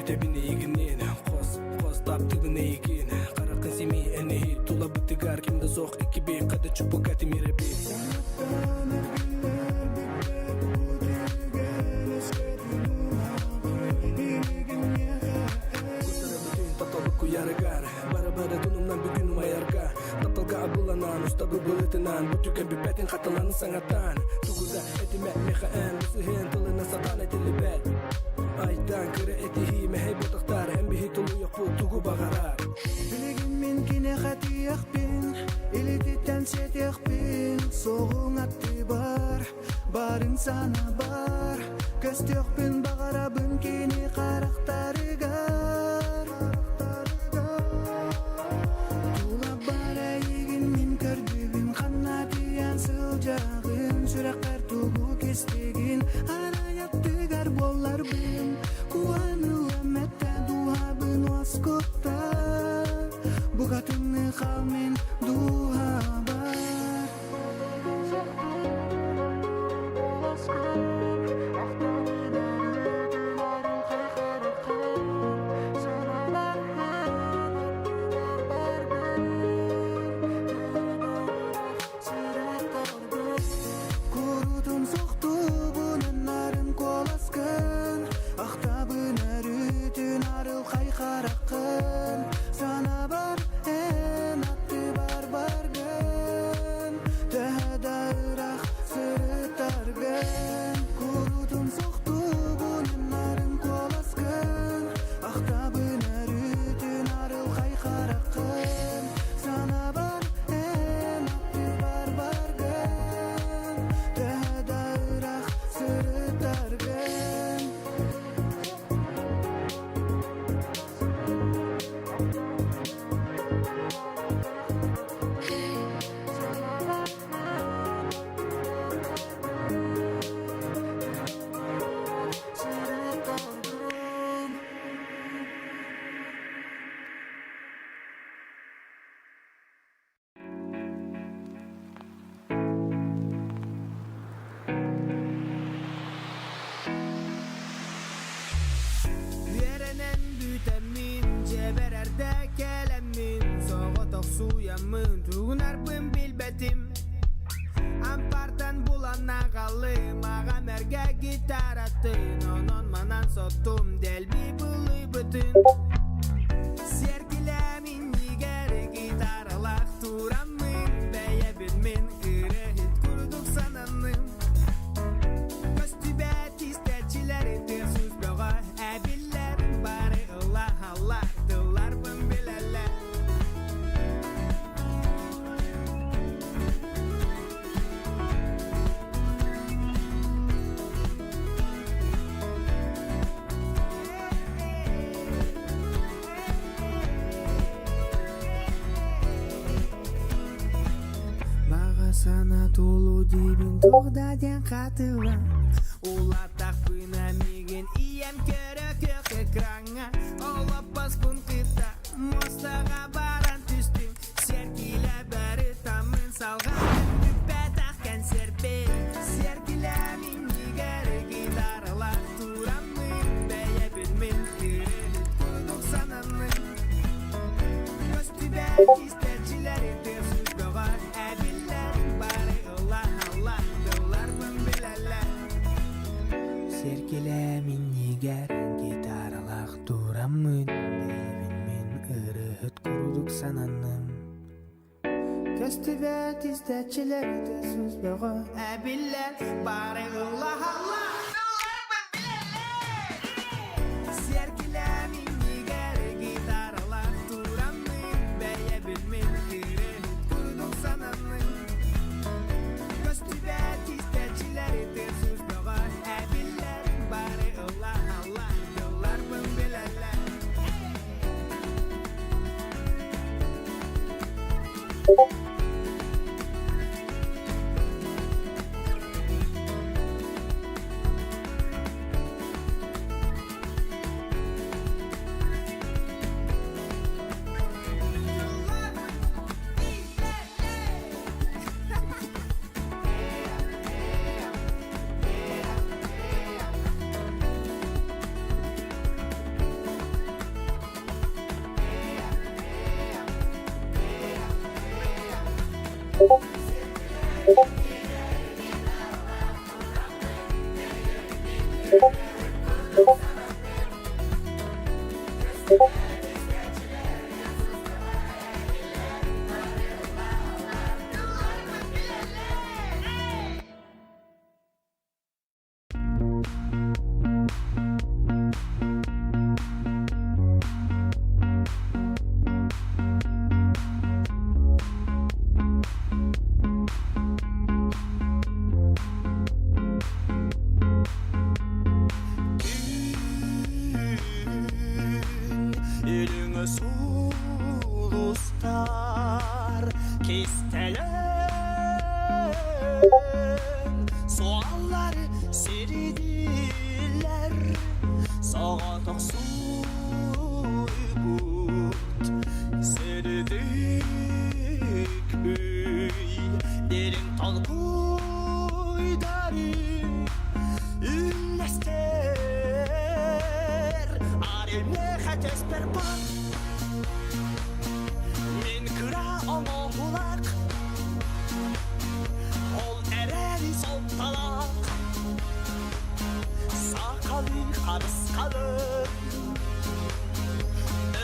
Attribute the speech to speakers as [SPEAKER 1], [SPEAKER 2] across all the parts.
[SPEAKER 1] тебине игинен Қос таптығын ейген Қарақын семей әнеге Тула бұттығар кемді соқ Екі бей қады чүпі кәті мере бей Бара-бара тунумнан бүгінім аярға Тапталға абыланан, ұстабы бұлытынан Бұтүкен біпәтін қатыланы саңаттан Туғыда әтіме меқаән Бұсығын тылына сатан әтілі бәт Айдан кірі әтіхи мәхей бұтықтар Әмбіхи тұлы yok бұл туғы бағарар
[SPEAKER 2] Білігін мен кене қаты еқпен Елететтен сет еқпен Соғың атты бар Барын сана бар Көстеқпен бағарабын кене қарақтарыға Жағын жүрәққар туғу кестеген Араяттығар болар бім Куанылы мәтті дуабын оскотта Бұғатыны қалмен дуа бар Ампартан булана галы мага мерге гитаратын Онон манан соттум делби булы бүтін Серкилемин нигер гитаралақ турамын Бәйебін мен үрәхет күрдік сананым Көстүбәт истәчілері терсіз бөға Әбілләрін бары ұлағалар Дылар бім біләләр Sana tolu dibin toğdaden katıla Ula takpına migin iyem körök yok ekranga Ola paskun kita Mostaga baran tüstüm Serkile bari tamın salganın Büppet ahken serpe Serkile min niger gitarla Turamın beyebin min Kırıhıt kurduk sananın Göstübet istercileri tersiz doğar Serkilemin niger gitaralaq duramın Beyvin min ırıhıt kuruduk sananım Köstübet izletçileri de söz beğe Ebiller bari Allah Allah Serkilemin niger gitaralaq duramın Beyvin min ırıhıt kuruduk sananım Köstübet izletçileri de söz beğe
[SPEAKER 3] Elіңі сұлыстар кестелен суаллары середилер саған тақсуйбут середік үй дерің талқуйдары үннестер арелме хәтеспер бар мен кыра оңо булак ол әрәли солталақ сақалы қарысқалы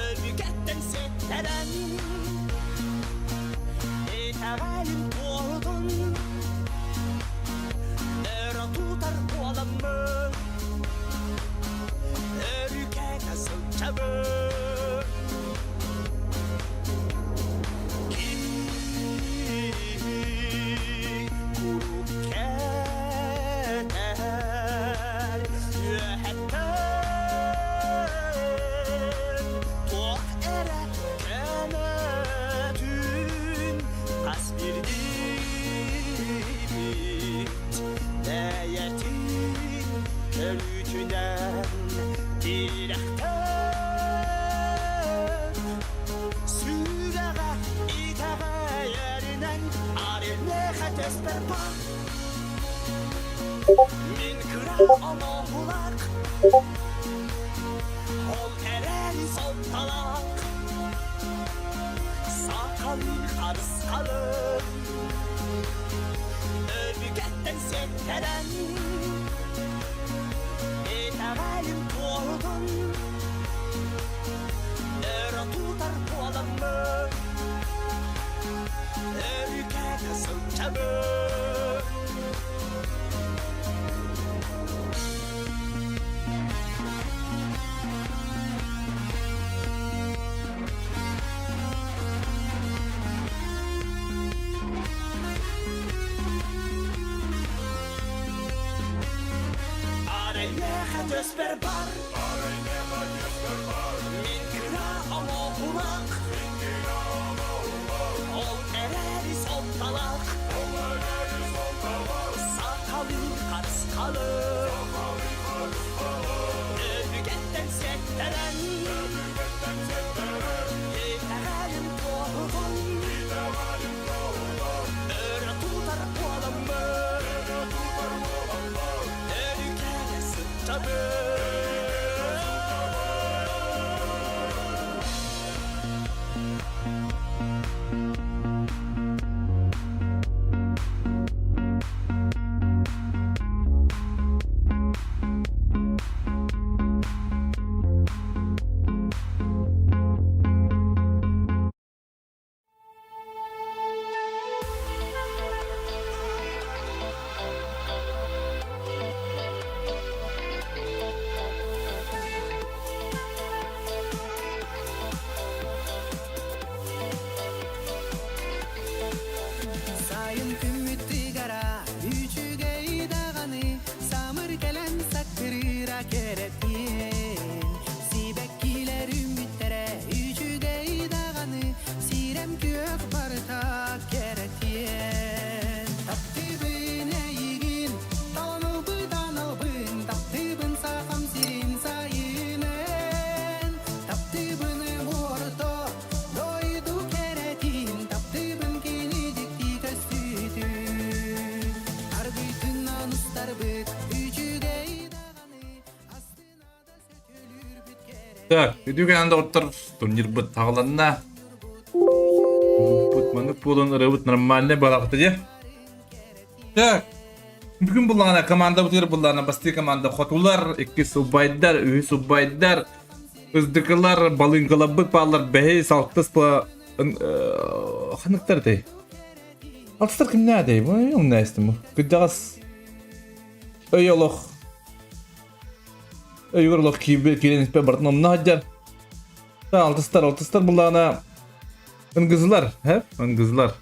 [SPEAKER 3] өвігеттен сеттерен етәғәлін туырдың әрі тұтар қуаламы өрікәні сылчабы Min kıra ana bulak ol ereli soltalak sakalı karıskalı övgetten setteren etəğəlim tuğdun nere tutar bualamı övgədə sılçabı Desper bar min kıra ama bulak ol ereli soltalak sakalı karıskalı övgetten setteren etəğəlim tuğdun örə tutar bualamı örükələ sıçabı
[SPEAKER 2] Sayın kümüttü gara, üçüge idağını, samır gelen sakkırıra kerettiyen. Sibekkiler ümittere, üçüge idağını, sirem kök barta kerettiyen. Taptıbın eğin, tanılbın, taptıbın sakam sirin sayinen. Taptıbın orta, doydu keretin, taptıbın kinecikti köstütü. Arbütün anustar büt, üçüge idağını, astına da sökülür büt keret.
[SPEAKER 4] Так, видеога анда оттор турнир быт тағыланна. Быт Manık bulun ırıvıt normalne balaqtı ya. Tak. Bugün bulana komanda butur bulana basti komanda xotular, iki subaydar, üy subaydar, ızdıkılar, balın kılabık bağlar, behe saltıs pa xanıktar dey. Altıstır kim ne dey? Bu yok ne istim bu? Gıdağız. Öyyoluk. Öyyoluk ki kirenis pe bartnom nahajar. Altıstır bulana ıngızlar, he? Ingızlar.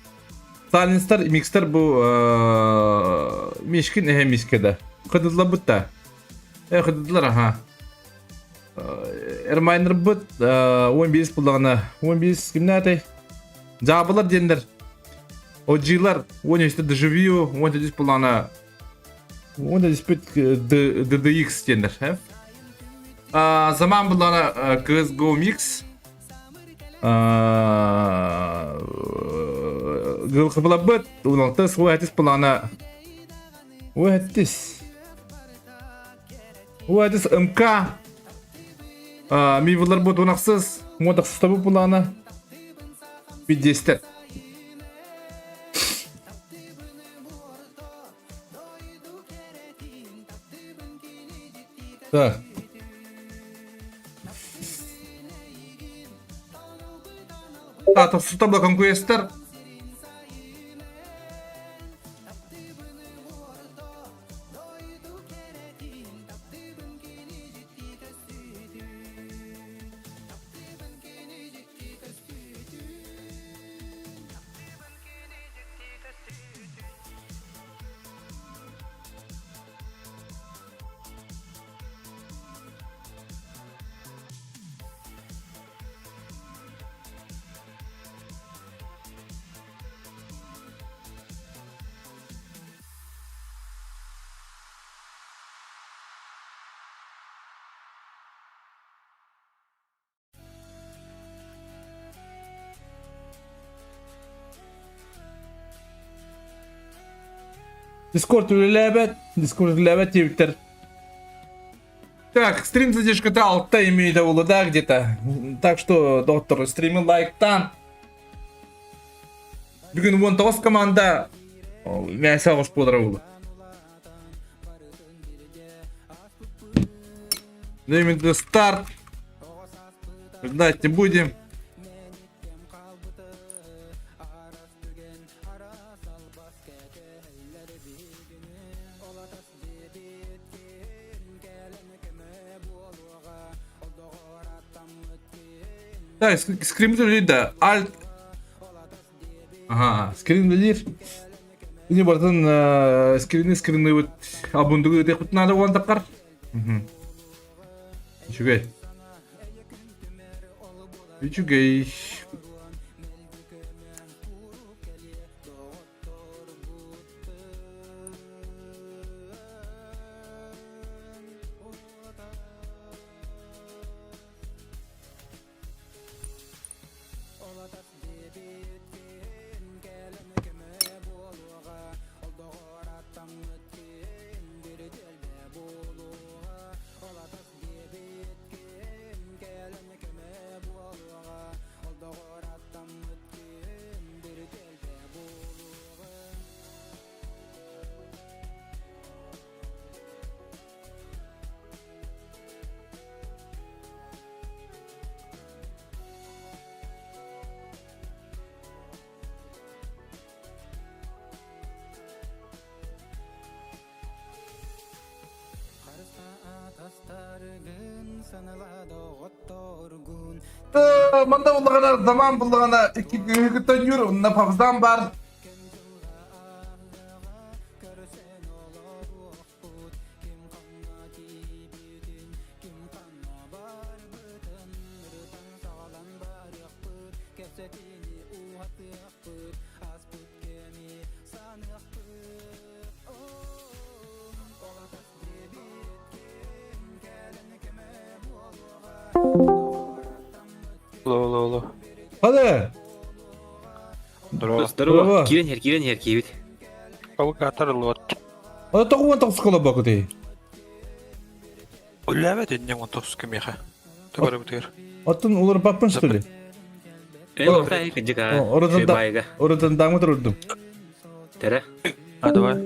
[SPEAKER 4] Salinstar, mixtar bu mişkin ehe miskede. Kıdıdla butta. Kıdıdlar aha. Erminer but 11 bulana. 11 kim ne atay? Jabılar dender. Ojilar 13'te dоживью, 13 bulana. 13 bit DDX dender, he? Zaman bulana CSGO mix. Gılkıbılabıt, 16 uatis bulana. Uatis MK. Mivılar bu donaksız, modaqsız tabi bulana. Bir dester. Так. Atau sudah conquester. Discord лебет Твиттер. Так, стрим задержка-то алта имеет было, да, где-то. Так что, доктор, стримы лайктан. Бүгін вон тоғыз команда мәсі ағыш подыра болды. Временно старт. Ждать не будем. Да, скримдер да, альт. Ага, скримдер. Ini berarti screen вот abundu itu ikut nada wan takar. Juga. Manda bulduğuna zaman bulduğuna iki tönür onunla papızdan var.
[SPEAKER 5] Ло.
[SPEAKER 4] Hadi.
[SPEAKER 5] Здорово. Кирен кибит. Провокатор лот.
[SPEAKER 4] Hadi tokuwan tokus kola bakıtı.
[SPEAKER 5] Улявет едне он тос кемеха. Табары бутер.
[SPEAKER 4] Atın olur papın spili.
[SPEAKER 5] Orta kecik ha.
[SPEAKER 4] Oradan
[SPEAKER 5] Şey
[SPEAKER 4] da
[SPEAKER 5] bayga.
[SPEAKER 4] oradan da mı durdum?
[SPEAKER 5] Tere. Hadi var.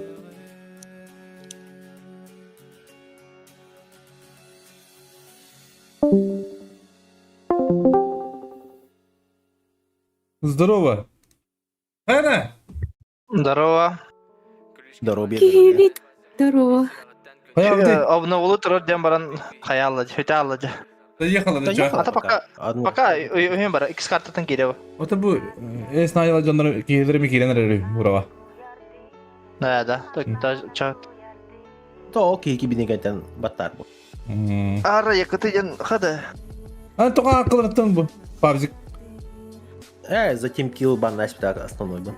[SPEAKER 4] Здорово. Ana.
[SPEAKER 6] Здорово.
[SPEAKER 7] Здорово,
[SPEAKER 8] Привет, здорово.
[SPEAKER 4] Hayal
[SPEAKER 6] Обновлу тұрып баран хаялла, хөте аллады.
[SPEAKER 4] Доехала на чё?
[SPEAKER 6] Ата пока үйен бара, X картатын кереу.
[SPEAKER 4] Ota bu esnayla canları giydirir girenler buraya.
[SPEAKER 6] Да, чат.
[SPEAKER 7] То окей, кибинегатен баттар бу.
[SPEAKER 6] Ара якыты жан хады.
[SPEAKER 4] Ana toka akıllıktın bu. PUBG.
[SPEAKER 7] Затем килл банаш так основной был.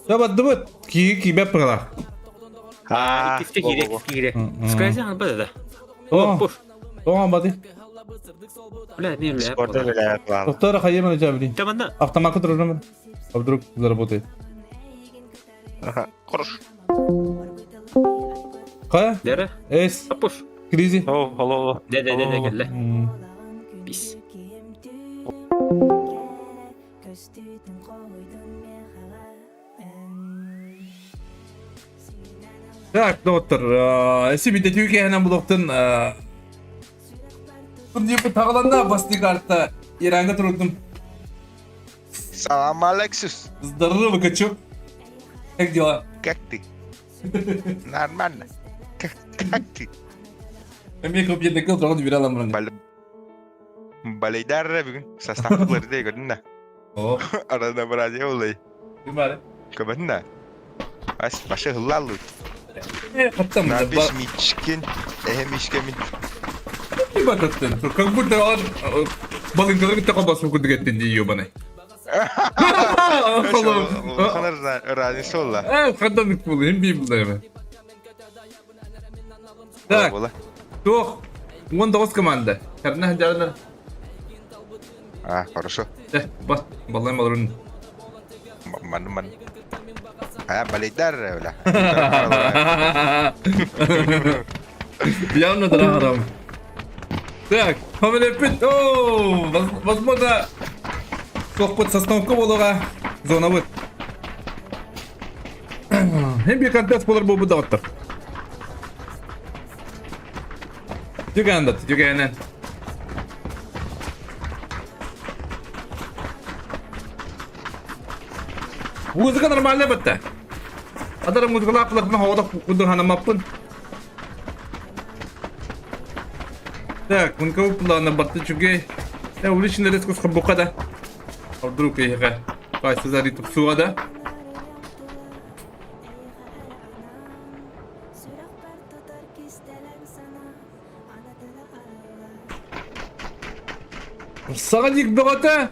[SPEAKER 4] Dapat dapat. Ki bepala.
[SPEAKER 5] Kifte gire, kifte gire. Скайзан apa da?
[SPEAKER 4] Oh.
[SPEAKER 5] Boş.
[SPEAKER 4] Tamam hadi.
[SPEAKER 5] Бля, не бля.
[SPEAKER 4] Doktora hayır mı cevabı?
[SPEAKER 5] Tamam da.
[SPEAKER 4] Автомат трудно. А вдруг заработает?
[SPEAKER 6] Хорош.
[SPEAKER 4] Kaya?
[SPEAKER 5] Dere.
[SPEAKER 4] Es.
[SPEAKER 5] Boş.
[SPEAKER 4] Krizi.
[SPEAKER 6] Алло.
[SPEAKER 5] De gel la. Pis.
[SPEAKER 4] Так, доктор. Сибиде Türkiye'den buluktun. Şimdi bu tağlanda bastık artta. İran'a trudum.
[SPEAKER 9] Салам, Алексис.
[SPEAKER 4] Здорово, качок. Как дела?
[SPEAKER 9] Как ты? Нормально. Как ты?
[SPEAKER 4] Мен kopya dekil тұрғын bir alam buranın.
[SPEAKER 9] Baleyder bugün. Sastafları da gördün de.
[SPEAKER 4] Oh.
[SPEAKER 9] Arada biraz olayı.
[SPEAKER 4] Gimana?
[SPEAKER 9] Gördün de. Başı hıllalı.
[SPEAKER 4] Hatta mı?
[SPEAKER 9] Напись Мичкин. Мичкин.
[SPEAKER 4] Bir bakattın. Как будто он balıkları bir takım basıp kurduk ettin diyor bana. Oğlum.
[SPEAKER 9] Kanır razısı ola.
[SPEAKER 4] Kadınlık bulayım bir bulayım. Так, Тох, 19 команда. Карна жарна.
[SPEAKER 9] Хорошо.
[SPEAKER 4] Бас, баллайм алырын.
[SPEAKER 9] Ман. Балейдер öyle.
[SPEAKER 4] Явно драхарам. Так, Хамелепит. О, возможно, сохпот составка болуға зона бұд. Hem bir kontes болар бұл бұда оттыр. Жүгәнен. Музыка нормальная бітті. Адар музыкалар ақылықпен хавада құдың ханамаппын. Так, он кого плана бітті жүге. Уличный рискус қабуқа да. Вдруг еға қайсы заритіп суға да. Саған екі бұғата.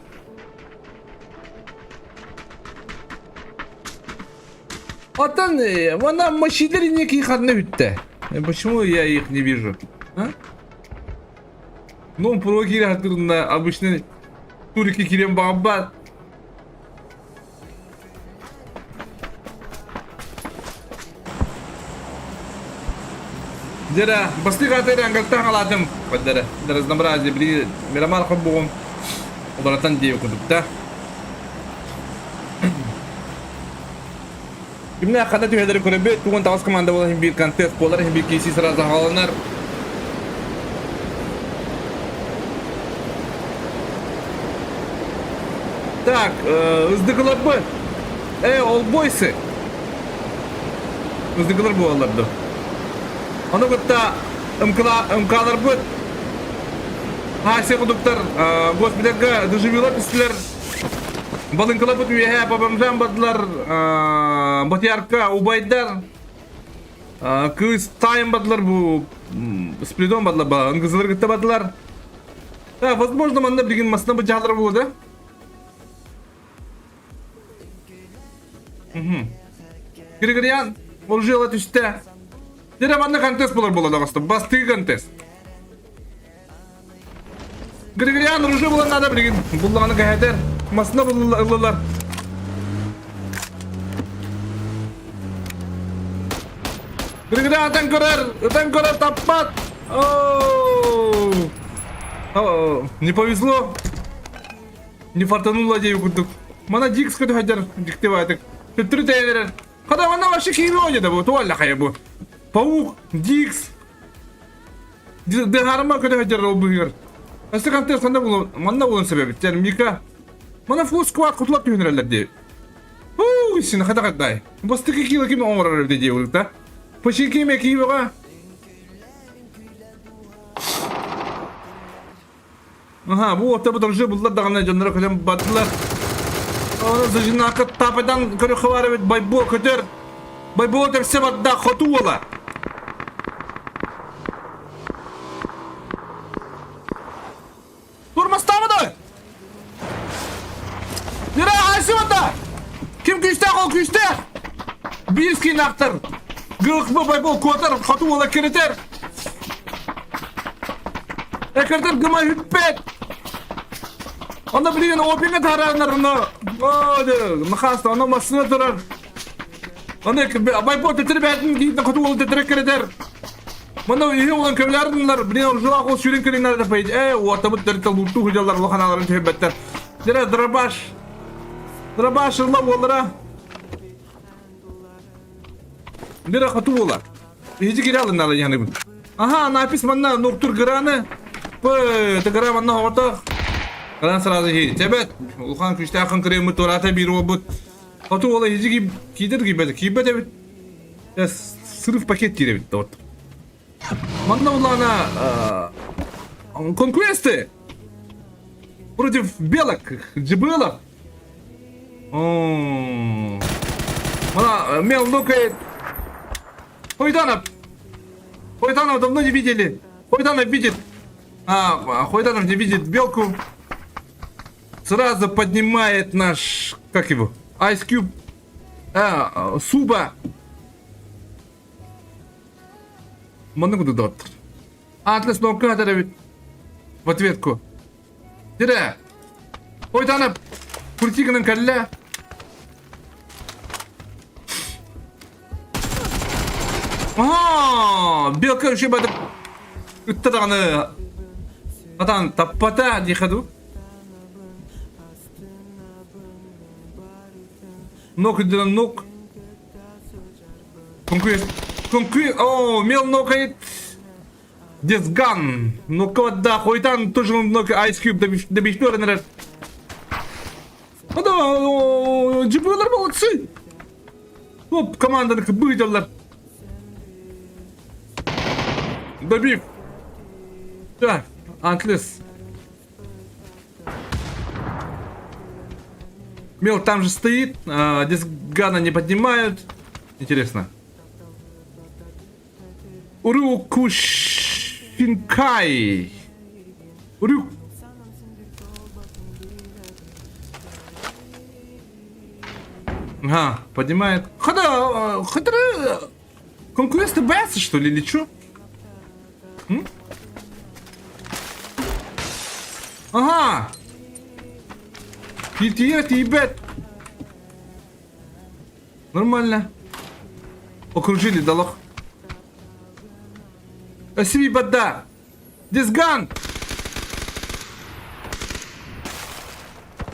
[SPEAKER 4] Атан, вона машинleri некие ходны üttä. Почему я их не вижу? А? Ну, про кирахтырында обычно турики кирем бабат. Дера, бастык атыры аңгалтан аладым. Баддара, разнообразие били мирамар хаббугум. Оларатан дейі күдікті. Kimne kada tüyleri körebe tuğun tavas komanda olan bir kontes bolar hem bir kişi sıra zahalanır. Так, ızdıkılar bu. Olboysi. Izdıkılar bu olardı. Onu gutta ımkalar bu. Hasi kuduktar госпитальга доживила пислер. Балынкыла бут üye babamdan badılar. Batıyarka ubayдар. Kız tayım badılar bu. Спиридон badılar. Ангызылар gitti badılar. Возможно, manda bir gün masına bıçakları buldu. Григорьян, положила üstte. Дере манна контест болады ағасты. Басты контест. Григориан ружы болан надо білген. Бұллағаны қайдер. Масына бұллылар. Григориан отан көрер таппат. Не повезло. Не фартануло дею күрдік. Мана Дикс көді қайдар диктевайтық. Түттірі тәйдерер. Қада мана ваши хироне да бұл. Туалла қая бұл. Паук, Дикс. Дыгарыма көді қайдар ол бұйыр. Әсті контест қанда бұл. Манда болын себебі. Тәр Мика. Мана фул сквад құтылап түйінерелер де. Сені қада қаддай. Бастықы кило кеме оңырар өйде де болық та. Паши кеме кейбіға. Ага, бұл орта бұдар жы бұлдар дағына жандыра көлем бадылар. Оны зажинақы тапайдан көрі қывары бет байбол көтер. Байбол өтерсе бадда қоту ола. Durmastamıdı. Nereye Ayşe'de? Kim güçte o güçte? Bir skin aktır. Gıkma baybol kotar, katı ola kereter. Ekerter gıma hüppet. Onda bilin opinge taranlar onu. Hadi, makasta ona masına durar. Onda baybol tetir betin gittin katı ola tetir kereter. Mana iyi olan köylerdiler. Bilin orjula kol şirin köyler de paydı. Ortamı tertal bultu hocalar lokanaların tebetler. Dere drabaş. Drabaş Allah onlara. Dere katı ola. Hiç geri alınlar yani bu. Aha, napis manna noktur granı. Te gram manna orta. Gran sırası şey. Tebet. Ulan küşte akın kremi torata bir robot. Katı ola hiç gider gibi de. Ya sırf paket diye bitti orta. Манда улана конквесты против белок, джибелов. Мана мел нукает. Хойданов давно не видели. Хойданов видит. Хойданов не видит белку. Сразу поднимает наш, как его, Ice Cube. Суба. Мана куда доктор? Атлас нокка тарабит. В ответку. Дире. Ой, тана. Пуртиганын калля. Белка еще бады. Үттадағаны. Атан таппата дихаду. Нок идыран нок. Мел нокает Десган. Ну-ка, да, Хойдан тоже много Ice Cube добичтор, наверное. Да, джибулар молодцы. Оп, команда выделала. Добив. Так, Антлес. Мел там же стоит. Десгана не поднимают. Интересно. Урюкушинкай. Ага, поднимает. Хотя конкуренты боятся, что ли, или чё? Ага. Ебать. Нормально. Окружили, долох. Асиби бада. Дисган.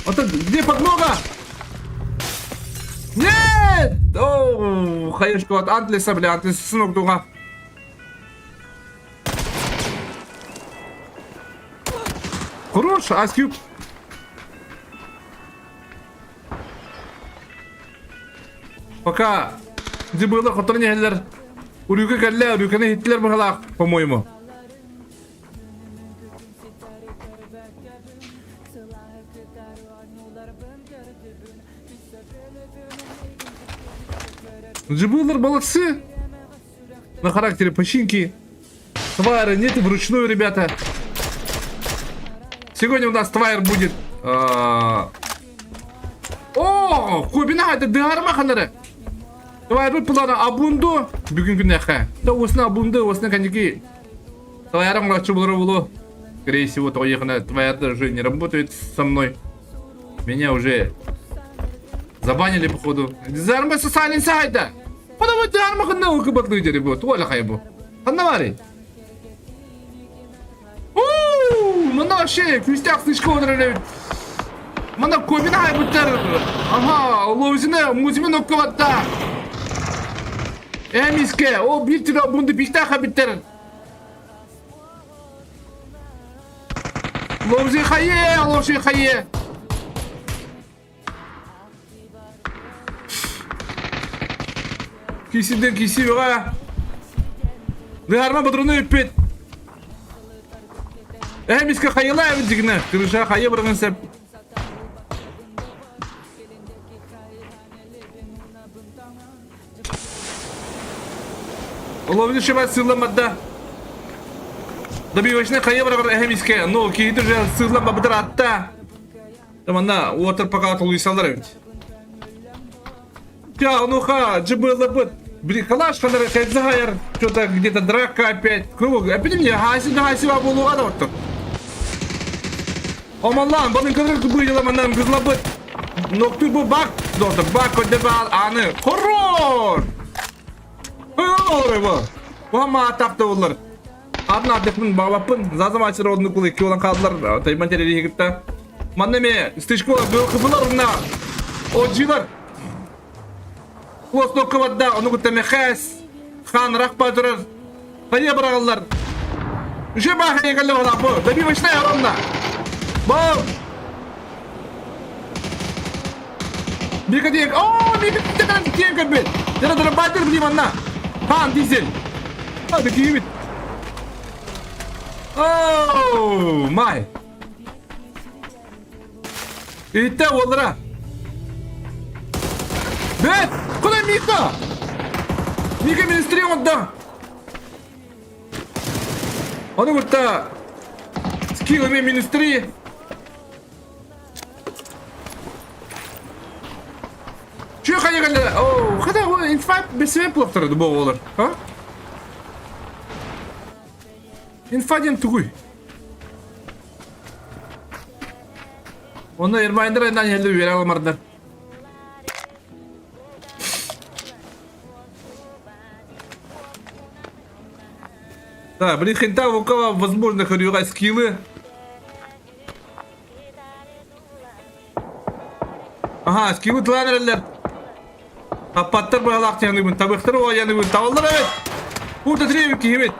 [SPEAKER 4] Вот где подмога? Нет! Оу, хаешку от Антлеса, бля, Антлес сынок дуга. Хорош, Аскюб. Пока где было, который не гелер. Урюка калля, урюка не Гитлер бахалак, по-моему. Джибулар молодцы. На характере починки. Твайра нет и вручную, ребята. Сегодня у нас твайр будет. О, кубина, это дыарма ханары. Давай bu plana abundu. Bugün günəxə. Da osna abundu, osna kaniki. Твоя младшая было. Скорее всего, твоя даже не работает со мной. Меня уже забанили, походу. Зарма социальный сайт, да? Потому что арма ханна кабат люди, ребят. Валя хайбу. Ханнавари. Мана вообще, квистяк слишком драли. Мана комбина хайбутер. Ага, лозина, музимен оккаватта. Эмиске, о, биттер абунду бихта хабиттер. Ловзи хае, ловзи хае. Кисиден кисига. Гарма патроны пет. Эмиска хайла дигне. Крыша хае биргенсеп. Ловзи шебат сыламада. Добивочный хайбрагар эмиске, но кейдер же сыйлама быдыр атта. Тамана отыр пока тулуйсалар бит. Я, ну-ха, джибыла быт. Калаш ханары хайзагайр, что-то где-то драка опять. Круг, опять мне хаси булуга да отыр. Омаллан, барын кадыр кубыйла манан кызла быт. Ноктур бу бак, доктор, бак одевал аны. Хорош! Ой, бо. Бама атакты булар. Adını adetmin bağlapın, zazım açır olduğunu kulu iki olan kaldılar, tayman tereriye gitti. Manneme, stışkola, kıpılar onunla, ocular. Klos nokkavadda, onu kuttame khas, khan rakpa durar, kaya bırakırlar. Şu bahaya geldi valla bu, da bir başına yar onunla. Bom! Bir kadiyek, ooo, bir kadiyek diyek kabit. Dara batır bileyim anna. Khan dizel. Hadi kiyimit. Oh my! İşte oldu. Bet, kula Mika. Mika ministri onda. Onu burada. Skill mi ministri. Şu kaya geldi. Oh, kada o infat besme plaftardı bu olur. Ha? Инфаден тугуй. Оны ермайндыр айнан елді бере аламардар. Да, блин, хента у кого возможно ходюга скиллы. Ага, скиллы тланерлер. Апаттар байлақ теңдігін, табықтар оға еңдігін, тавалдар әвет. Burada требик кемет.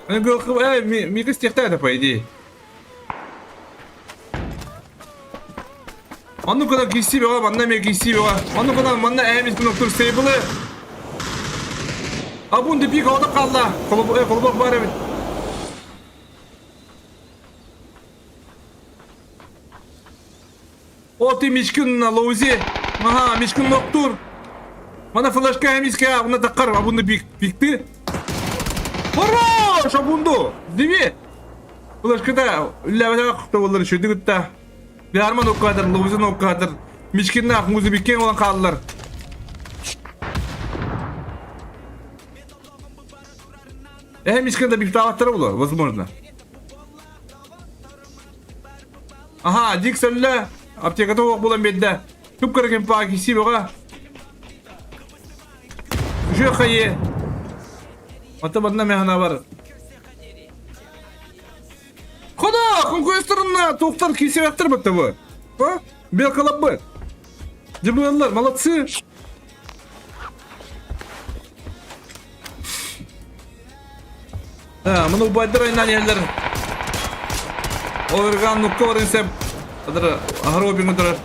[SPEAKER 4] Мика стихта-то, по идее. Он ну-ка там киси бега, манна ме киси бега. Он ну-ка там манна эмис күнок тур сейбылы. Абунды пика отып қалды. Қолбақ бар емет. Оты мишкін на лаузе. Ага, мишкін ноктур. Мана флешка эмиске, мана таққар. Абунды пикті. Хорош, абунду! Диви! Флешкада ләвәтә қықты олар шөйді күтті. Bir arman o kadar, Lovuz'un o kadar. Mişkin'in aklımızı bikken olan kaldılar. Mişkin'de bir tavatları olur, возможно. Aha, dik söyle. Aptekada ok bulan bedde. Tüp kırıkın pakisi boğa. Şu kayı. Ata badna mehana var. Хода, конкуренттарына тоқтар кесе яқтыр бітті бұл. Бел қалап бұл. Жібіғанлар, молодцы. Мұны байдыр айнан елдер. Олырған нүкке орын сәп. Адыр ағыр обин ұдырар.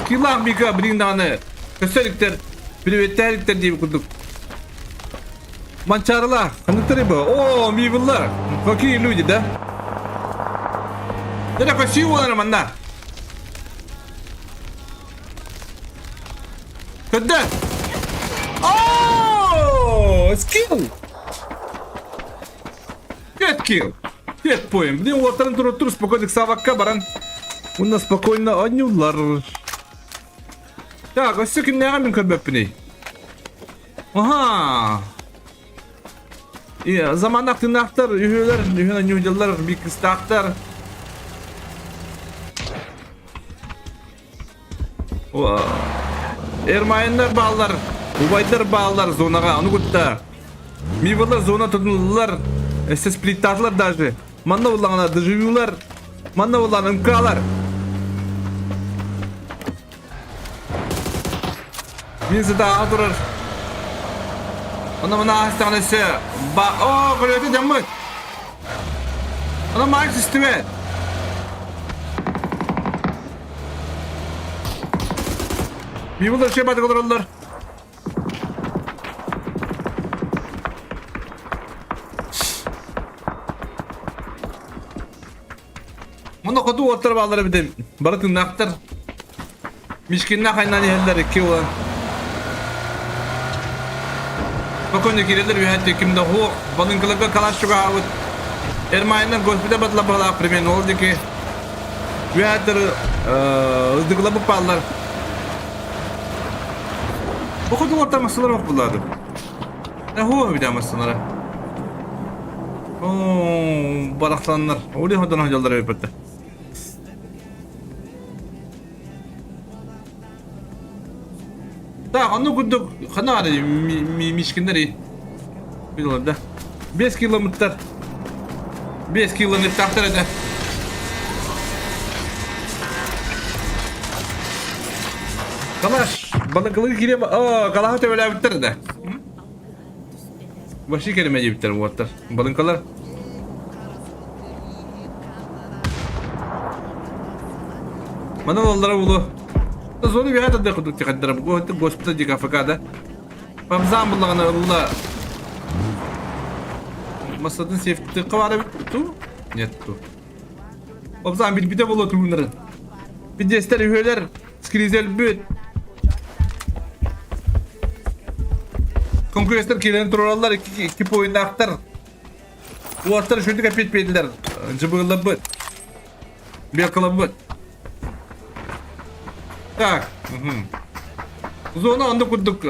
[SPEAKER 4] Килан бика біріндағаны. Көсөліктер, приветтәліктер дейбі күдік. Манчарла, кондукторы был. О, мивилла. Какие люди, да? Это красиво, наверное, Когда? О, скилл. Get kill. Get поем. Блин, вот там тур спокойно савакка баран. Bundan спокойно oynuyorlar. Так, ось секунд не гамин körбөппүней. Aha. İyi, zaman aktınaktar, ühüler, ühüler, bir kıstaktar. Ermayınlar bağlar, ubaylar bağlar zonaga, onu kutta. Mivılar zona tutulurlar, SS splittarlar даже. Manna ulanlar, dışıyular, manna ulan ımkalar. Birisi daha durur. Ona bana hastanesi. Ooo kırıyordu camı. Ona maaş isteme. Bir bulur şey batık olurlar. Ona kutu otur bağları bir de. Balıkın naktar. Mişkinle kaynan yerler iki olan. Bakın gireler bir hatta kimde ho balın kılıkla kalaş çok ağır. Ermayından gospide batla bala primen oldu ki. Bir hatta ızdıkla bu pallar. Bu kadar ortamasalar yok buladı. Ne ho bir daha masalara. Oo baraklanlar. Öyle hodan hocalar yapıttı. Da onu kurduk. Kana arayı mişkinleri. Bir oldu. 5 kilometre. 5 kilometre takdir ede. Kalaş. Balıklığı gireyim. Kalahı tevele bitir de. Başı kelimeci bitir bu atlar. Balıklar. Bana onlara bulu. Zor bir hayat da kuduk çıkartır. Bu hospital jika fakada. Pamzam bulana Allah. Masadın safety kavara bitti. Netto. Pamzam bir de bulu turunların. Bir dester üyeler skrizel büt. Konkurensler kilerin turallar iki oyunda aktar. Bu aktar şöyle kapit bediler. Cıbırla büt. Bir kalan büt. Так. Zona onda kurduk.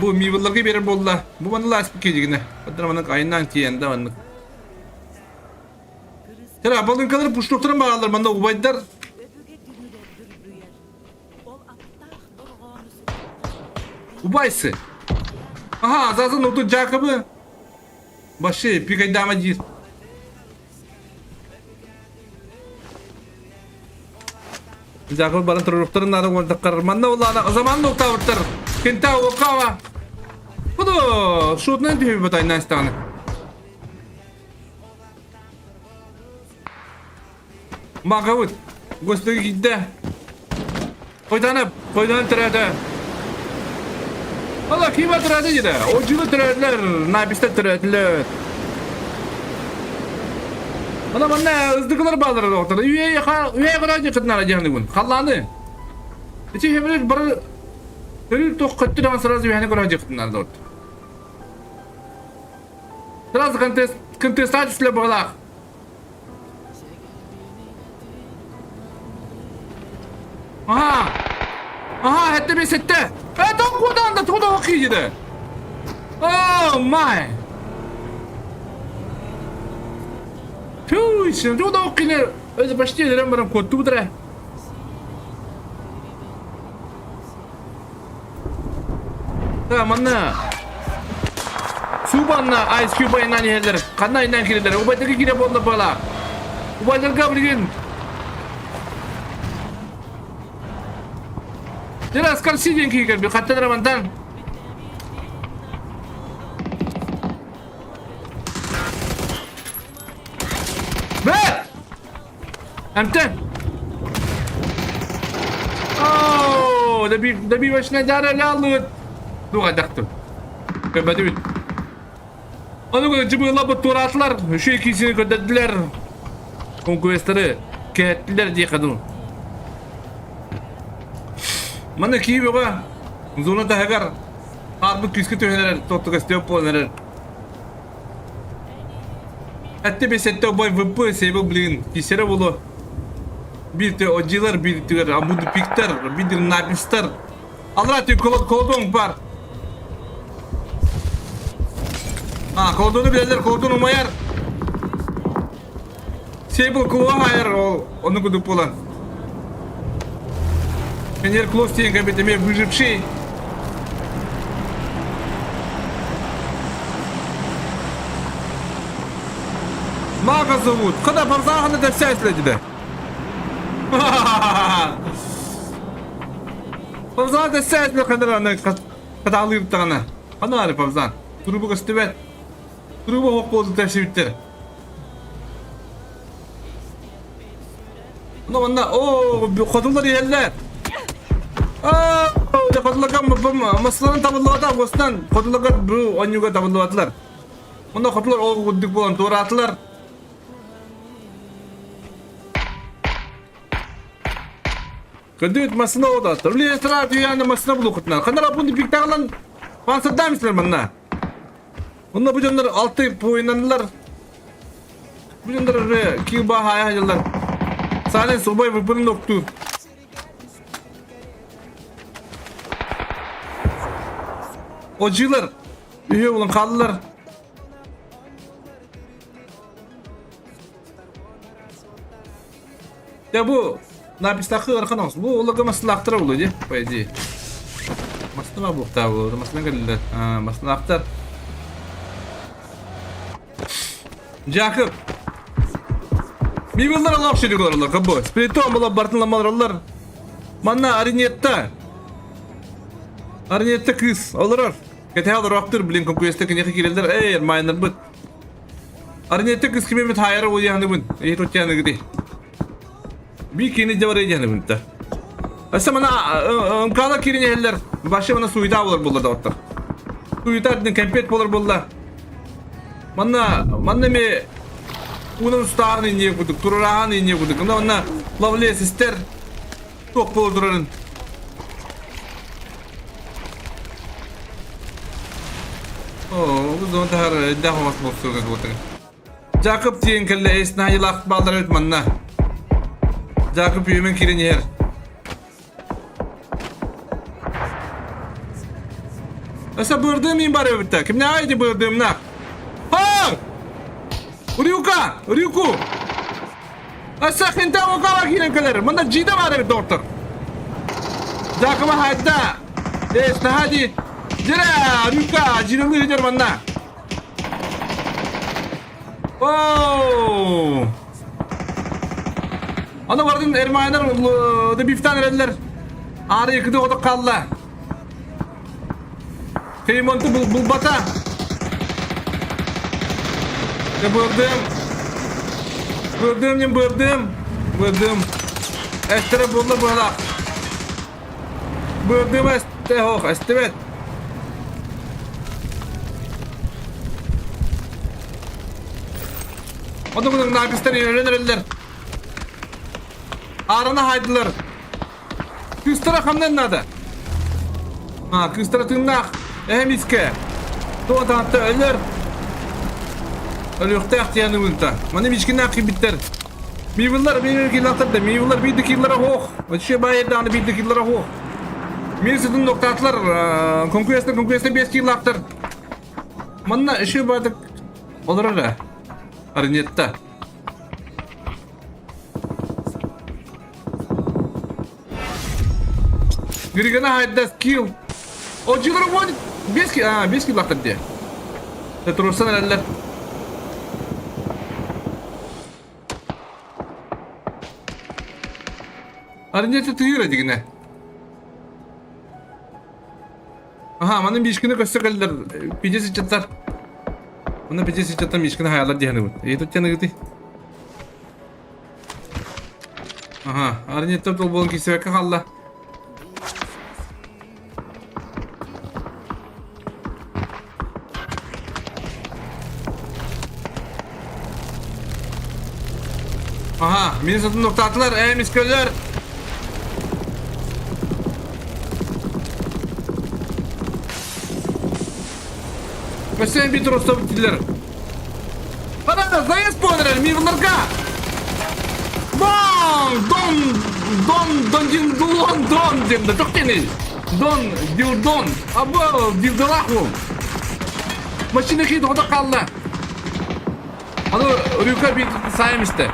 [SPEAKER 4] Bu meyvelerge berer bollar. Bu bana lastik kejigine. Adamın ayından kiyende anlık. Tera balın kadar puştukların bağlar bana ubaydar. Ubaysı. Aha zaten otur Jacob'ı. Başı pikay damacır. Jacob barang terukturun ada kontakar mana ulah o zaman nokta urter kinta o kawa. Kudu shoot nanti bir batay nastane. Makavut gusto gidde. Koydan terade. Allah kima terade jida. O jilu teradeler, nabiste teradeler. Mana ızdıklar bağları ortada. Üye kadar yakınlar acıhanı bun. Kallanı. İçi hemler bara Hırır tok kötü devan sırası üyene kadar yakınlar orada. Sırası kontestatisle bağlar. Aha hatta bir sette. Tok kodan da toda okuyucu. Oh my. Tüy, şimdi o da okuylar. Özü başlayalım bana koddu budur. Tamam anna. Subanna Ice Cube ayından yerler. Kanna ayından girerler. Ubaydaki gire bolda bala. Ubaylar kabrigin. Biraz karşıydın ki bir kattadır amantan. Ver! Amten! Oh, da bir başına cara lalut. Dur adaktı. Kebadut. Onu da cıbıla bu turatlar. Şu ikisini gönderdiler. Konkuestleri kettiler diye kadın. Mana ki baba? Zona da hagar. Harbi küskü tüheler. Tottu kastıyor poneler. Hatta bir sette boy vıppı sebebi bilin. Kisere bulu. Bir de ojiler, bir de amudu pikter, bir de napistar. Alra tüy kolduğun var. Ha, kolduğunu bilenler kolduğunu umayar. Sable kulağı hayır, onu kudup olan. Пионер Клостенько, это мне выживший. Мага зовут. Когда Парзахан это вся следит. Парзан это вся следит, когда алып тагана. Ана али Парзан. Трубу костывет. Трубу хок болду тәшивиттер. Ну, ана, о, ходулар ерлер. Kodulagan masalan tabullarda Ağustos'tan kodulagan bu onyuga tabuladılar. Onda kodular o guddik bolan to'ratılar. Ködüt masına oda. Turli estradi yani masına bulukutlar. Kanara bunu bir tağlan pansırda mısınlar bana? Onda bu canlar altı oyunanlar. Bu canlar kiba hayallar. Salen subay bir noktu. Ojiler üye olan kaldılar. Ya bu napistakı arkadaş bu olaga maslahtar oluyor paydi. Masna bu tabu, masna geldi. Masna aktar. Jacob. Mimullar Allah şirikler Allah kabul. Spiritu amala bartınlamalar. Manna ariniyetta. Ariniyetta kız olur. Ketha da raptor bilin konkuesta kenya kirelder minor but. Ariniyetta kız kimi mit hayır o yani bun. İyi tutyanı gidi. Bir kini javare yani bun ta. Asa mana kala kirini heller. Başa mana suyda olur bulla da otur. Suyda din kempet olur bulla. Manna me unun starını niye buduk, turağını niye buduk. Ona lovely sister. Çok boldurun. Bu zaman tahar dah mas bosur kan buat. Jacob tieng kelle isna yilak baldar et manna. Jacob yemen kirin yer. Asa burdum in bare bitta. Kim ne aydı burdum na? Ha! Ryuku. Asa khenta o kala kirin keller. Manna jida bare doktor. Jacob hadda. Isna hadi. Jira, Ryuka, jiralı hijar manna. Oh! Ana vardın ermaylar da biftan erediler. Ağrı yıkıdı o da kaldı. Kıymontu bulbata. Ya bördüm. Estere buldu burada. Bördüm estevet. Onu bunun napisleri öğrenirler. Arana haydılar. Kıstara kamden nada. Kıstara tırnak. Iske. Doğu tahtta ölür. Ölüyokta ihtiyanı bunta. Mani biçkin akı bitter. Miyvullar bir kilaklar da. Miyvullar bir dikillere hoğ. Ötüşe bayırda anı bir dikillere hoğ. Mirsidin noktatlar. Konkuesta 5 kilaklar. Manna işe bayırda olur öyle. Ariniyetta. Girigana hayda skill. Ojiler var. 5 kill laktır diye. Terussan eller. Ariniyetta tüyür hadi yine. Aha, manın bir işkini göstergeller. Pijesi çatar. Ona pijesi çatar işkini hayaller diye hanım. İyi tutacağını gitti. Aha, Ariniyetta tolbolun kisiveke kalla. Aha, beni satın nokta attılar. Misköller. Mesela bir trosta bittiler. Bana da zayıf spoiler miyvlarga. Bam! Don diye çok deniz. Don. Abo, dildalah bu. Maşine ki doğda kaldı. Ano, Ryuka bir sayım işte.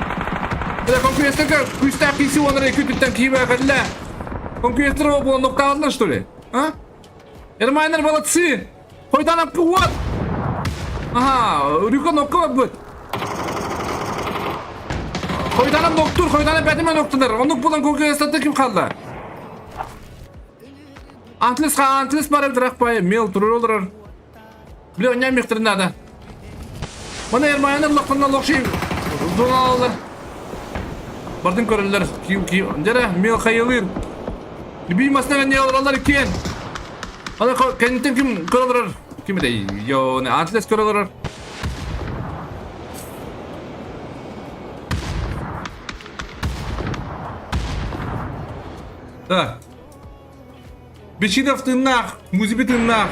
[SPEAKER 4] Ada konkursda kusta PC onları kötüden kiva kaldı. Konkursda bu nokta aldılar что ли? Ha? Ermaylar balatsı. Koydan kuvvet. Aha, Ryuka nokta bu. Koydanım doktor, koydanım bedime doktorlar. Onu bulan konkursda kim kaldı? Antlis bara bırak payı, mail durur. Bile oynayın miktarında da. Bana ermaylar loktandan lokşi. Donalar. Bardın körürler. Kim. Jara mail kayılır. Bir masna ne olurlar iken. Ana kentin kim körürler. Kim de yo ne antlis körürler. Da. Бечидов ты нах, музиби ты нах.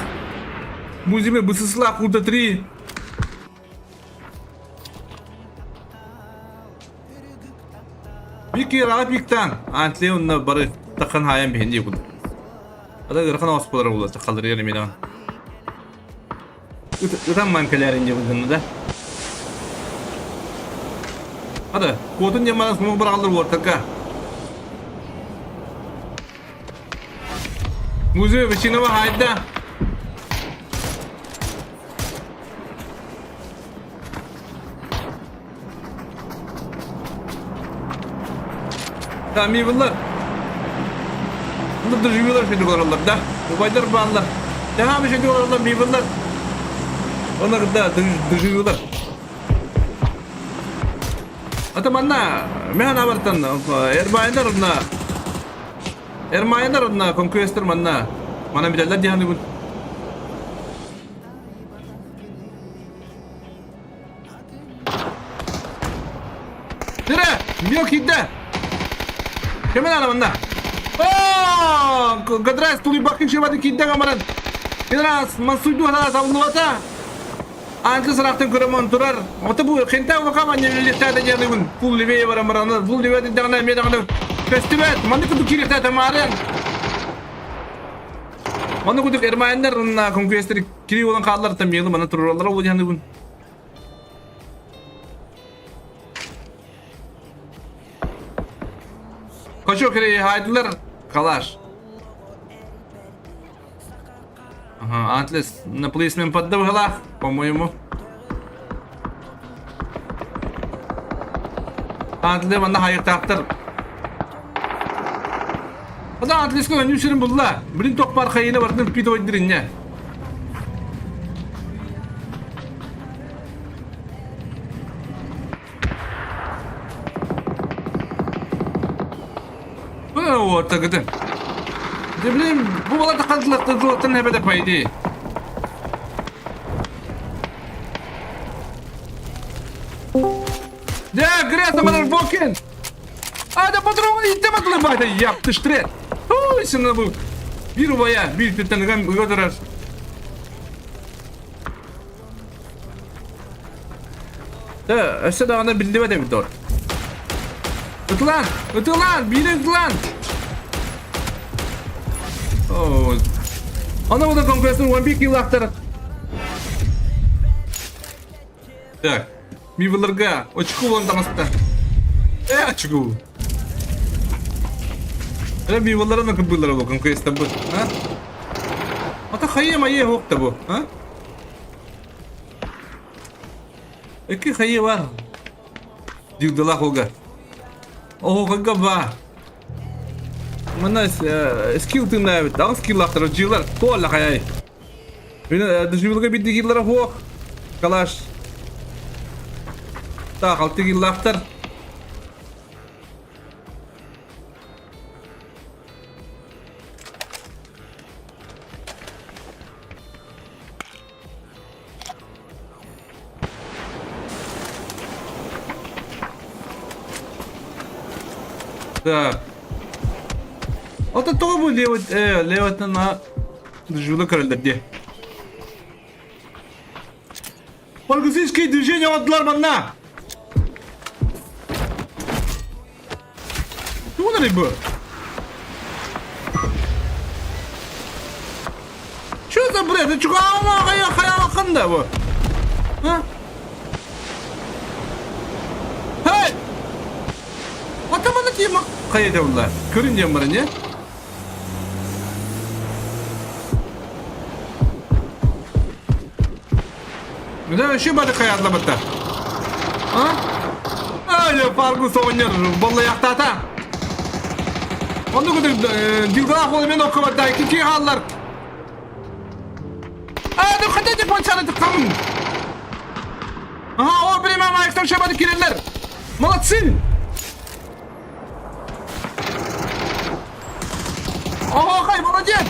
[SPEAKER 4] Музиби бысысла куда 3. Бики рапиктан. Антле онна бары такан хайам бенди куд. Ада гырхан оспалар була такалыр еремейдан. Утам манкаларын жебудын да. Ада, котун жаманас му бір алыр ортака. Музей вечинова хайда. Tami bunlar. Bunlar dışıyorlar şimdi oralar da. Ubaylar bağlar. Devam şimdi oralar mi bunlar. Onlar da dışıyorlar. Atamanna mehan abartan Ermaylar onunla konkuester manna. Mana bilallah dihanı bu. Nere? Yok idde. Kemen ana manna. Oh! Gadras tuli bakın şevadı kidde kamaran. Gadras masuydu hala savunuvata. Anka saraktan kuramon turar. Ota bu kenta vakaman yelita da jadi bun. Full live var full live de dana me dana. Festival, mana kudu kiri ta tamaran. Mana kudu ermaylar na konkuester kiri olan kallar tamyelu mana tururlar o yani bun. Koşu kiri haydılar kalaş. Ага, Atlas на policeman поддав hala, по-моему. Atlas bana hayır taktır. Ada Atlas ko önüm sürüm bulla. Birin tokpar kayına vardım pito öldürün ya. Bu ne orta gidin? Ne bileyim bu bala takıntılar da ne bedel paydı. Ya Greta motherfucking. Ada patron itemadı bayda yaptı ştret. Oy sana bu. Bir uvaya bir tütengen götürür. Da aşağıda ana bildiğime de bir dört. Ötülan, bir ötülan. Oh. Ana bu da konkuresin bir kill aktarır. Так, мивларга, очку вон там оста. Очку. Эра мивларга на кабылара бу конкуреста бу, а? Ата хайе мае хокта бу, а? Эки хайе var. Дигдала хога. О, хога ба. Mana skill ты навит, да, skill актар жилар, тола хаяй. Бина джилга бит дигилара хок. Калаш. Так, 6 yıllardır. Так. Вот это то будет левать на жулы крылья. Полгазийские движения отдалар манна. böyle bu? Şu da buraya da çıkıyor ama kaya bakın da bu. Ha? Hey! Atamadı ki bak. Kaya devler. Körünce mi ne? Ne şu bana kaya atlamakta? Ha? Öyle farklı oynuyor. Vallahi yaktata. Onu kadar dilgah olmayan okumakta iki hallar. Hadi hadi pançarı tıkalım. Aha o benim ama ekstra şabadı kireller. Malatsın. Aha hay молодец.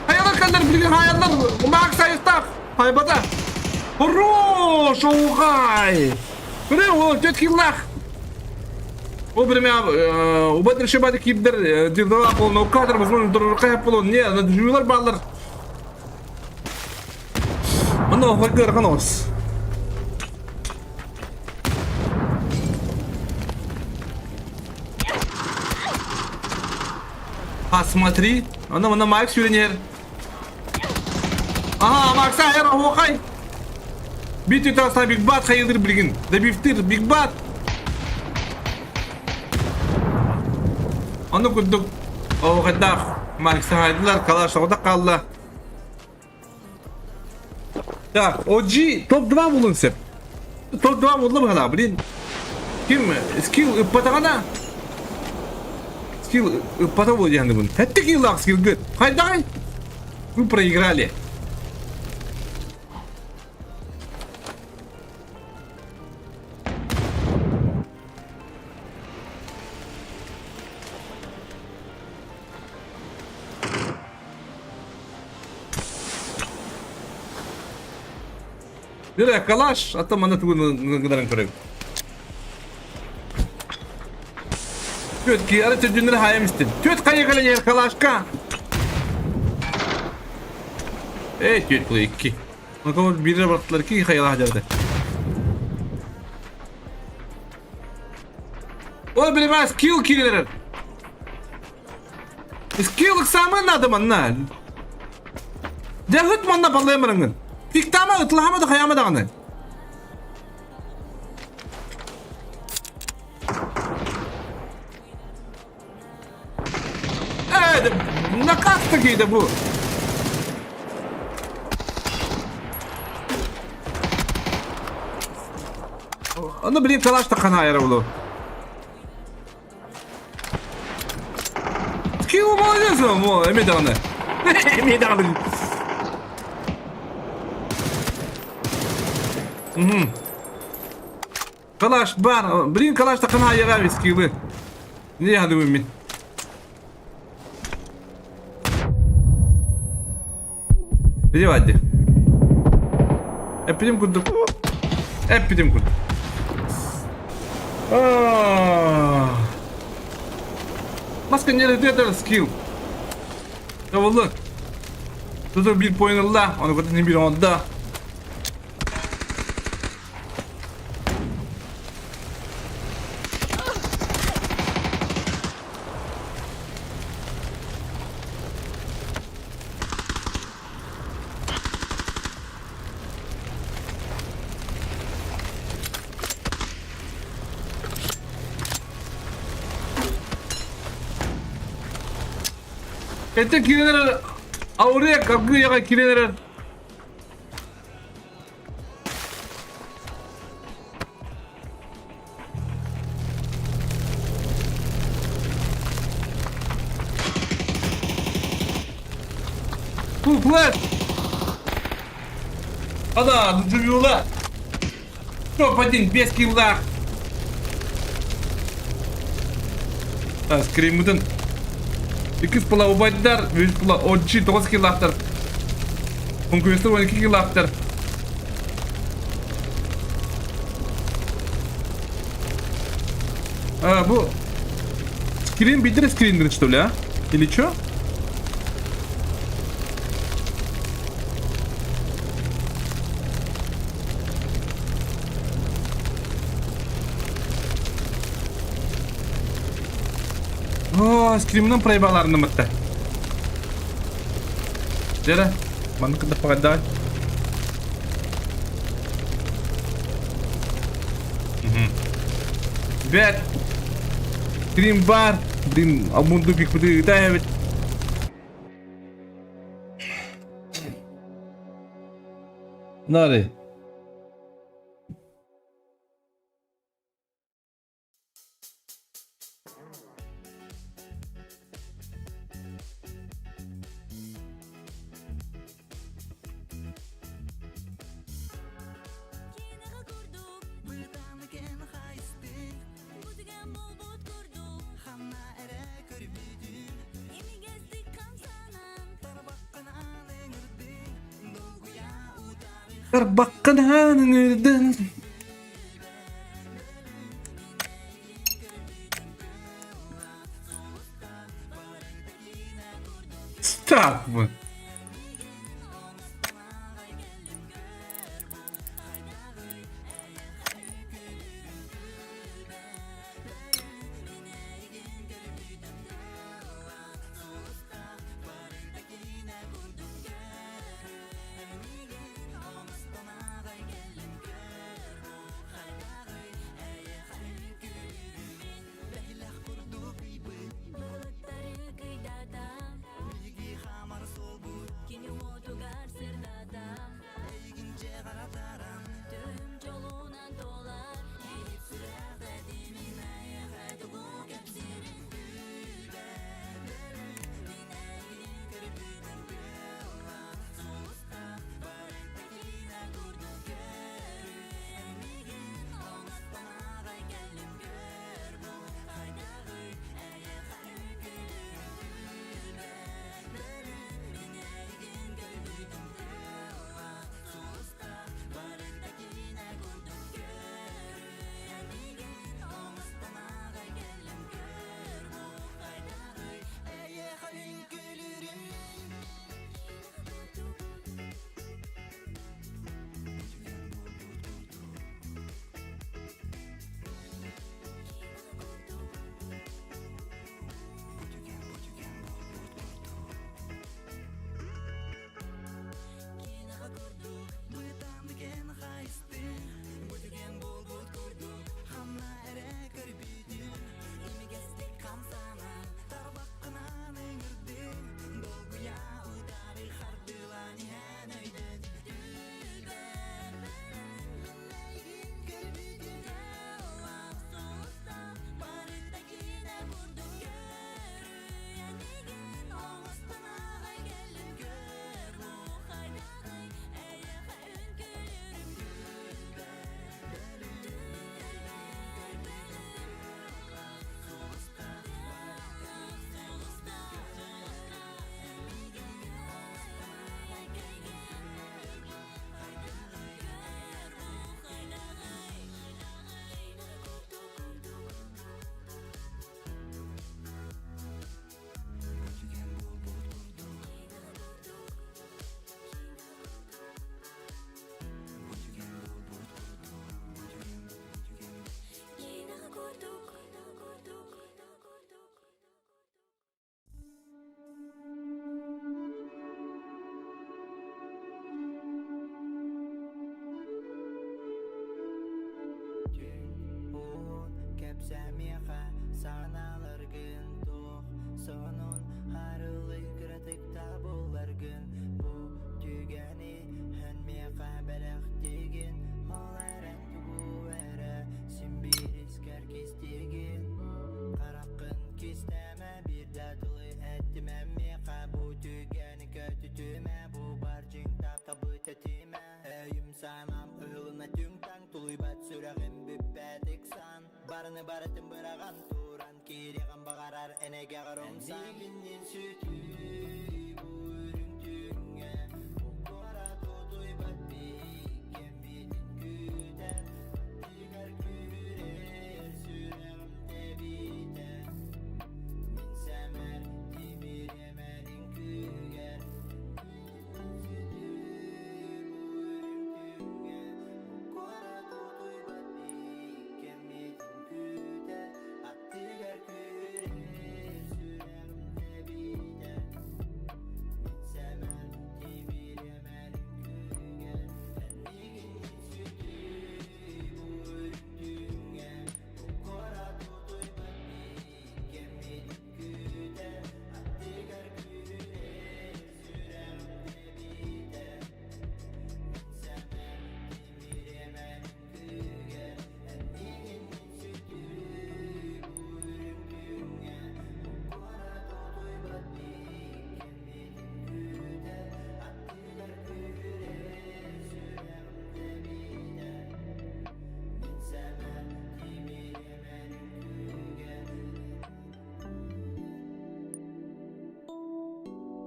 [SPEAKER 4] Hayaller kaldır bilgin hayaller. Max sayıstak. Haybada. Хорош, охай. Kırıyor o tetkillah. O benim ya убадыр şabadı kibdir. Dilgah olun o kadar mızmın durur kayıp olun. Niye? Juyular bağlar. Оно вагар ханос. Посмотри, оно Макс юринер. Ага, Макс айр хохай. Бит тасна биг бат хайдыр билгин. Да бифтир биг бат. Оно кудук. О гадах. Макс хайдылар калаш ода калла. Так, OG топ-2 bulun sep. Топ-2 buldu mu hala? Блин. Kim? Skill ıppatağına. Skill ıppata buldu yani bunu. Hette ki lak skill good. Haydi. Вы проиграли. Direkt kalaş, hatta bana tıkıdan kırık. Tüt ki arı tücünleri hayamıştın. Tüt kayı kalın yer kalaşka. Tüt kulu iki. Bakalım birine bıraktılar ki hayal hacerdi. O bilmez skill killer. Skill kısamın adamın lan. Cahut manna ballayamaranın. Fiktama ıtlahamadı kayamadı anı. Evet, ne kastı giydi bu? Onu bileyim kalaş da kana ayarı bulu. Kim o bağlıyorsun mu? Emidanı. Emidanı. Kalaş var. Bilin kalaş da kana ayarı viskiyi. Ne hadi mümin? Biri hadi. Epidim kurduk. Epidim kurduk. Maska nerede der skill? Tavallı. Tutur bir point Allah. Onu kadar bir onda. Ete kireler oraya kalkıyor ya kireler. Flat. Ada duruyorlar. Top один без килла. Скримудын. 2,5 убайдар, 1,5 OG 9 kill attır. Conquest'ı 12 kill attır. Bu скрин бедер скрин, что ли, а? Или что? скримнің прайбаларını мытты. Жері, маңды кіндіп бағайдай. Бәт, скрим бар. Блин, амунду бик буды да evet. Nari. Bakkan hanırdan. Stop mı?
[SPEAKER 2] Kepsemiha sanalar gün toq sonun harılı kritikta bolar gün bu tügeni henmiha belaq degin olaran tugu era simbiris kerkistigin qaraqın kisteme bir datılı ettimem miha bu tügeni kötütüme bu barcın taptabı tetime eyüm sanam ığılına tüngtang tuluybat sürağın büppetik san barını baratın bıragan turan kiriğin bakarar enege qarımsan zibinin sütü bu ürüntüğüne okora tutuybat biken bitin küter diğer kürer sürağım tebiter min semer demir emerin küger Sürekli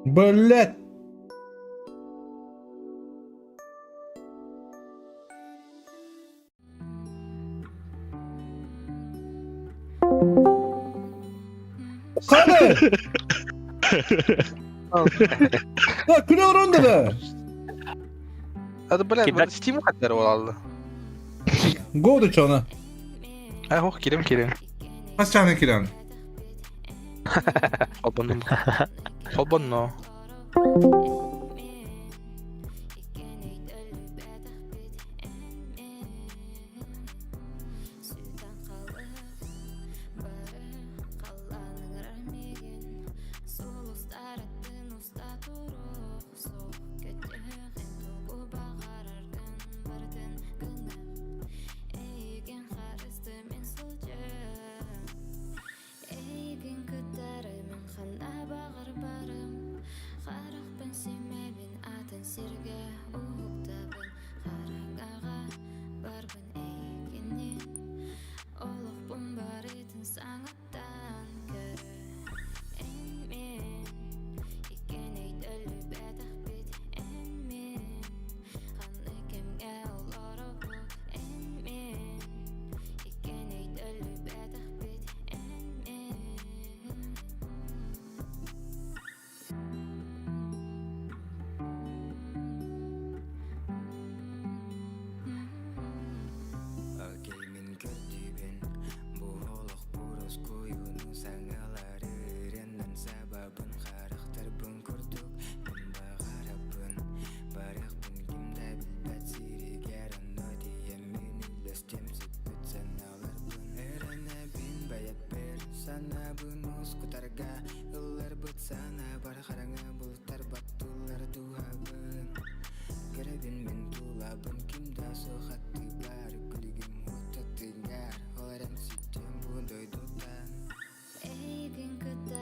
[SPEAKER 4] Böllet. Hadi. Ya küre oranda da.
[SPEAKER 5] Hadi bırak Steam kadar olaldı.
[SPEAKER 4] Go da çana.
[SPEAKER 5] Ha hoş kirim.
[SPEAKER 4] Kaç tane kiran?
[SPEAKER 5] Kolbanın o.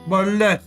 [SPEAKER 4] Böllet.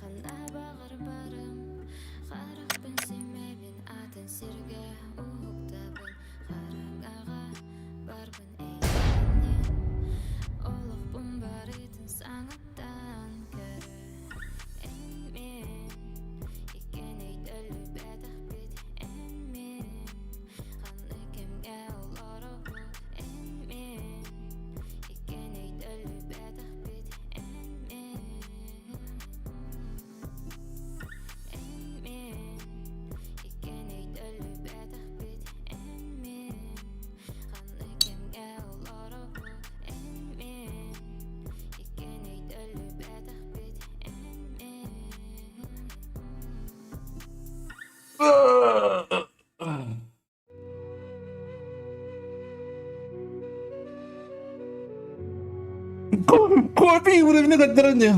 [SPEAKER 4] Kopi udah ini keterannya.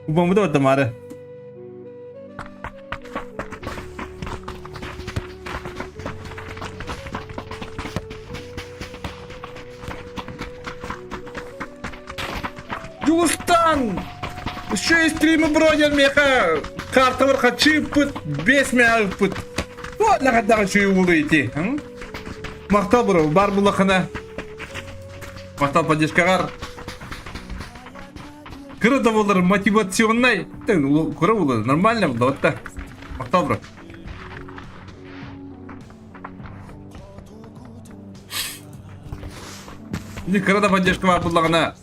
[SPEAKER 4] Bang betul temare. Justan. Şu stream'i brojer meka kartlar kaçıp put 5 mega put. Вот на kadar şey oldu iti. Maktab bro, бар булахана. Maktab поддержкагар. Круто булар мотивационный. Круто булар, нормально булды вот так. Maktab bro. Не круто поддержка бар булахана.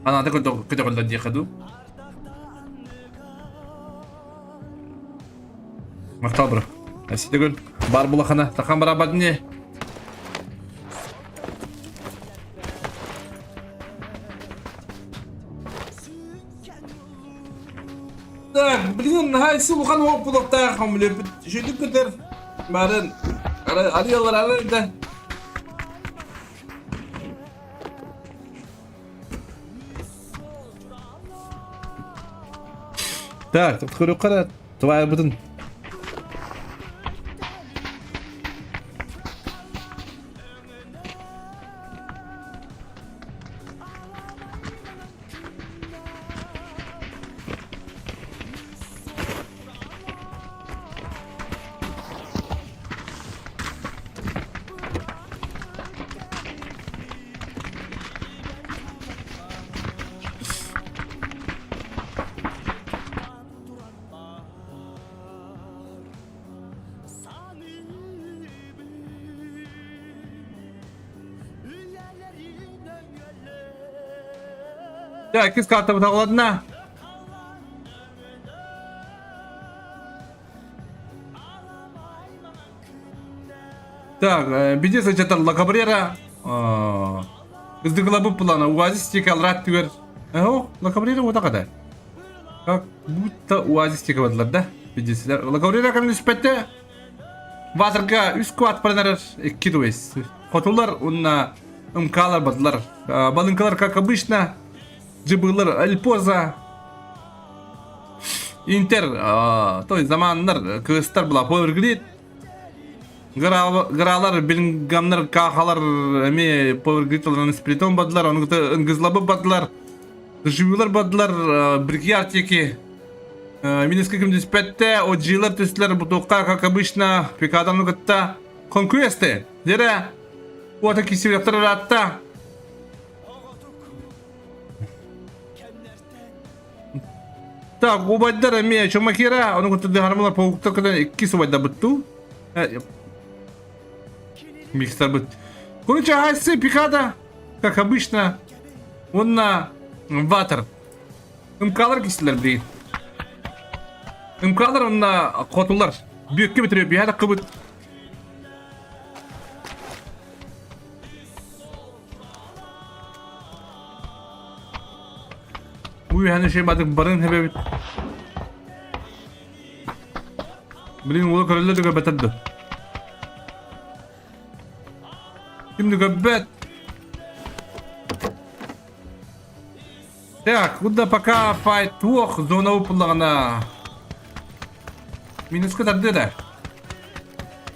[SPEAKER 4] أنا أعتقد كنت أقول لدي خدو مختبرة أسي تقول باربولا خنا تخام برابدني так блин هاي سوق خان وقفوا تاعهم اللي شو كتر بعدين علي الله على ده Так, тадхуру кара, твоя бутын. Ya ikisi kartı bu takıladına. Так, биде сачатар лакабрера. Издыгла бу плана уазис текал рат тигер. О, лакабрера вот такая. Как будто уазис текавадлар да. Бидесилер. Лакабрера kan üspette. Ватрга үс кват парнер кидуес. Хотулар унна мкалар бадлар. Балынкалар как обычно. Джибылар альпоза. Интер, то есть заманнар кыстар була повергилит. Гралар билингамнар кахалар эми повергилитларны спиритон бадлар, оныгы ыңгызлабы бадлар. Живылар бадлар брикьяртики. Минеска кимдис петте, о джилар тестлер бутука, как обычно, пикадан нугатта. Конквесты. Дере. Вот таки севектор ратта. Так, убайдар эми чумакира, оныгы дыгармалар пауктар кадан 2 убайда бутту. Микстер бут. Короче, айсы пикада, как обычно, он на ватер. Имкалар кисилер бдейт. Имкалар он на котулар. Бүйөкке бітірі, бейхада қыбыт. Уй, ханы шей бадық барын хебе бит. Блин, олы көрілі дөгі бәтәдді. Кимди göbbet. Так, куда пока файт туох зона упуллагана. Минуска тарды да.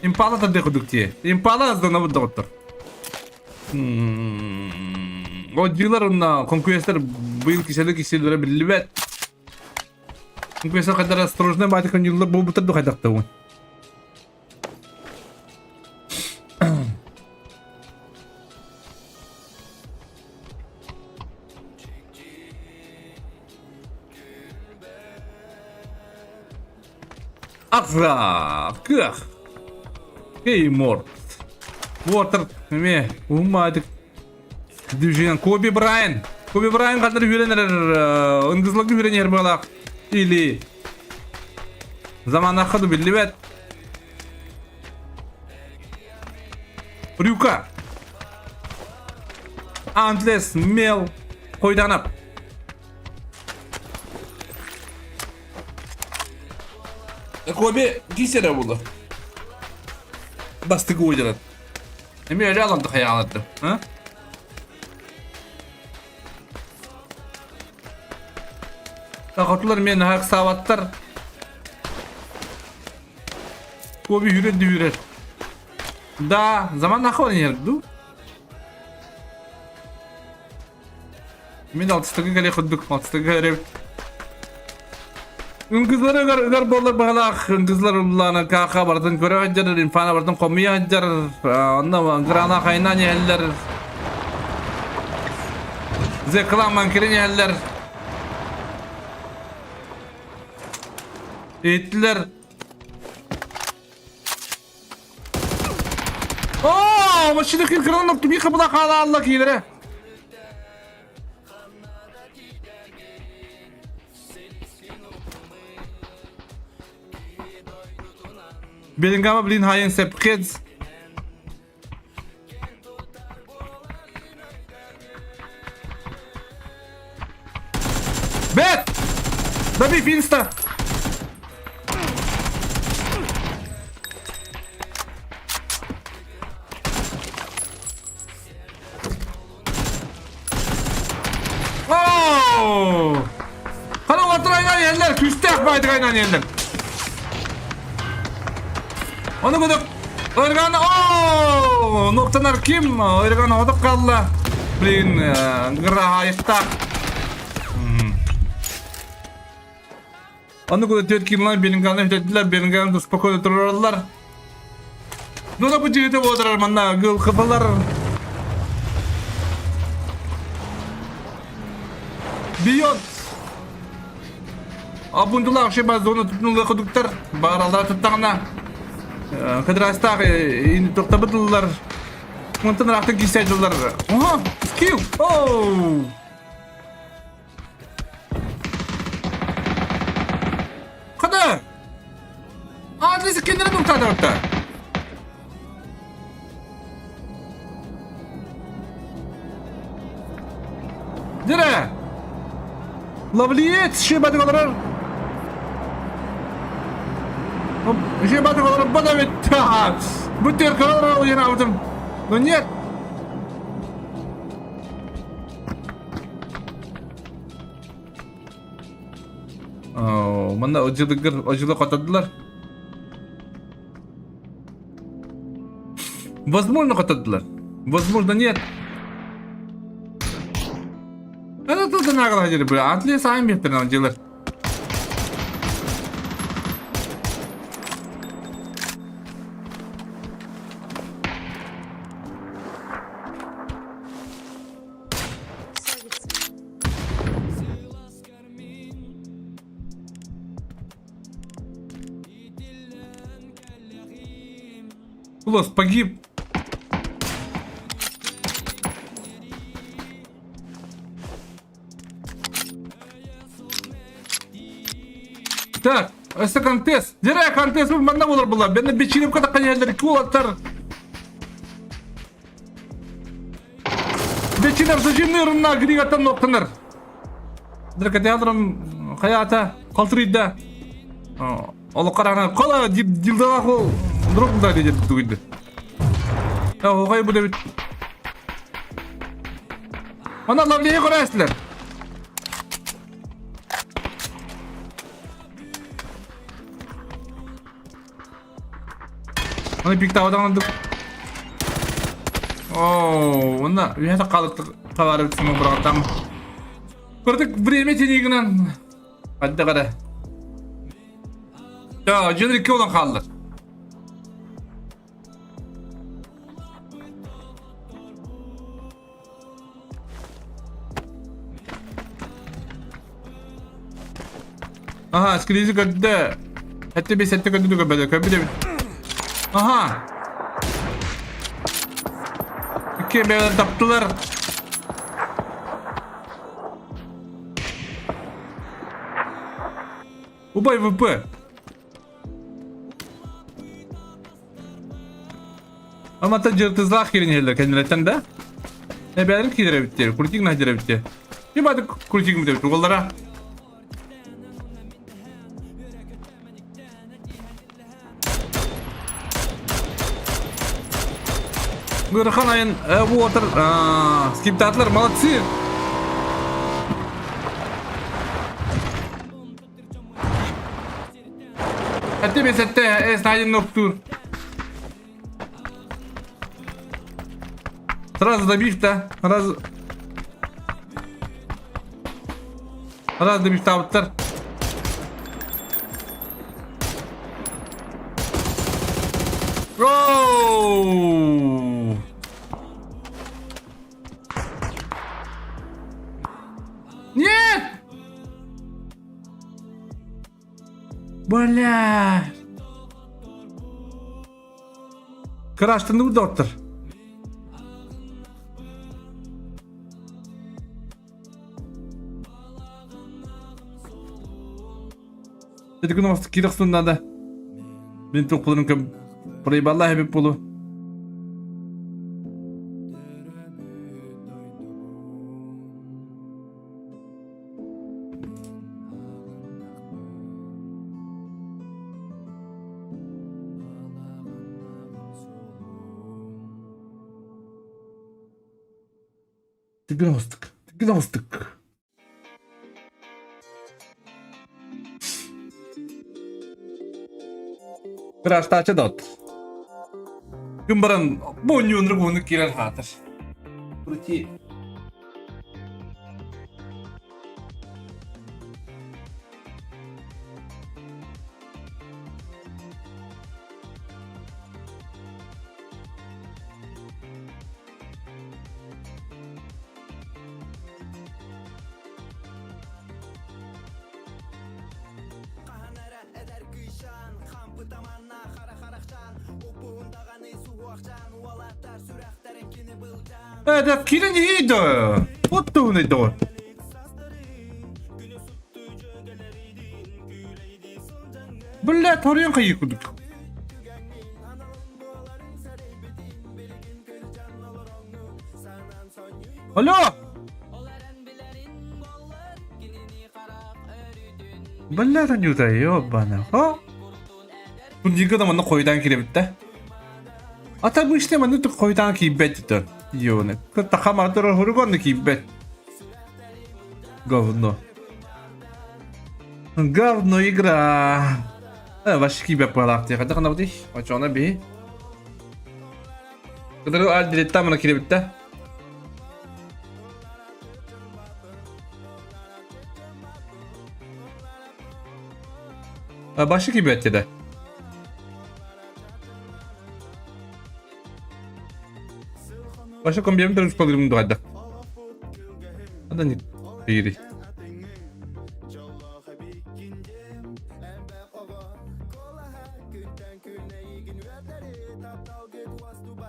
[SPEAKER 4] Импала тарды кудукти. Импала зона буддагыттыр. О дилар на конкуренттер быйыл киселери билбет. Конкуренттер кайдар осторожно батыкан жылдар бул бутырды кайдакта бу. Ахра, ках. Эй, морд. Вотер, ме, умадык. Движение Коби Брайан. Коби Брайан кадыр үйренер, ыңгызлык үйренер балак. Или заман ахаду билбет. Рюка. Антлес, мел, койданап. Коби кисере булды. Бастыгы ойдырат. Эми эле аламды хаялатты, а? Такатлар мен хак саваттар. Коби үйренди. Да, заман ахван ерду. Мен алтыстыгы келе куддук, алтыстыгы кереп. Kızlara gar bollar bağlaq, kızlar ulanı kaka bardan göre haccar, infana bardan komiya haccar, onda grana kaynan yeller. Zeklan mankirin yeller. Ettiler. Ooo, maşındaki kıran noktu bir kapıda kala Allah kilere. Bellingham blin hayen sepkeds. Bet! Dabi finsta. Oh! Hadi oturayın yerler, küstek baydı kaynan yerler. Onu kuduk. Örgana ooo noktalar kim? Örgana oduk kalla. Blin gıra ayıkta. Onu kuduk tüyet kimler Bellingham'da hüdettiler. Bellingham'da spokойно dururlar. Nuna bu cihete boğdurar manna gıl kıpılar. Biyot. Abundular akşama zonu tutnuğla kuduktar. Bağırallar tuttağına. Kadrastak ini to'xtabdilar. Montan raqtın kisaydilar. Oha, skill. Oh. Adresi kendine noktada orta. Dire. Lavliyet şey batık olarak. Şey batık olarak bana bitti. Bu tür kadar o yana aldım. Lan niye? Mana acılık atadılar. Возможно, atadılar. Возможно, нет. Это тут на голове были. Атли сами бехтерин делать. Лос погиб. Так, это контест. Директ контест bu bana olur bunlar. Ben de bir çiğnim kadar kanyarları kulatlar. Bir çiğnim sıcınırım na gidiyatan noktalar. Direkt teatrum hayata kaltırıydı. Allah karana kola dildağa kol. Drop da diyecek duydu. Ya o kayı bu da bit. Ana lavliye koyasılar. Onu bir tavada aldık. Onda bir hata kalıktık. Kavarı bitsin bıraktım. Kırdık время teniğinden. Hadi kadar. Ya canır 2 olan kaldı. Aha, skrizi gördü. Hatta bir sette gördü böyle. Köpü de. Aha. İki beyler taptılar. Ubay VP. Ama ta cırtızlak yerin yerler kendilerinden de. Ne beylerin ki yere bitti. Kurtik ne yere bitti. Bir badı kurtik mi bitti. Kollara. Gırkan ayın bu otur. Skiptatlar молодцы. Hatta bir sette esnayın noktur. Сразу добив-то. Раз добив тавыттар. Оу! Нет! Бля! Краштанды доктор. Jadi kuna mas kira sunna da. Bentuk pulun ke priballah hep pulu. Tıkınostuk. Krashtaçı dot. Gımbaran bonyunru bunu kirer hatır. Kurti. Да kirin iyiydi. Ottu neydi o? Bılla torun kayıkıdık. Alo. Balladan yutayıyor bana. Ha? Bu yıkı da bana koydan kirebitte. Ata bu işte bana da koydan kibet. Yone. Takamadır hurgon kibet. Говно. Говно игра. Ваши кибет балакты. Када кана бudi? Ачана би. Кадыр ал дилетта мына киребитте. Başı kibet dedi. Başı kombiyem de uçka girim doğada. Ada ni biri.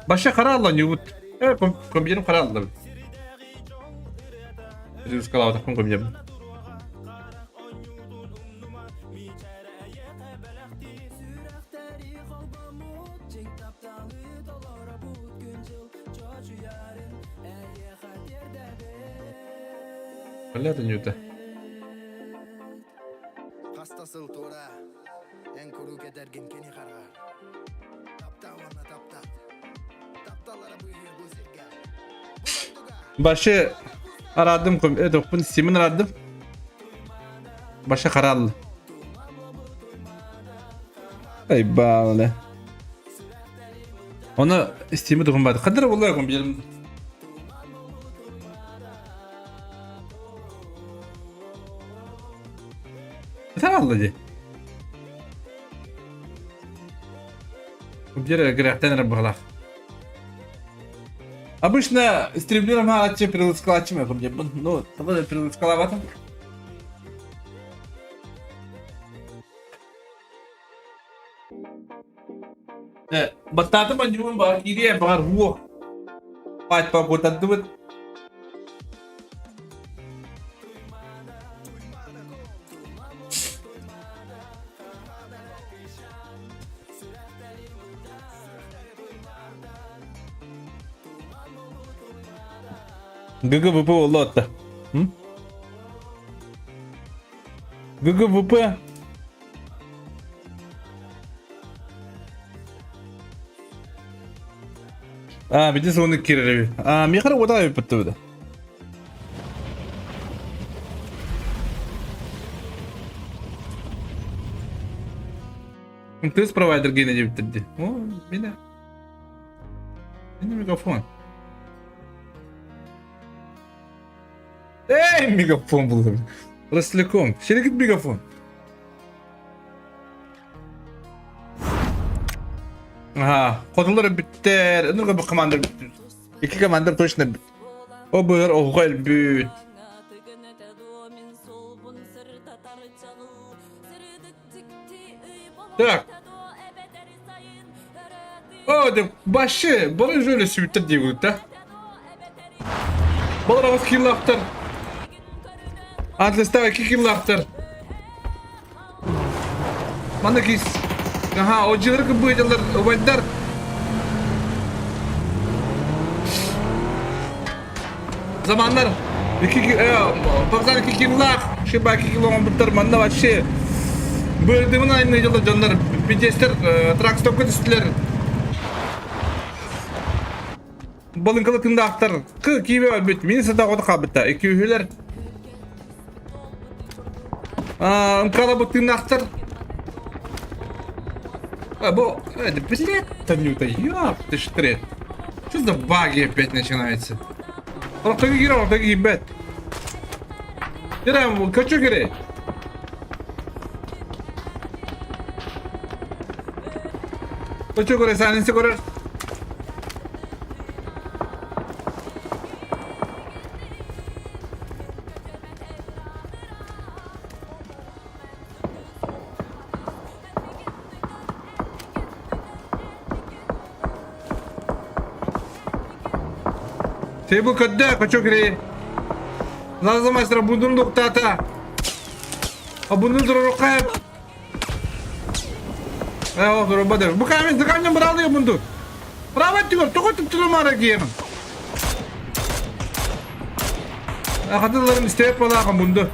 [SPEAKER 4] Başı kara Allah yuvut. Evet kombiyem kara Allah. Bir uçka lava kombiyem. Nereden yürüdü?
[SPEAKER 1] Hastasıl tora en kuru kedergin keni karar tapta wana tapta taptalara bu yer bu zeka
[SPEAKER 4] Başı aradım. Evet, bunu Steam'in aradım. Başı kararlı. Ay bağlı. Onu Steam'i dokunmadı. Kadir vallahi kombiyem. Tamam Allah'ı. Bir грехтен рыбалах. Обычно стримлерам аче перелыскалачым я комде. Ну, тогда перелыскалаватым. Баттаты манжумын бар, кире бар хуо. Пать па котаттыбыт. ГГВП oldu hatta. Hı? ГГВП. Bir de sonraki kere. Mihra o da yapıttı da. Интерес провайдер гене деп bitirdi. O beni. Benim mikrofon. Мегафон buldum. Roslekom. Şirket мегафон. Aha, kodları bitter. Nurga bir komandır bitter. İki komandır точно bitter. O buyur o gel büyüt. Так. O de başı. Bana şöyle sübütter diye gülüt ha. Bana bak kill after. Atlas'ta 2 kill after. Mana kis. Aha, o cılır ki bu edilir. O edilir. Zamanlar 2 kill. Baksan 2 kill lak. Şey bak 2 kill olan bitir. Manda var şey. Böldüğümün aynı edilir canlar. Bir tester. Trak stopka düştüler. Balın kılıkında aktar. Kı kivi var bit. Mini sata kodu kabıtta. 2 ühüler. Kala bıktığında aktar. Bu, это, блядь, Танюта, ёб ты штрет. Что за баги опять начинается? Рахтаги гира, рахтаги ебет. Гирам, качу гире. Качу гире, саненси гире. Ты бы когда, хочу гри. Lazım mastera bunun noktata. Bunun dururken. Oh, dur badır. Bu kamen dıkanyan bıralıyor bunu. Pravat diyor. Tokat tutulmara giyerim. Akadılarım isteyip balağım bundu.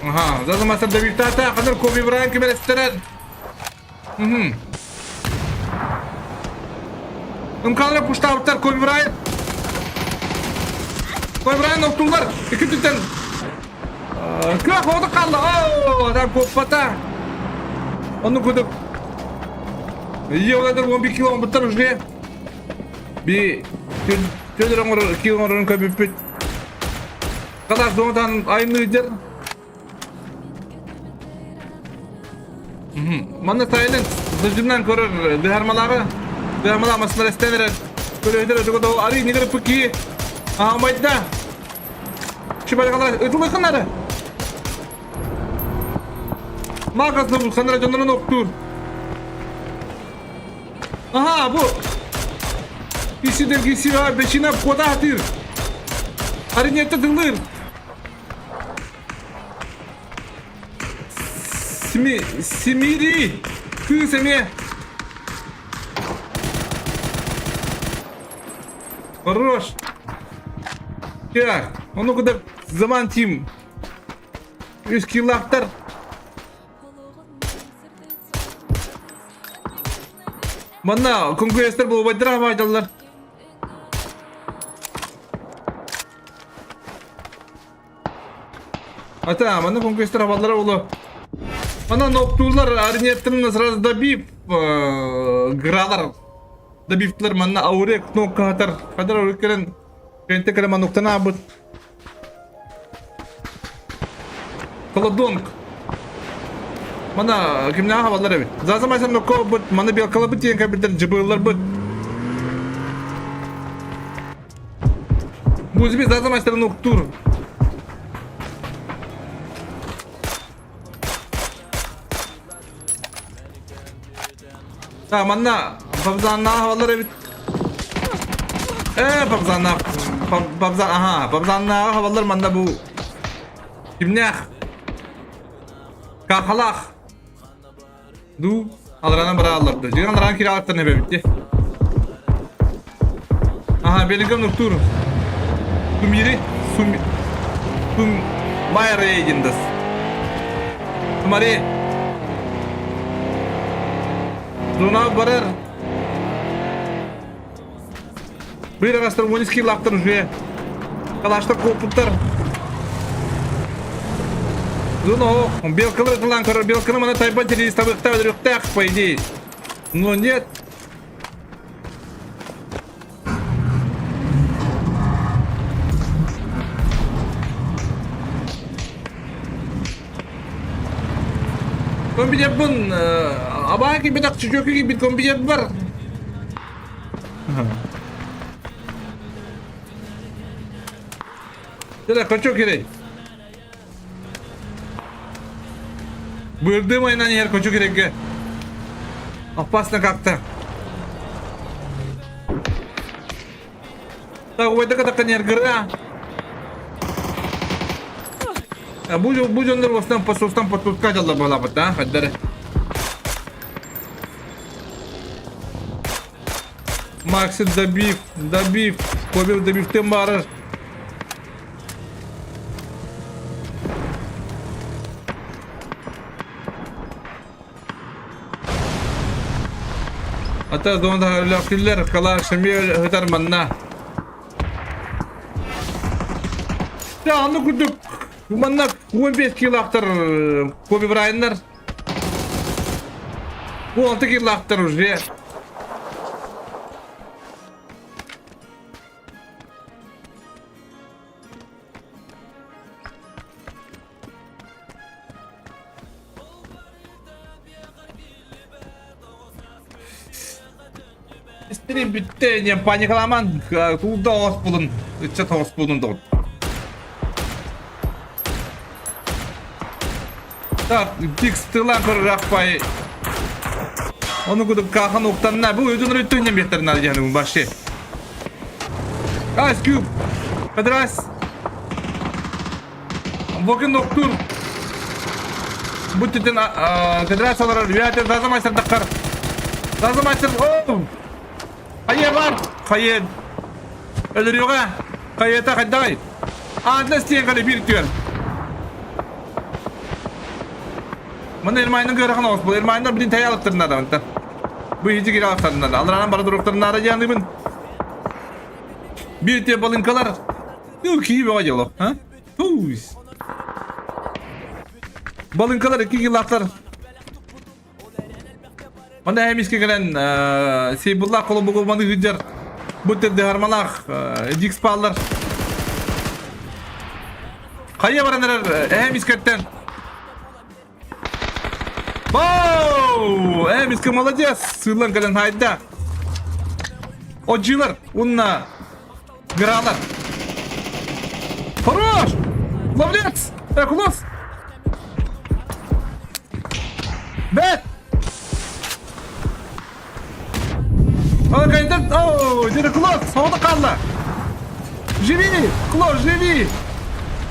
[SPEAKER 4] Aha, zaten masada bir tata kadar Kobe Bryant gibi restoran. İmkanla puştavutlar Kobe Bryant. Kobe Bryant noktular. İki tüten. Kırak oldu kaldı. Adam kopata. Onu kuduk. İyi oladır 11 kilometre уже. Bir kilometre'ın kabipit. Kadar doğudan aynıdır. Mana Thailand dajimdan korar deharmalara. Deharmalar maslar istener. Böyle de o ari nigar peki. Mayda. Şibaya kadar ötü bakınları. Mağazda bu sanırım canların oktur. Aha bu. Isi dergisi var beşine koda hatir. Hari niyette dılır. Simiri. Kı semi. Хорош. Так, onu kadar zaman tim. 100 kilaktar. Mana konkurslar bu baydıra baydalar. Ata mana konkurslar havalara ulu. Mana noktular arniyettin sırası da bir gralar. Da biftler mana aurek nokta kadar aureklerin kente kalama noktana abut. Kolodonk. Mana kimne havalar evet. Zaten mesela nokta but mana bir kalabut yang kabiler cıbırlar but. Bu zbi zaten mesela noktur. Ta mana babzanna havalar evet. Babzanna havalar mana bu. Kimne? Kahalak. Du alranan bara alırdı. Jiran alranan kiralıkta ne bitti. Aha beligam noktur. Sumiri sum bayar yayındas. Sumari. Dona barar. Bir arastar 12 kilometre уже. Kalaşta koputlar. Ну, белкалар кылан кара белканы мана тайпа террорист табыкта өдөрөктак по идее. Но нет. Kombinet bun abaki bedak çocuğu gibi kombinet var. Şöyle kaçıyor gerek. Buyurduğum ayından yer koçu gerek. Опасно как-то. Так, вот это как-то не игра. Bu canlar vasıtan pasostan patutka jalla bala bata haddare. Максим добив, побил добивтен барır. Hatta zonda lakiller kala şemiye hıtar manna. Ya anı kuduk. Bu manna 15 kilometre Kobe Bryant'lar. Bu 6 kilometre уже. İstediğim bitti. Ne panikalaman. Kulda os bulun. Çat os bulun da. Так, биг стылан көррақпай. Onu kudup kalkan oktanına bu ödün rüttüğünden behterine alacağını bu başı. Ice Cube. Kadras. Bugün doktor. Bu tütün kadras olarak rüyatı zazım açsın takar. Zazım açsın. Hayır var. Hayır. Öldürüyor ha. Kayıta kadar. Adres diye kadar bir diyor. Bana elmayının görünen olsun. Bu elmayınlar bilin tayı alıktırın adamın. Bu hici geri alıktırın. Allah'ın bana duruklarını arayacağını bir diye balınkalar. Yok iyi bir acılı. Ha? Puz. Balınkalar 2 yıllar. Bana hem iski gelen Seybullah kolu bu kulmanı hüccar. Bu tedde harmalak. Jigs pallar. Kayya varanlar hem isketten. Wow! Hem iski молодец. Sığılan gelen hayda. Ocılar. Unna. Gıralar. Хорош! Молодец! Класс! Bet! Aa kaydır. Oo, dedi Класс! Savada kaldı. Живи! Класс, живи!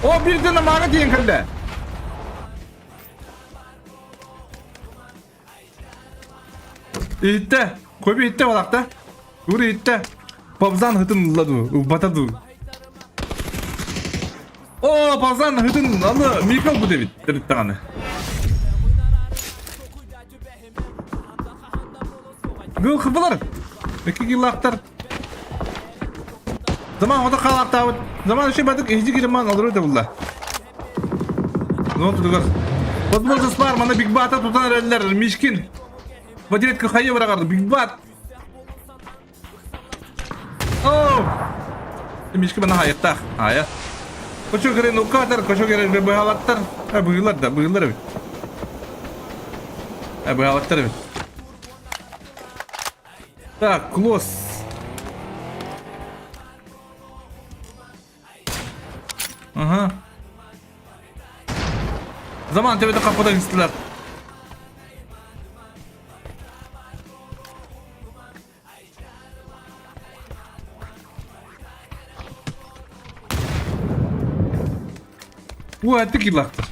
[SPEAKER 4] O bir tane mağa diyen kaldı. İtte. Koy bir itte valakta. Uri itte. Babzan hıtın ladı. Batadı. Oo pazan hıdın alı Mikal bu David dedik tane. Gül kıpılar. 2 yıllıklar. Zaman o da kalak tavut. Zaman şey batık iyice girman alır da bunlar. Ne oldu kız? Futbolcusu var bana Big Bat'a tutan eller Mişkin. Vadiret kıyı bırakardı Big Bat. Oh. Mişkin bana hayatta. Hayat. Koço kere nukatar, koço kere behavattar. Ha buyurlar da, buyurlar evet. Ha behavattar evet. Так, close. Aha. Zaman tepede kapıda istiler. Bu ettik yıllaktır.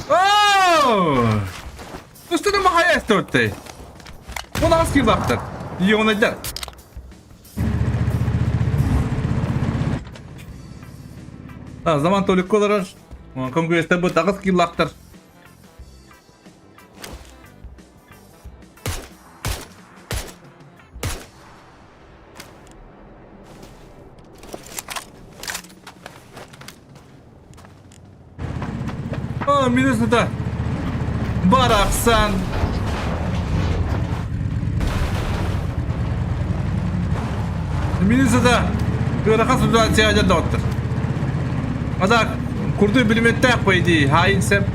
[SPEAKER 4] Oh! Üstüne mahaya estörtte. Bu nasıl yıllaktır? İyi onaylar. Zaman tolik kolarar. Kongreste bu takız yıllaktır. Aa Minnesota. Baraksan. Minnesota. Bırakas uzun seyahat doktor. Ada kurdu bilimette yapaydı. Hainsem.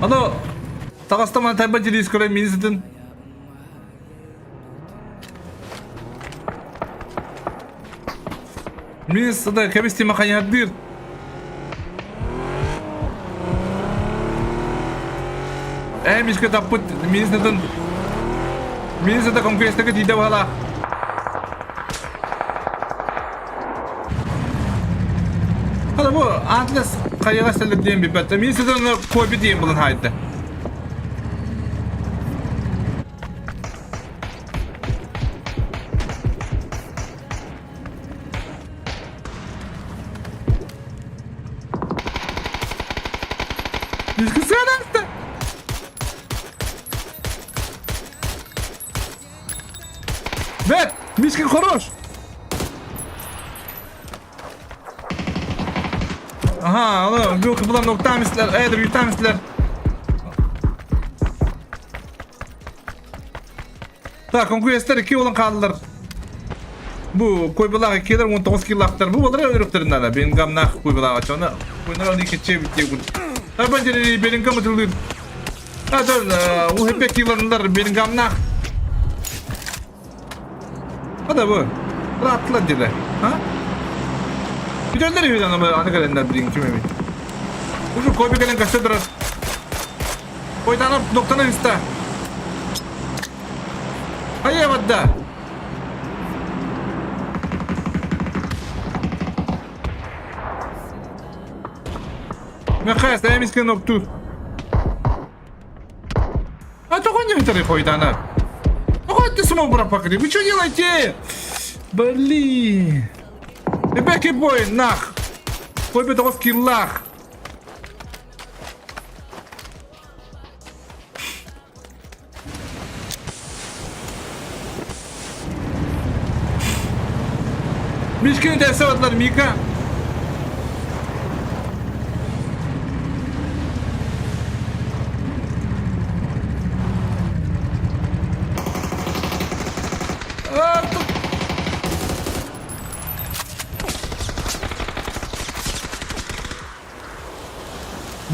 [SPEAKER 4] Alo. Takasta mana tabi jadi sekolah Minnesota. Minnesota kebis ti makanya hadir. Miska taput Minnesota. Minnesota conquista ke tidak wala. Hala bu Atlas kayaga selediğim bir bet. Minnesota'nı koy bir diyeyim bunun haydi. Diskusyon. Bet, Mişkin хорош. Aha, onu bu kapıdan nokta misler, evet büyük misler. Ta konkurslar 2 olan kaldılar. Bu koybular 2'ler 19 kilolar. Bu balığı örüktüründen de benim gamna koybular açana. Bunlar onu keçe bitiyor bu. Ha bence benim gamı ha dur, o hep kilolar benim gamna. Hadi bu. Rahatla dile. Ha? Bir döndür bir tane ana kalender bilin kime mi? Ucu koy bir gelen kaçta durar. Koy tanım noktana üstte. Hayır vadda. Мехай, ставим иск нокtu. А то не витри ходит она. Ходите смог пропакали. Вы что делаете? Блин. Ребекки бой, нах. Бой бы того скиллах. Мишкин de sevdiler Mika.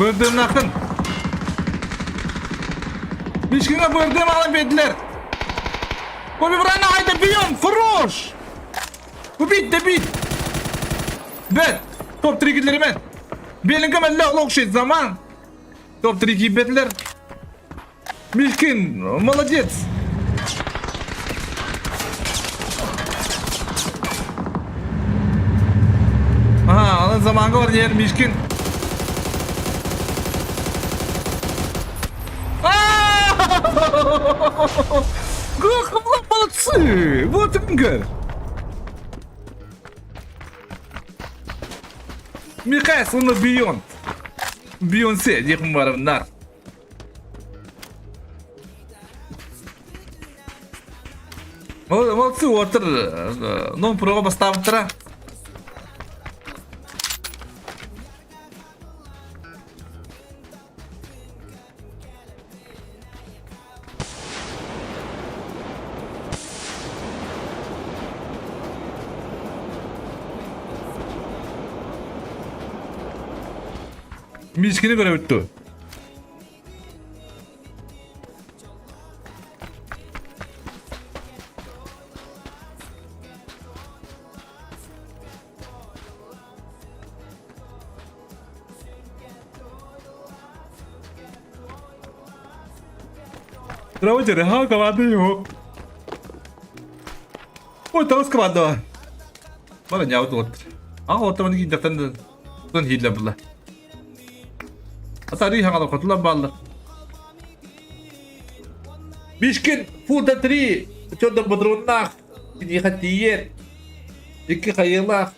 [SPEAKER 4] Böldüm nakın. Mishkin'e böldüm alıp ettiler. Bu bir vrana haydi biyon, froş. Bu bit. Ben, top 3 gitleri ben. Benim kamerle olokşet zaman. Top 3 gittiler. Mishkin, молодец. Aha, alın zamanı var yer Mishkin. Молодцы! Вот Ингар! Михай, словно Бейонд. Бейонсе, дехмаров нар. Молодцы, отыр. Ну, прога бастап тұра. Mishkin'i göre bitti. Травочер, ха, команда yok. Ой, terus komanda var. Bana nyawut otur. Otomatik internetten dön hile bulla. Atari hangada kotulan ballı. Mishkin, full da 3. Çoğunda badrunnak. Ini hatiyen. 2 kayılak.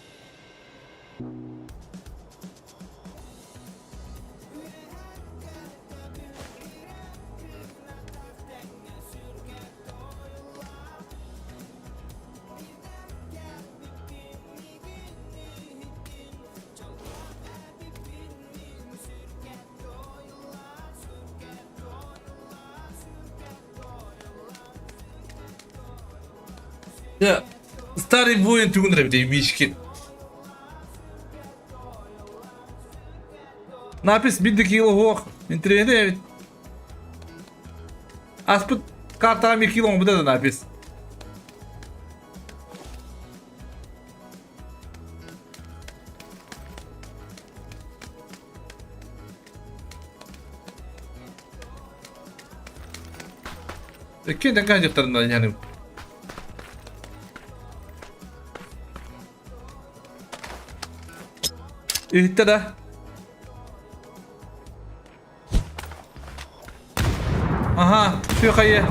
[SPEAKER 4] Ya, старый воин тундра bir Mishkin. Напис біддики логох. Інтернет. Аспут картами кілом буде напис. Кенде гаджеттарында yani. İhte de. Aha, şu kayı.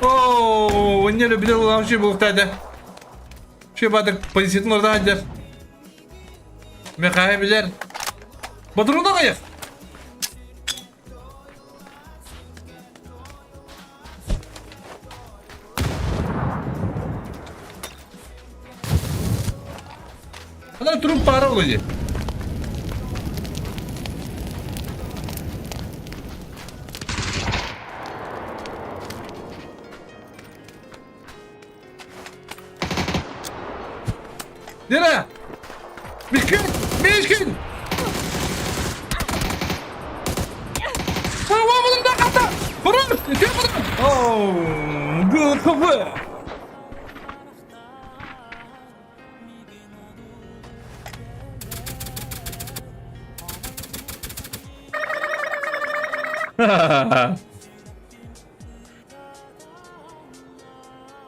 [SPEAKER 4] Ooo, ne öyle bir de olan şey bu kadar. Şu badık pozisyonun orada hacer. Mekaya bilir. Badrun'da kayık. Она труп пара вроде. Nereye? Mishkin! Vurun da kata! Vurun! Oh, good cover!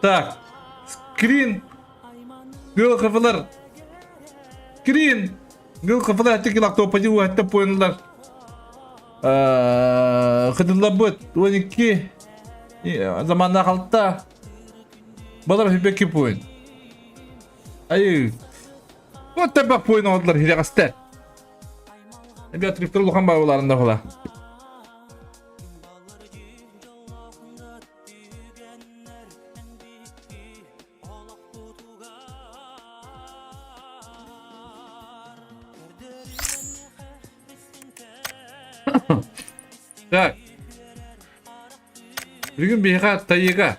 [SPEAKER 4] Так. Скрин. Gıl kafalar. Green. Gıl kafalar tek ilak topacı bu hatta poinlar. Hıdırlabıt. 12. Zamanla kaldı. Balar hepeki poin. Ay. O tabak poin oldular hile kastı. Bir atriftir ulukan bağlarında ola. Так. Bir gün bir hak tayyika.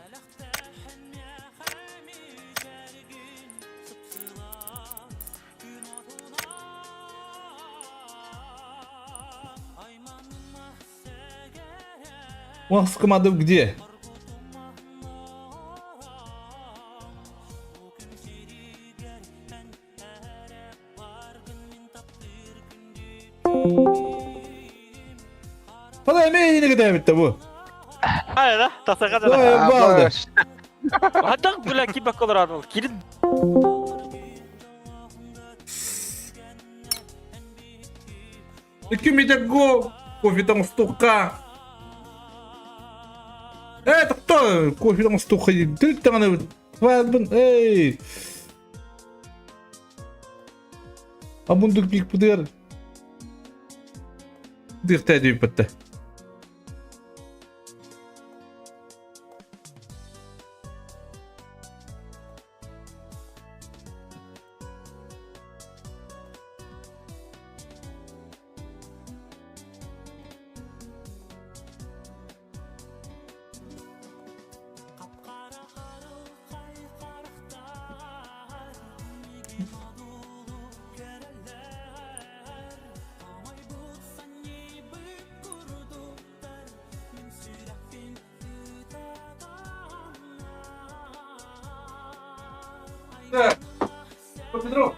[SPEAKER 4] Вах, команда где? Valla yine gidelim bitti bu.
[SPEAKER 5] Hayır da, tasaka da.
[SPEAKER 4] Bu aldı.
[SPEAKER 5] Hatta bu laki bak olur adam. Kirin.
[SPEAKER 4] İki midek go. Kofi стука. Это кто? Кофе там стука. Ты там эй. А бундук бик пудер. Дихте дип битте. Pedro.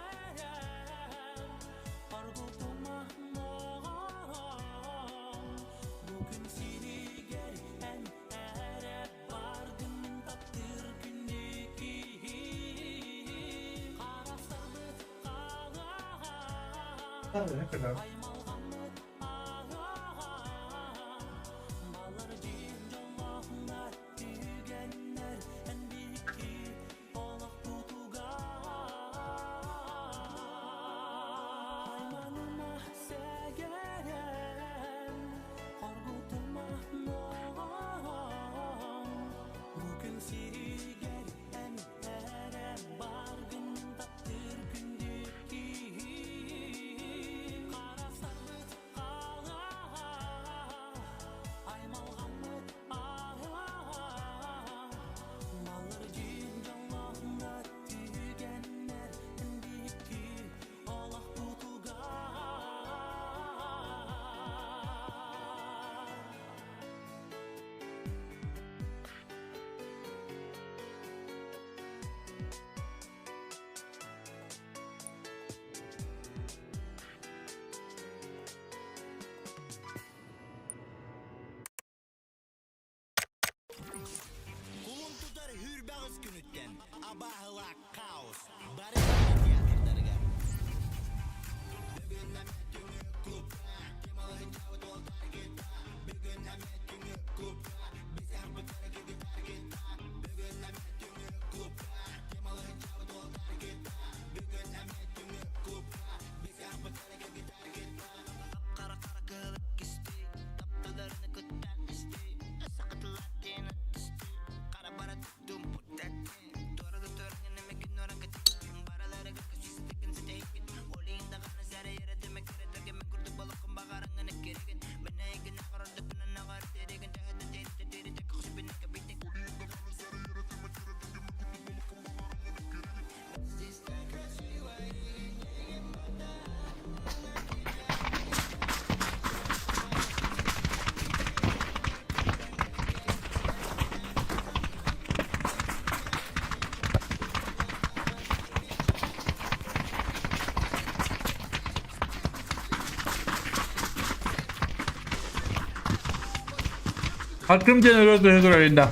[SPEAKER 4] Hakkım jeneratörü görevinde.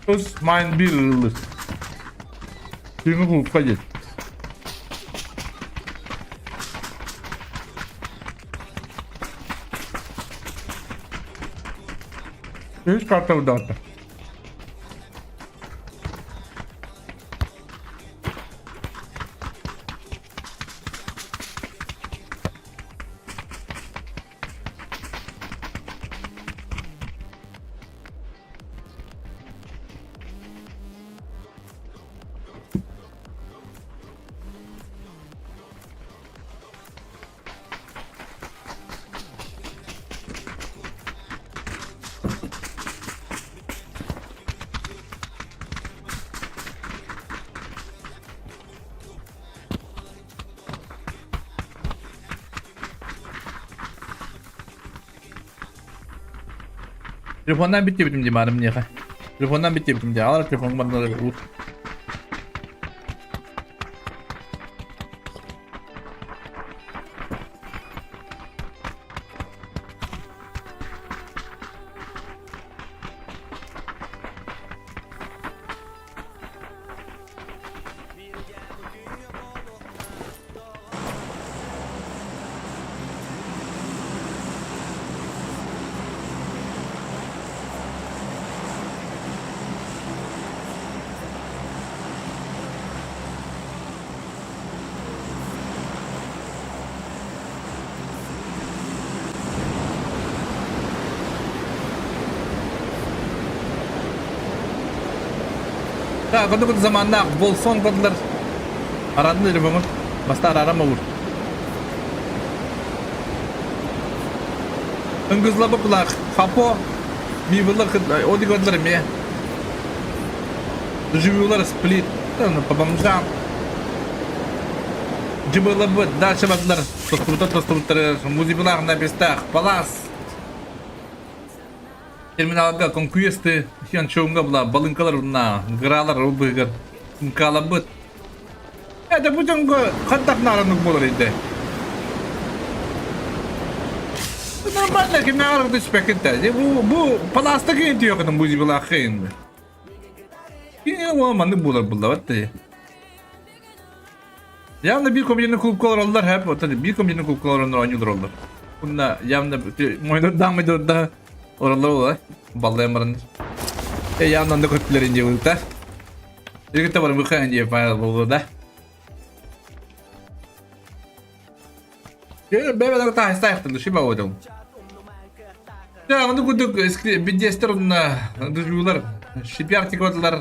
[SPEAKER 4] Osman bir yıllık. Kimi kulüpka git. Hiç kartta burada hatta. Telefondan bitti bizim cimarım niye? Telefondan bitti bizim cimarım. Al telefonu bana da vur. Ya kadar zamanda Bolson kadar aradı telefonu. Basta arama vur. Ingızla bakılak. Kapo. Bir bulak o dikodlarım ya. Живюлар сплит. Ну, по бомжам. Джибыла бы дальше бадлар. Тострута, музибулар на местах. Палас. Terminalga конквесты. Хен чоңга була. Балынкалар на. Гралар убыгар. Калабыт. Это бутонго хаттак наранук болар иде. Нормально ki ne aradı spekette. Bu palasta ki diyor kadın bu zibila xeyinde. Ya o mandı bular bulda vattı. Yanda bir kombinli kulüp kolorlar hep tabii bir kombinli kulüp kolorlar oynuyorlar. Bunda yanda oynadan mı da oralar var. Ballayamarın. Yandan da kulüpler ince kulüpler. Birlikte var bu xeyinde fayda burada. Ya bebek daha istayıktı şu bağladım. Ya onu kuduk eski bir desterunna duyular. Şipyar tikotlar.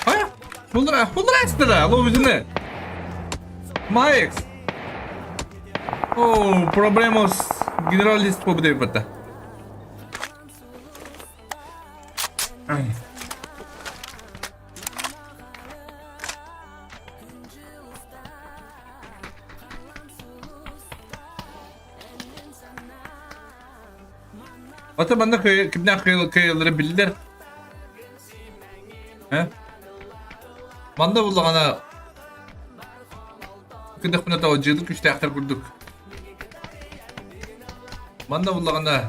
[SPEAKER 4] Ha? Bunlar açtılar. Alo yüzüne. Max. Oh, problemos generalist bu bir pata. Ata banda kimden kıyıları bildiler. He? Banda buldu ana. Kındık buna tavcılık işte aktar kurduk. Banda buldu ana.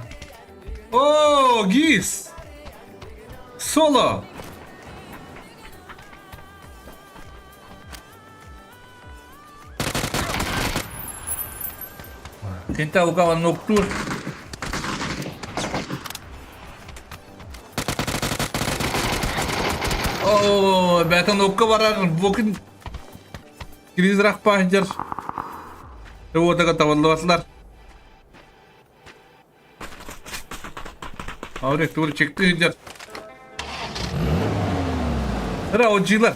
[SPEAKER 4] Oo, Giz. Solo. Tinta ukawan noctur. Oh, beton okka varar. Bugün kriz rakpahjar. O da tavallaslar. Avre tur çıktı hjar. Ara ojilar.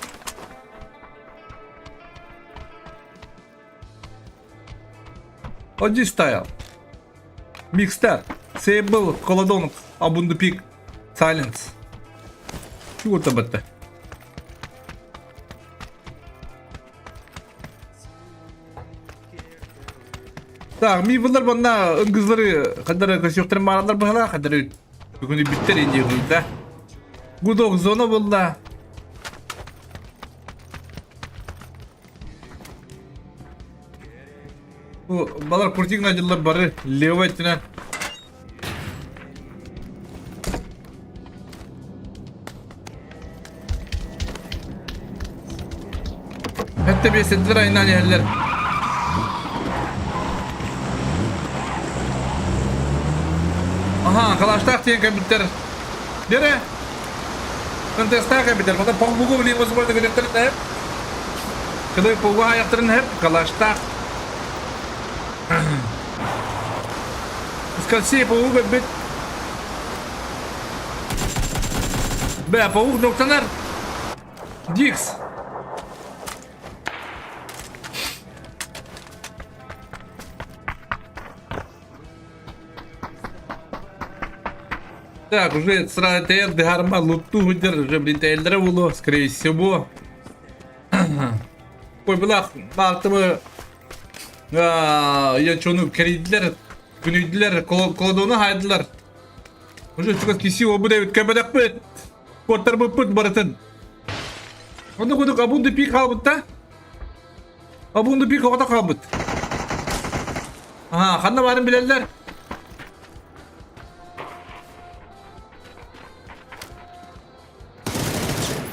[SPEAKER 4] Oji style. Mixter. Sable, Kolodonok, Abundu Peak, Silence. Şu orta battı. Так, ми bunlar bana ıngızları kadar kaşıktırım mağaralar bana kadar bugün bitter ince da. Gudok zona bulla. Bu balar kurtik acılar barı leva ettiler. Hatta bir setler aynen yerler. Aha, kalaştak diyen kabitler. Nere? Kontestak kabitler. Mata pangbuku beli mas boleh kabitler hep. Kalau pangbuku ayakların hep kalaştak. Skalsi pangbuku kabit. Be pangbuku noktalar. Dix. Так, уже сразу Дхарма луту уже блин было, скорее всего. Ой, была балтımı ya çoğunu keridiler, günüydüler, kolduğunu haydılar. Уже çok kişi o bu David kabadak pet. Porter bu put baratın. Onu koduk abundu pik halbut da. Abundu pik havada halbut. Aha, kanna varın bilenler.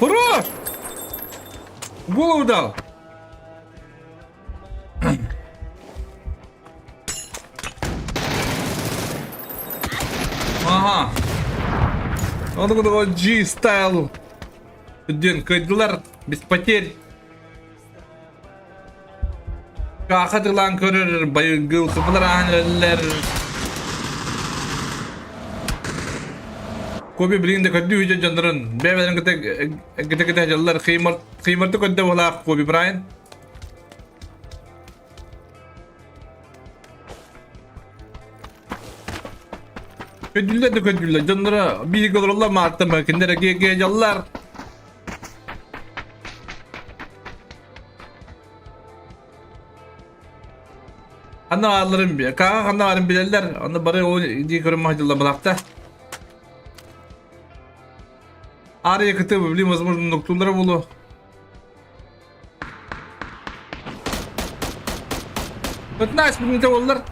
[SPEAKER 4] Хорош! Голову дал! Ага. Вот такой вот G-стайл. Ден кайдылар без потерь. Кахатылан көрөр, байыгыл кыпылар анелер. Kobi bilinde kaddi hüce canların. Beyveden gıta jallar kıymartı kaddi wala Kobi Bryant. Kadülle de kadülle canlara bir kadrolla maatta makindere ge jallar. Anna alırım bir. Kağa anna alırım bilerler. Anna bari o diye körüm mahcılla bıraktı. Ария КТ вывели, возможно, ноктундра было. Вот нас минуты воллар.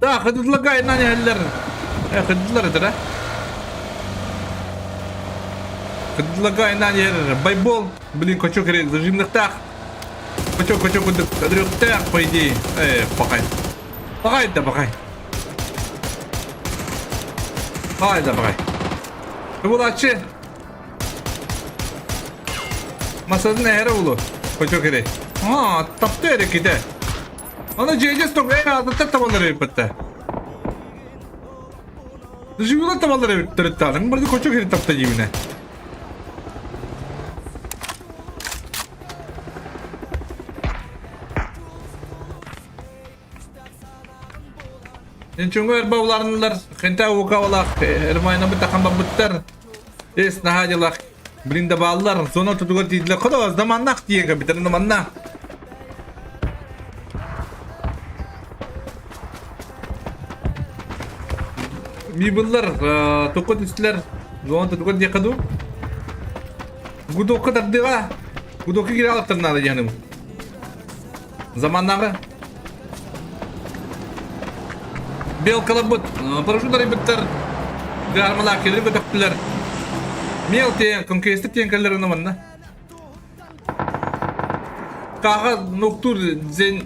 [SPEAKER 4] Да, ходыдлагай на неллер. Ходыдлар это, да? Ходыдлагай на неллер. Байбол. Блин, качок зажимных так. Качок дрёх так, по идее. Пахай. Пахай, да пахай. Haydi bakay. Bu açı. Masanın nehre ulu. Koçok ere. Ha, taptı ere kide. Ona CC stok en altında tavalları yapıttı. Dışıvıla tavalları yapıttı. Tanrım, burada koçok ere taptı cibine. Çünkü erbavlarınlar kenta ukavalak ermayna bitakan babutlar es nahajalak blinde bağlar zona tutugar tidle kodo zamannak diye kapitan zamanna bibullar tokot isler zona tutugar diye kadu gudo kadar diga gudo ki gira alternada canım zamannaga Bel kalabut, paruşutlar ibetler, garmalak kelir götüktüler. Mel tiyen, konkesti tiyen kalır namanna. Kağa noktur zeni.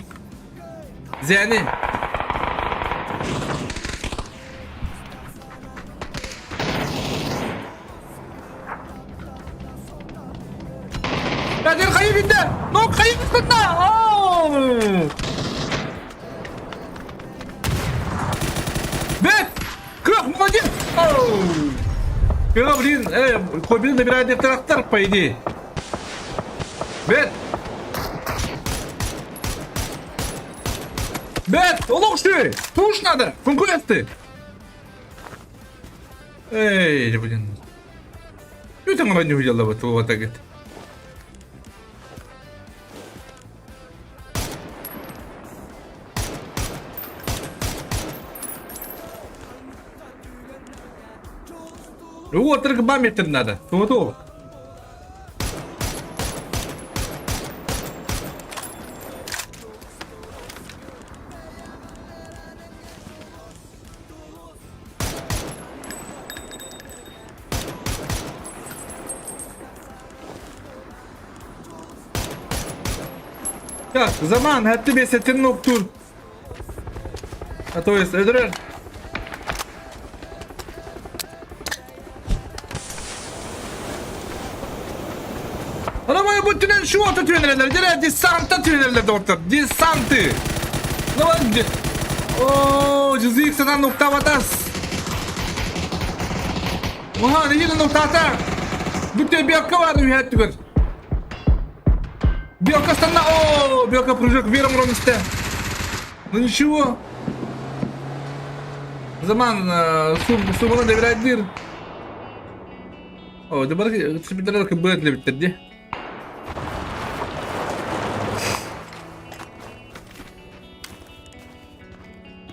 [SPEAKER 4] Kadir kayıp indi. Nok kayıp üstünde. Молодец! Кыра, блин, Кобин набирает трактор, по идее. Бет! Бет, улучши! Туш надо! Конкуренты! Эй, блин. Что ты не увидел вот так это? Вот только бамить надо. Вот. Так, zaman hadi besetin noktur. То есть, öldürür. Arabayı bütünen şu otu tünelerler. Gene desanta tünelerler doktor. Desantı. Ne var? Ooo, cüzü yükselten nokta batas. Oha, ne yine nokta atar. Bütün bir yakka var bir hattı gör. Bir yakka standa. Ooo, bir yakka proje verim rom iste. Ну ничего. Zaman su bana devredilir. O da bana çiftler ki böyle bitirdi.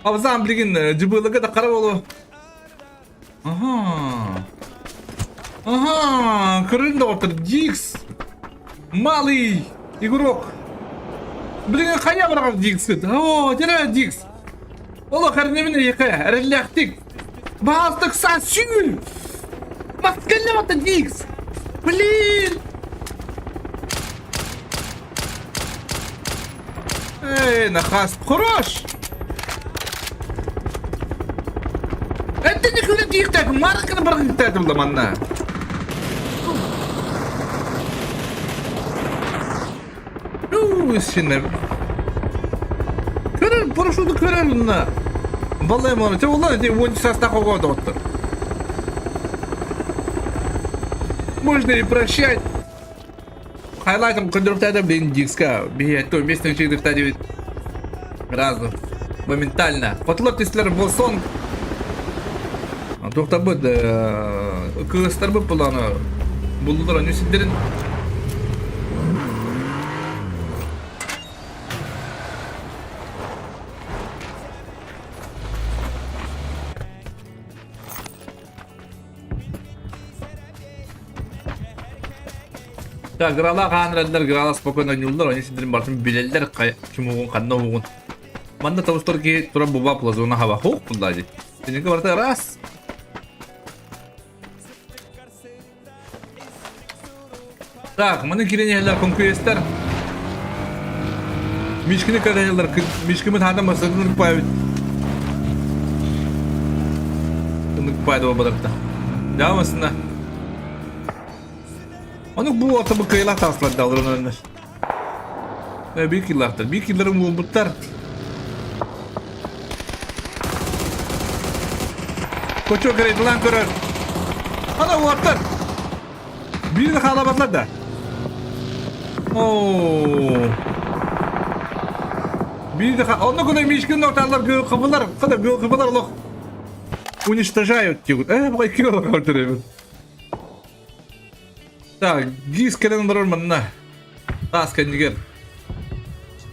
[SPEAKER 4] Abi zaman bilgin cıbılığı da kara olu. Aha, kırın da otur. Jigs. Mali. Игрок. Bilgin kaya bırakır Jigs. Oo, jere Jigs. Allah karnımın yıkaya. Relaxtik. Bastık sansül. Maskelle vata Jigs. Blin. Ey, nakas. Хорош. انت اللي كنت يختك ما راك نبرك نتات والله مالنا السنة كرر парашюты كررنا والله ما انت والله دي وين состав доктор можно и прощать хайлайтом контрактада блин диска бегает то место чей дыхтадивит разно моментально потлот тислер болсон Тоқта бұд, кығыстар бұд бұланы бұлдылар өнесіндерін. Так, грала қаныралдар, грала спокойно ойнулар, өнесіндерін бартын білелдер кім оғын, қанна оғын. Манда тавыстар ке тұра бұба плазуына хава хоқ бұллады. Сенекі барта рас. Так, mana kirenyeler konkurslar. Mişkini kadarlar, mişkimi tanda masasını koyuyor. Bunu koydu o balıkta. Devam aslında. Onu bu otobu kıyılar tasladı alırın önler. Ve büyük yıllardır, büyük yılların bu umutlar. Koço kredi lan kırır. Ana bu atlar. Bir de kalabalıklar da. Oo. Bir de ondan kadar mişkin noktalar kapılar, kadar kapılar Allah. Уничтожают тягут. Bu iki yol kaldırıyor. Так, дискерен барар манна. Тас кандигер.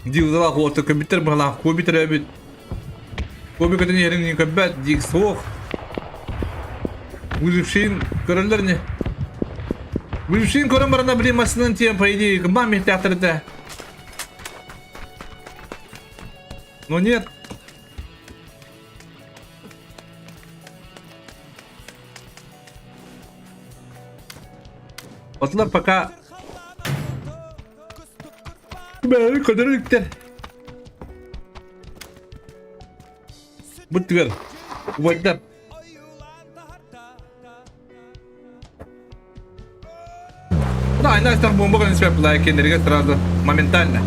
[SPEAKER 4] Дивзала хота компьютер бала, компьютер абит. Компьютер каден ярин не кабат, дик сох. Выжившин короллер не. Выжившин короллер барана блимасынан тем по идее, маме театрда. Но нет. Atlar пока böyle kadar yükler. Betul. Wajar. Да, иначе там бомба не спят лайки, энергия сразу моментально.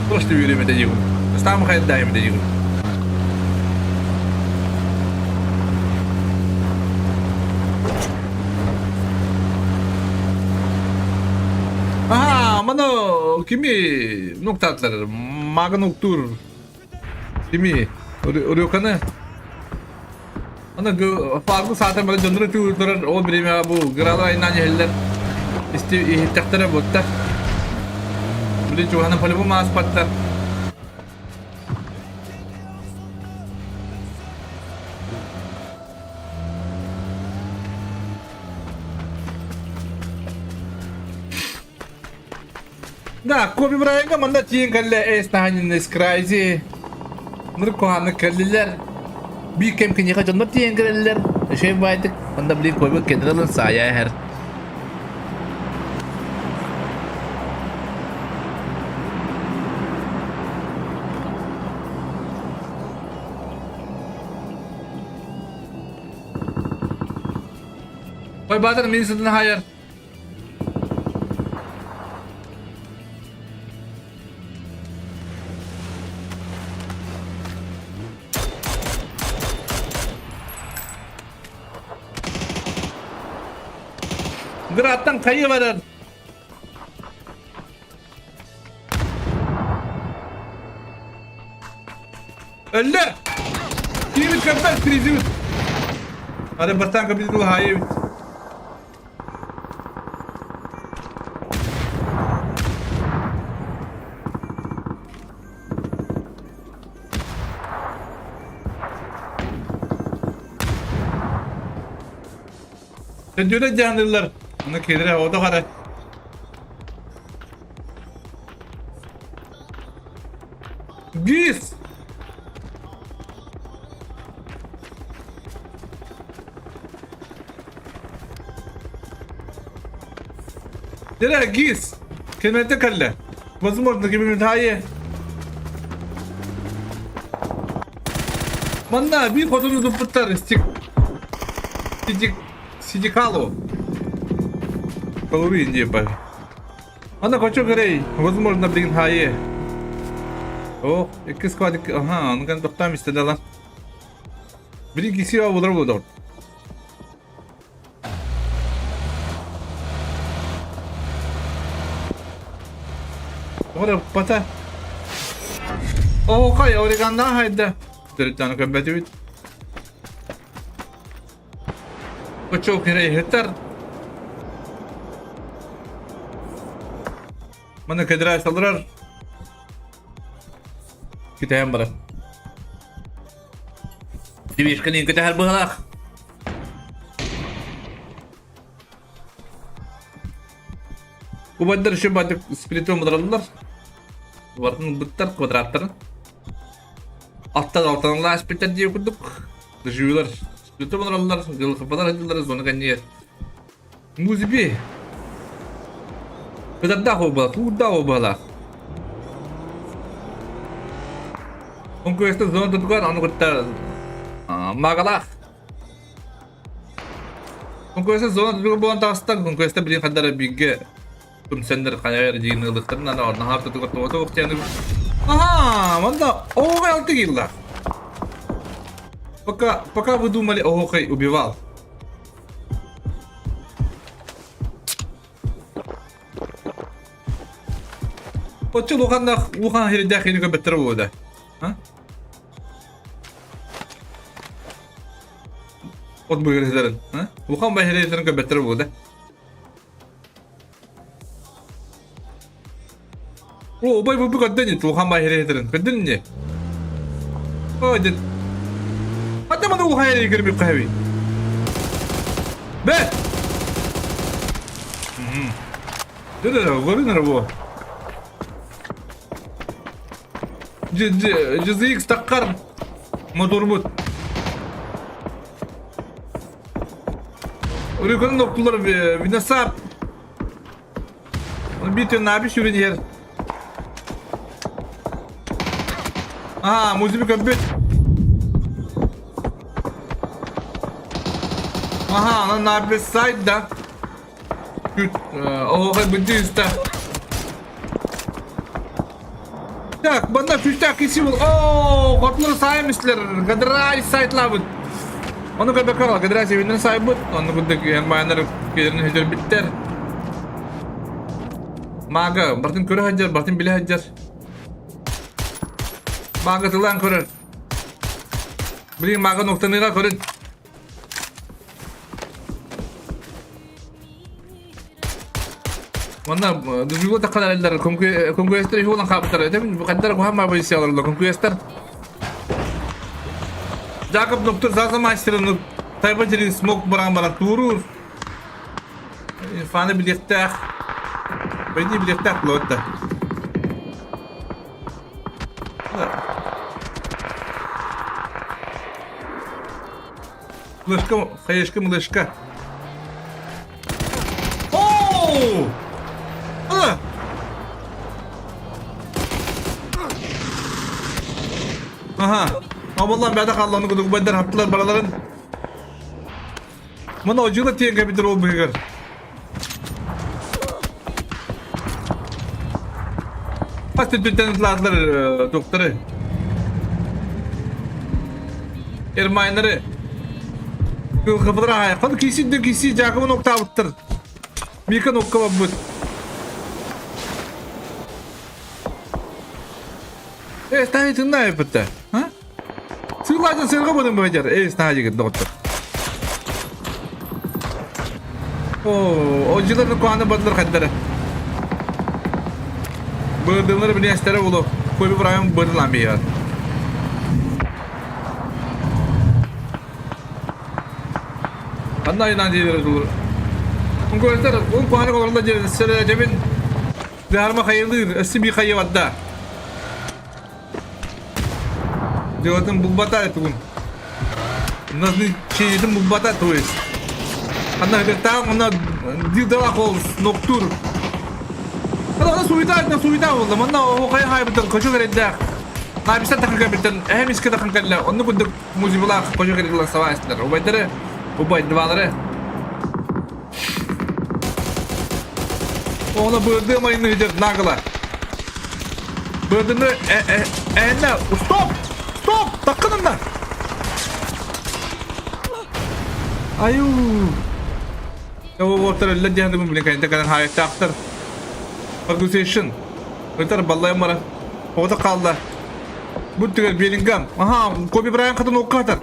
[SPEAKER 4] Просто время это делаю. Ставим хайд даем это делаю. Aha, mana kimi noktalar, maga noktur. Kimi, oraya ana farklı saatte böyle canları tuğulturar, o birime bu grada inancı heller. İşte ihtiyaçlara botlar. Böyle çoğunun falan bu maas patlar. Да, Коби Брайан'ga manda tiyen kalle esnahanın eskraizi. Nırkohanı kalliler. Bir kem kenyaka canlar tiyen kalliler. Şey baydık. Manda bilin Kobi kendine saya her. Koy Bahadır meni sıdın hayır. Grattan kayı verir. Öldü. İyi bir köpek krizi. Hadi batan kapıyı dolu hayır. Sen diyorlar canlılar. Bunu kedire o da kadar. Gis. Dere gis. Kelimete kalle. Возможно, gibi müdahale. Manna bir kodunu zıpıtlar. Сидикалу. Полури не бай. Она хочу грей. Возможно, блин, хае. О, iki складик. Ага, он kan doktam istedi lan. Блин, киси var olur bu. Ora pata. Oh, kay origanda hayda. Deritan kabetüt. Çok nereye yeter? Mana kedra salrar. Kita yang berat. Dibiarkan yang kita harbalah. Kubadar şu batık spiritual madrallar. Varın bittar kvadratlar. Alttan lah spiritan diye kuduk. Dışıyorlar. Spiritual madrallar. Gel kafalar hadiler zona kaniyet. Muzibi. Bedak dah bala. Conquesta zona tutukan anu kita magalah. Conquesta zona tutukan bukan tastak. Conquesta beri kadar bigge. Tum sender kaya jin ngelikterin ana orna harta tutukan tuh waktu yang aha, manda. Oh, kayak alti gila. Пока вы думали, ого, хай, убивал. Вот что Лухан херидях и не кабетру, да? А? Вот бы херидерин, а? Лухан бы херидерин кабетру, да? О, бай бы кадденит, Лухан бы херидерин, кадденит. О, дед. حتى ما ذو هاي يقرب القهوي بيت لا غورينا ربوه جزيك استقر موتور موت وريكون نقطلر بنصاب بيت النابي شو رجير موزي بكبت Aha, lan abi side da. Oh, bıdı üstte. Tak, bana füçtak kisi bul. Oh, kotlar saymışlar. Kadray side labut. Onu kadar kal, kadray sevinden saybut. Onu kadar yang mana kirin hajar bitter. Maga, berarti kura hajar, berarti pilih hajar. Maga telan kura. Beri maga nokta nira kura. Mana dulu tak kenal dari conquester itu orang kapter, tapi bukan dari gua mah bisa orang conquester. Jacob dokter zaza master'ın tayfa jadi smoke barang turur. Fane bilirtak. Beni bilirtak lotta. Flashka mlashka. Oh! Aha. Vallahi bada Allah'ını kudu kubadlar haptılar balaların. Mana ocuyla tiyenke bitir ol bıgır. Hasta tütten ızladlar doktoru. Ermayınları. Kıl kapıları haya. Kalı kisi de kisi jakımı nokta avıttır. Mika nokta avıttır. Stahi tınla yapıttı. Ha? Sığlacan sırga budun bu becer. Stahi git doktor. Oo, occuların kuanı badılır kadları. Bırdığınları bir nestere ulu. Koy bir buraya bırdılan bir yer. Anna inan diye verir olur. Ungörler, un kuanı kolunda cerin. Sıra cebin. Ziharma hayırlıdır. Esi bir hayı vadda. Cevatın bulbata et bugün. Nasıl şeydin bulbata tuğuz. Anna hırtan ona dildala kolus noktur. Ana suita oldu. Manna o kaya haybetten koşu gerekler. Abi sen takın kabirten hem iske takın kelle. Onu kunduk muzibula koşu gerekler savaşlar. O baytere o baydıvaları. Ona bırdığım ayını hider nagala. Bırdığını ne? Stop! Takının da. Ayu. Ya o ortada lejje hanım bilen kayın tekan hayat taktır. Organization. Öter ballay mara. O da kaldı. Bu tüger Bellingham. Aha, Kobe Bryant kadın o kadar.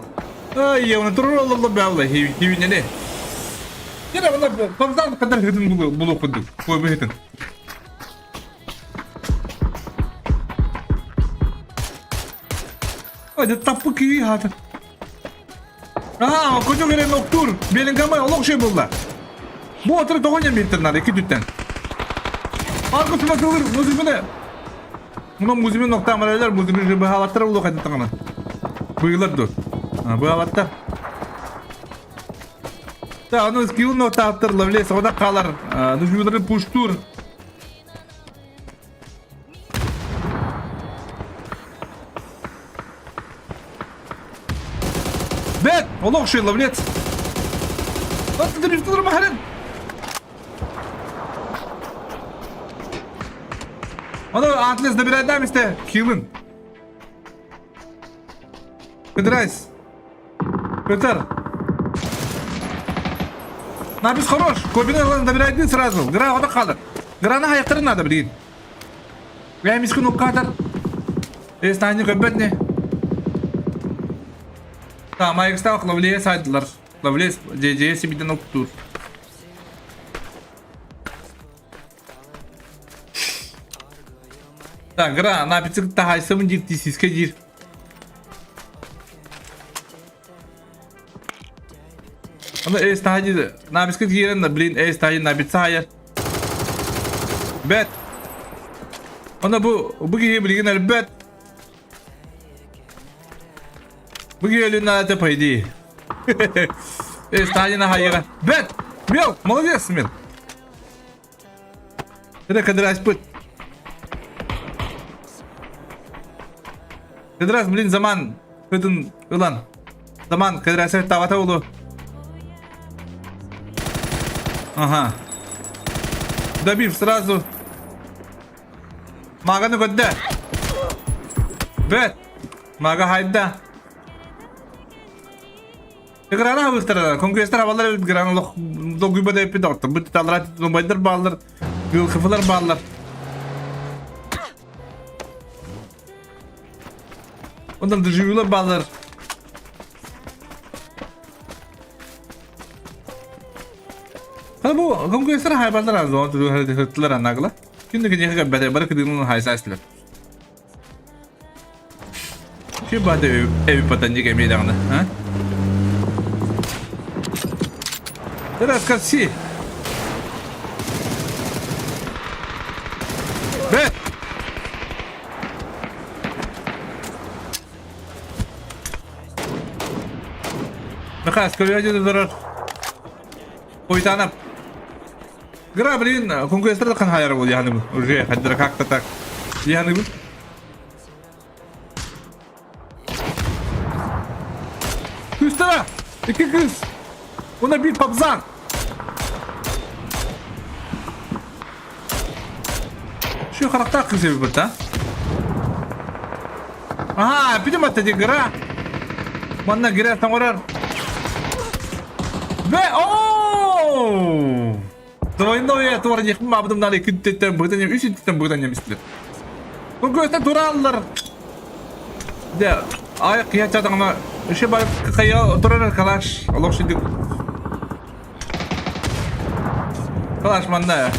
[SPEAKER 4] Ay ya onu durur Allah vallahi hivi ne? Yine bana fazla kadar hıdın bulu okudu. Kobe hıdın. Hadi tapu ki hadi. Aha, koca veren noktur. Bellingham'a olak şey buldu. Bu atırı toğunca bir tırnar iki tütten. Arkasına kılır muzibine. Buna muzibine nokta amaralar muzibine halatlara ulu hadi tangana. Buyular dur. Ha bu halatlar. Ta onu skill nokta attırılabilir. Sonra kalar. Nuşuları puştur. Bet! Olak şey lavlet. Nasıl da bir maharet? Onu Atlas'da bir adam işte. Kill'in. Кыдырайс. Петр. Напис хорош. Кобина добирает сразу. Гра вот калыр. Граны аяктарын надо билген. Я мискин уккатар. Эстани көбөтне. Та майкстак лавлес айдылар. Лавлес JJS биден октур. Так, гра, написик тахайсымын жик тисиске жир. Ama estahacı nabiskit giren de bilin estahacı nabitsa hayır. Bet. Ona bu gibi bilgin elbet. Bu gibi elin nalate paydı. Estahacı na hayır. Bet. Mil, молодец Mil. Это кадрас путь. Кадрас блин zaman kadın ulan. Zaman kadrasa tavata oldu. Ага. Добив сразу. Мага ну годда. Бет. Мага хайда. Играна быстро. Конквестер авалар играна лог гүбөдө эпидотто. Бут талрат нобайдыр балдар. Гыл кыфылар балдар. Ondan da jüyüler ballar. Bu konkurslar hayvanlar az o hırtlar anagla. Şimdi gece kadar bade barak dinlen haysaslar. Şu bade evi patancı gemiye dağına, ha? Biraz kasi. Be. Mekas koyacağız zarar. Oytanap. Grablin konkurslar kan hayar bu yani bu. Уже hadir kalktı tak. Yani bu. Kıstara. İki kız. Ona bir papzak. Şu karakter kızı bir burada. Aha, bir de matta gira. Mana gira tangorar. Ve ooo. Doyunda ya tuvar yakın mabdım nari küttetten buradan yem üçüncüden buradan yem istiyor. Bu göğüsten durallar. De ay kıya çatan ama işe barıp kıya durar kalaş. Allah şimdi. Kalaş manda ya.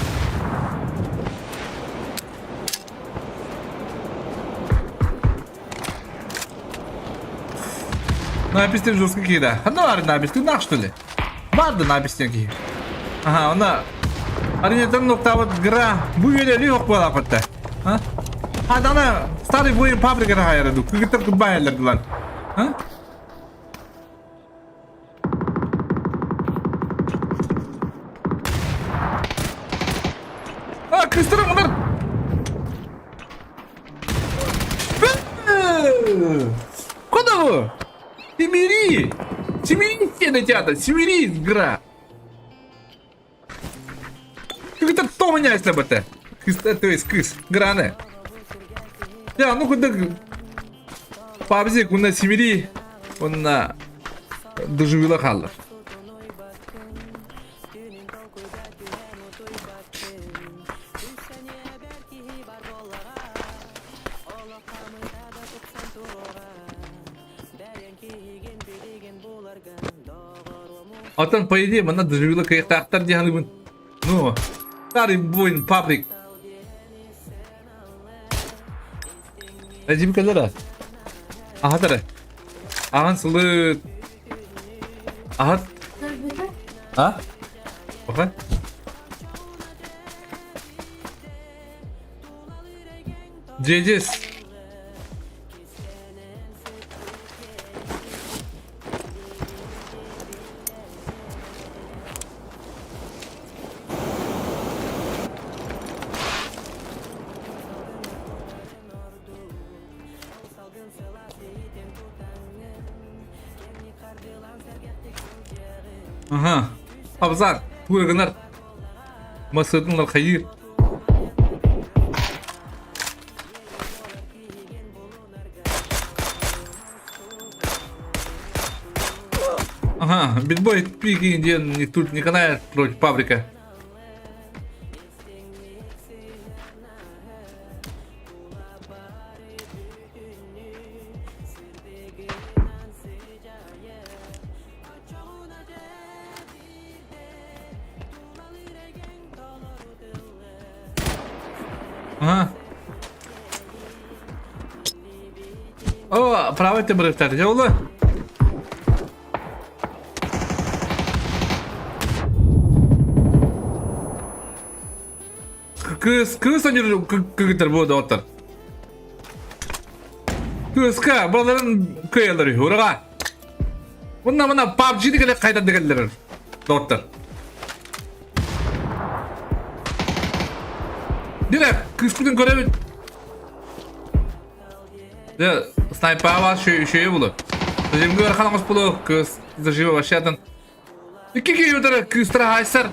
[SPEAKER 4] Napistin жестко кида. Хана var napistin nak что ли? Vardı napistin ki. Aha ona. Аринетен нокта вот гра. Bu yeri yok bu lapatta. Ha? Adana старый boyun fabrikada hayırdı. Kıgıtır kıbayırlardı lan. Ha? Ha kıstırın bunlar. Куда вы? Смирись! Смирись, все ребята! Смирись, игра! Как это кто меня если бы это? То есть кыс, граны. Я, ну куда... Пабзи, куда смири, он на... Доживила халла. Atan по идее, она доживила каких-то актор диалогов. Ну, старый воин паблик. Acaba kadar. Aha tara. Ahan sulu. Aha. Ha? Oke. JJ's. Aha. Abzar. Bu yığınlar. Masadınlar hayır. Ага, битбой пики, где тут не канает против паблика. Ага. О, правый ты брифтер, дело. Kız sanıyor kıgıtır bu da otur. Kız ka, buraların kıyıları orağa. Bundan bana PUBG'de gele kayda digeller. Otur. Direkt kız bugün görevi. Ya sniper var şey bulu. Bizim gör kanımız bulu kız zajiva başladan. İki yudara kız trahaysar.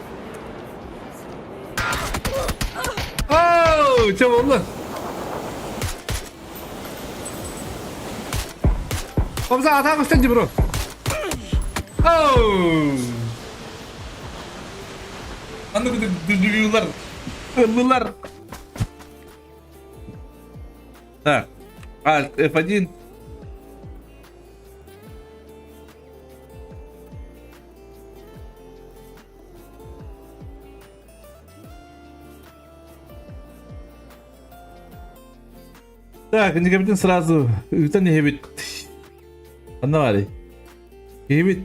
[SPEAKER 4] Çabuk oldu. Komsa atak üstünce bro. Andı kudu düdülüyorlar. Ölüler. Так. Alt F1. Так, не капитан сразу. Это не хебит. Анавали. Хебит.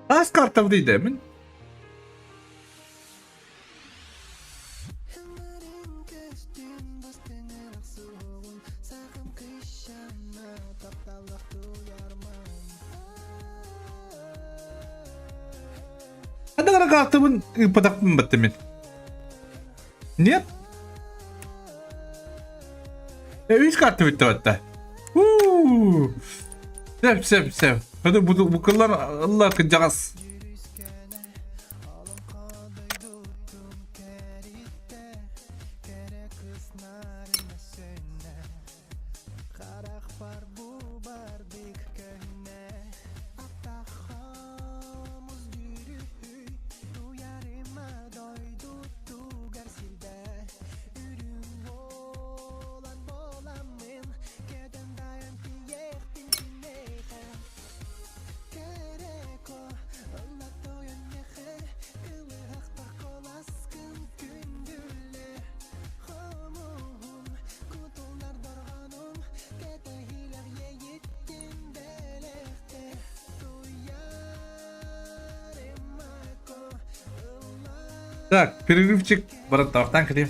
[SPEAKER 4] Az karta vuruydu min. kadar kalktımın patak mı battı men? Нет? Üç kartı bitti hatta. Sev. Hadi bu kıllar Allah kıcağız. Так, перерывчик, братан, кидим.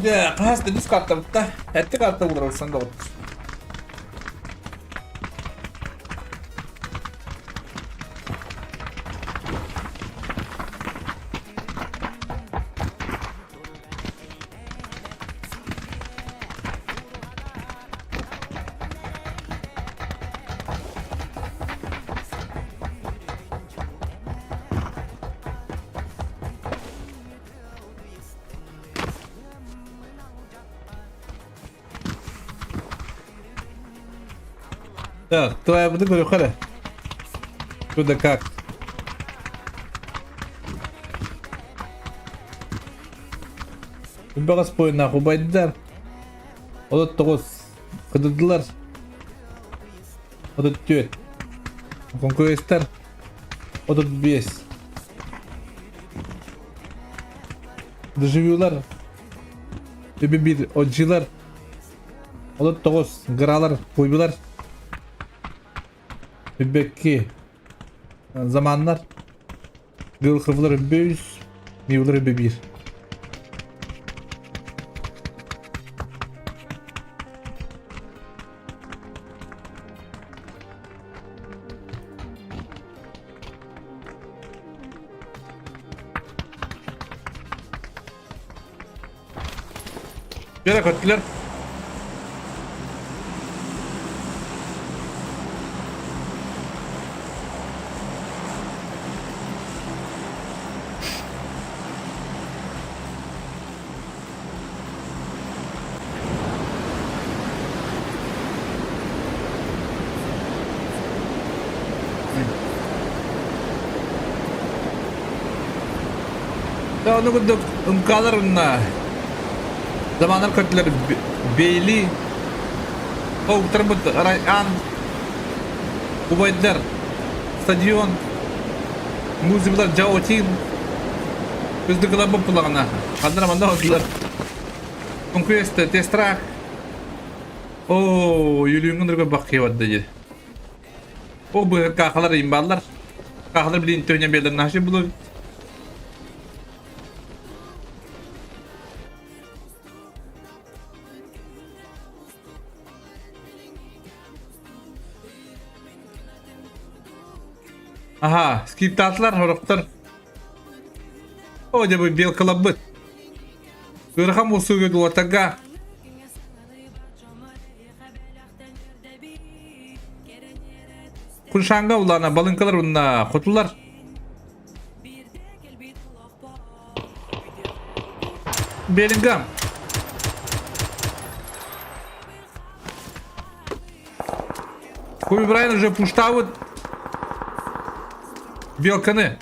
[SPEAKER 4] Ya, qas deniz kartta bitta. Etti kartta bulur olsan da olur. Так, твоя буде говорю, харе. Туда как? Бәрәс поена хубайдар. Олот тогыз кыдыдылар. Олот 4. Конкуренттер. Олот 5. Доживюлар. Бибир оджилар. Олот тогыз гыралар, койбулар. Bebekki zamanlar gılkıvları 500 mevleri 1. Yere kattılar. Ya onu kuduk ımkalarına zamanlar kötüler Beyli o terbut Rayhan Ubaydar Stadion Muzibiler Jaotin Bizde kılabı pulağına Kaldıramanda oldular Conquest Testrak ooo yürüyünün rübe bakıya vadda jedi o bu kakalar imballar kakalar bilin tönyen belirlen haşi bulu aha, skip tatlar horoktar. O da bu bel kılabıt. Görham o suyu duvartaga. Kuşanga ulana balınkalar unna kutular. Bellingham. Kobe Bryant уже пуштавит Белканы.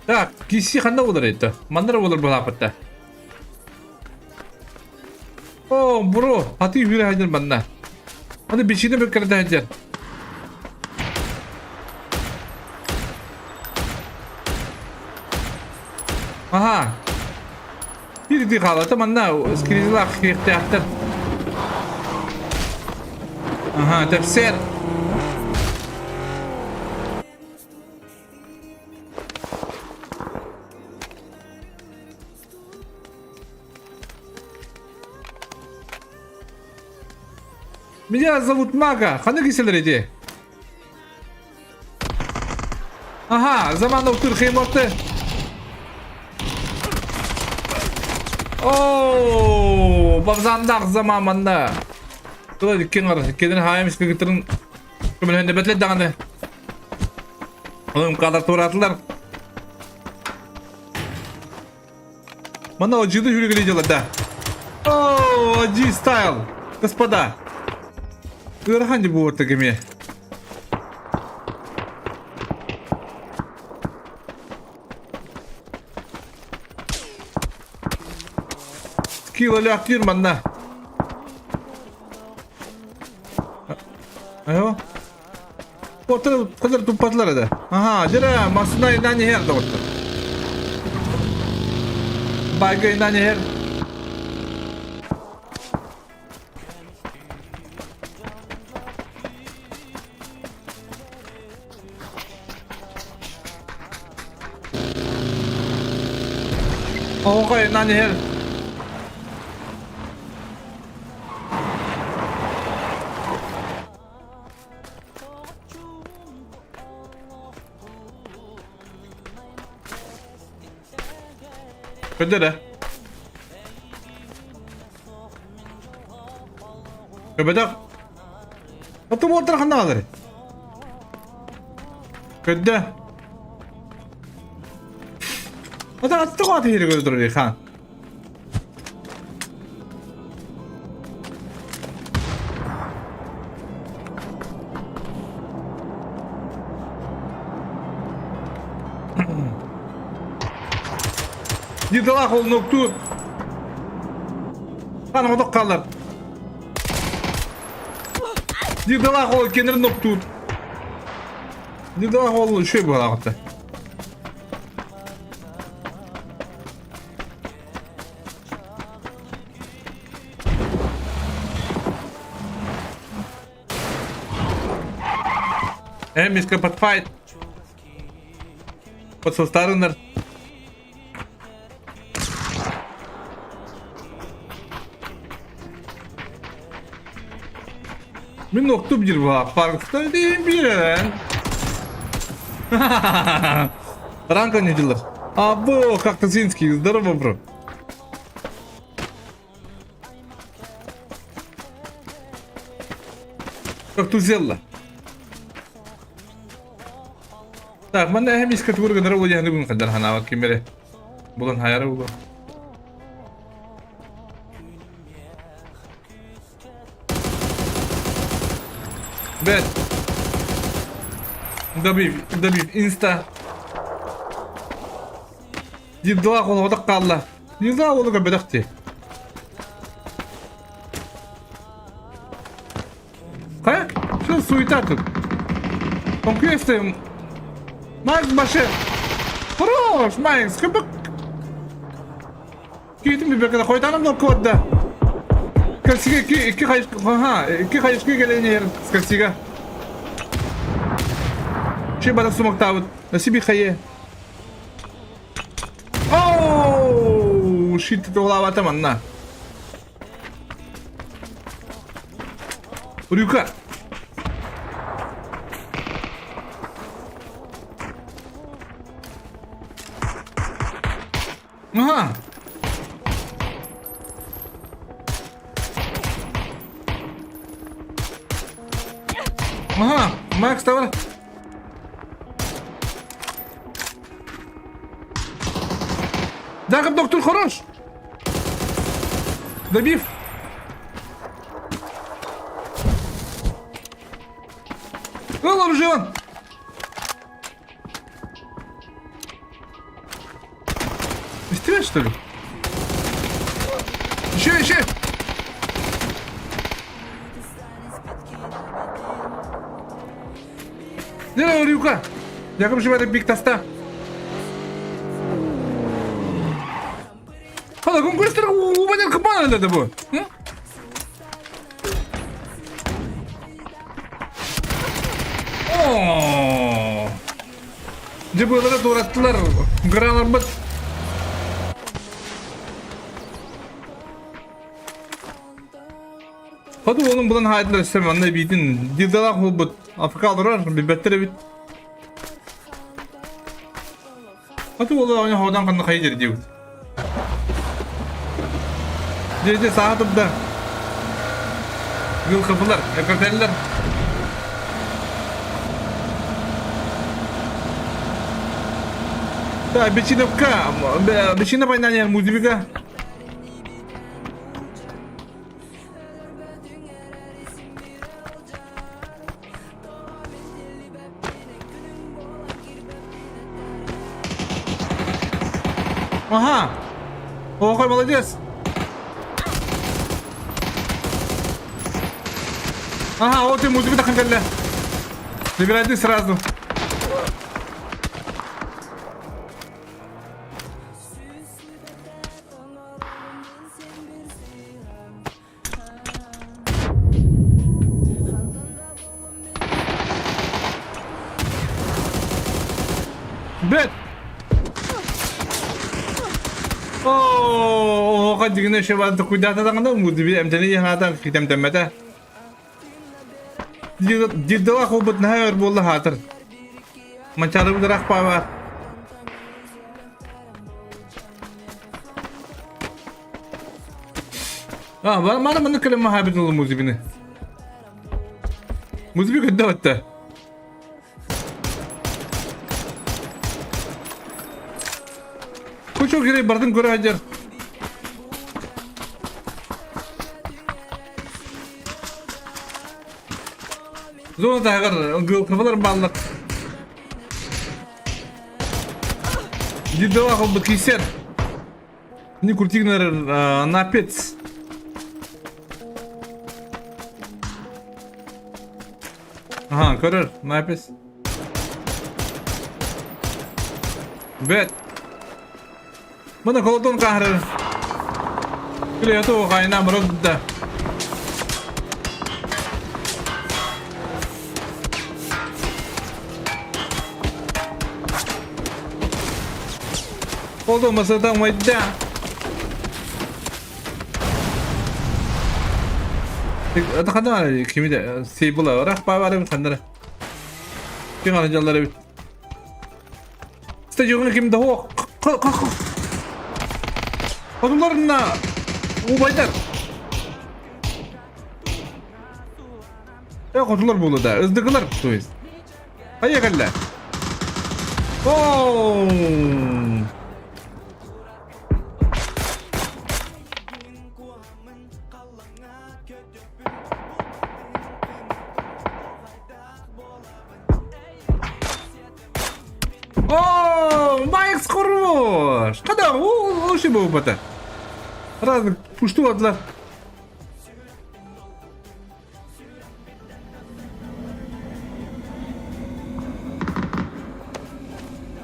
[SPEAKER 4] Так, киси ханда olur это. Мандара olur bu hapatta. Oh bro, hati yürü hacer bana. Hadi bir şeyde bekledi hacer. Aha. Bir di kala temanna skrizler ihtiyatlar. Aha, tefsir. Меня зовут Мага. Хана киселер иди. Aha, zamanla otur kıymetli. Oo, babzandak zamanında. Kula dikkin var. Kedin hayam iski getirin. Kımın de betlet dağında. Oğlum kadar toratlılar. Bana acıdı hürgüleyeceğler da. Oo, acı style. Господа. Hangi bu orta gemiye? Skill öyle atıyorum bana. Ayo. Ortada kadar tumpatlar da. Aha, jera masuna inanı her da orta. Baygı inanı her. Okay, inanı her. Kötü Köpedek. Atım ortada kandan alır. Kötü. Ata attı katı yeri gördürür kan. Yıdılak ol noktu. Kanıma da kalır. Yıdılak ol kendir noktu. Yıdılak ol şey bu hatta. Миска подфайт. Под со старындар. Мен октуп жүр ба, паркта дейін берен. Ранка не дела. Або, как ты зинский, здорово, бро. Как ты взяла? Так, mana hem iskat guru kadar wajah ni bun kadar hana wakki mere bulan hayara ugo. Bet. Dabib insta. Yidwa qol wada qalla. Yidwa wada kabadaqti. Qa? Şu suitatı. Konkuestem. Макс баше. Хорош, Макс, кыбык. Кетим бе бекада койтаным да кодда. Калсига iki кайыш, ага, iki кайышка келенер скалсига. Че бада сумактавыт. Насиби хае. Оу, шит тоглавата манна. Рюка. Aha. Aha, Max давай. Дагы доктор хорош. Добив. Голов же он. Издеваешься, что ли? Еще! Здорово, Рюка! Яков живет биг таста. Hala конкурстар убаден капана надо было. О! Cıbıları doğrattılar. Granlar bıt. Hadi oğlum bulan hayatlar istemem anne bildin. Dildalak ol bıt. Afrika durar bir bettere bit. Hadi oğlum oyna havadan kanına kayıdır diyor. Cece sağa topda. Gül kapılar, ekoteller. Да, бечиновка, бечина пайнanya музыка. Ага. Ой, молодец. Ага, вот и музыка так хотели. Забирайте сразу. Бет! О, قد جينا شباب تكويدات هذا عندنا مودي أمتني هذا في تم تمته. جد أخو بدنا يربو الله هاتر. ما تعرف درك باوا. ما أنا بنتكلم مع هابط الموزي بينه. موزي بيقدر وقته. Koşu geri bardın göre hacer. Zona da hagar kafalar bağlı. Ciddi olarak oldu kiser. Ni kurtigner napets. Aha karar napets. Bet. Mana kolton kahrar. Kile to kayna marudda. Kolton masada mayda. Atakanda kimi de sibula rak pavare bir kandara. Kim aracıları bir. Stadyumun kim de ho. Adımlarına ubaylar. Ya kutular bulu da ızdıkılar tuyiz. Hayya kalla. Oo. Oo, Mike skormuş. Kada o şey bu bata. Razı puştu atlar.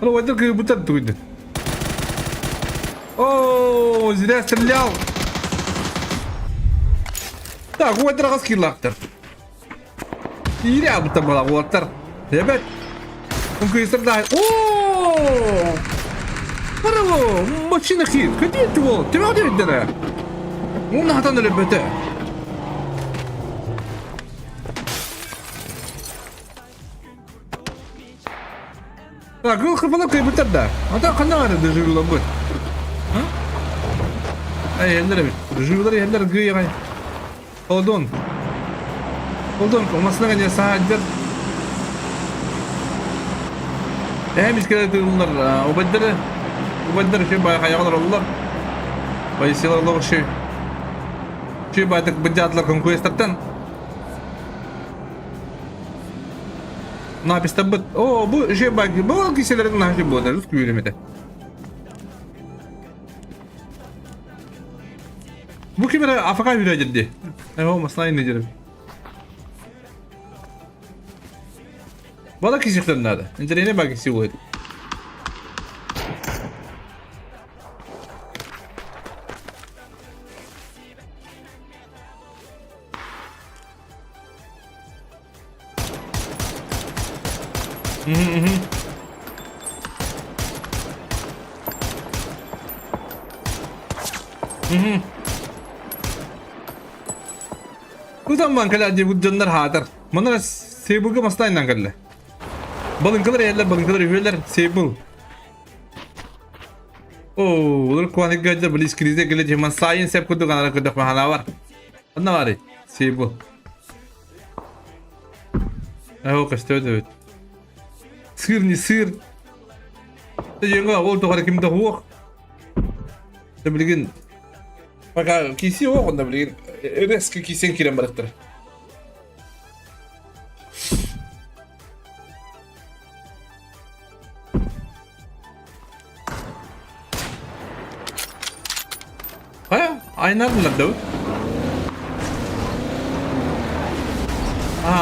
[SPEAKER 4] Alo wajar ke butar tuh itu. Oh, zira стрелял. Так, вот драгос киллактер. Или об этом была вотер. Ребят. Он кристалл. О! Браво! Машина хит. Где ты его? Ты меня видела? Он нахатан ребята. Так, ну хапала кайбутар да. А так канара дежурила будет. А? Ай, елдер бит. Дежурилар елдер гыйгай. Hold on, olmasına gene sadece. Müşküle bunlar. Ubaddır şey bayağı hayallar oldular. Bayısılar oldu şey. Şey bayağı bıcatlar konkuestlerden. Ne yapıyorsun tabi? Oo bu şey bayağı bu kişilerin ne şey bu da Rus güvenmedi. Bu kimere Afrika yürüyecekti. Evet olmasına ineceğim. Bana kişiliklerin nerede? İnceleyene bak kişi bu. Bu zaman kadar diye bu canlar hadır. Bunlar sebuga mastayından kadar. Balınklar yerler, balınklar üyeler sebul. olur kuanik gajar bilis krize gele hemen sayın sep kudu kanara kudak mahana var. Anna var. Şey bu. O kaçtı evet. Sır ni sır. Tejenga ol to kim de huok. Tabilgin. Maka kisi o onda bilgin. Risk kisen kiren baraktır. Haya, aynardılar Davut.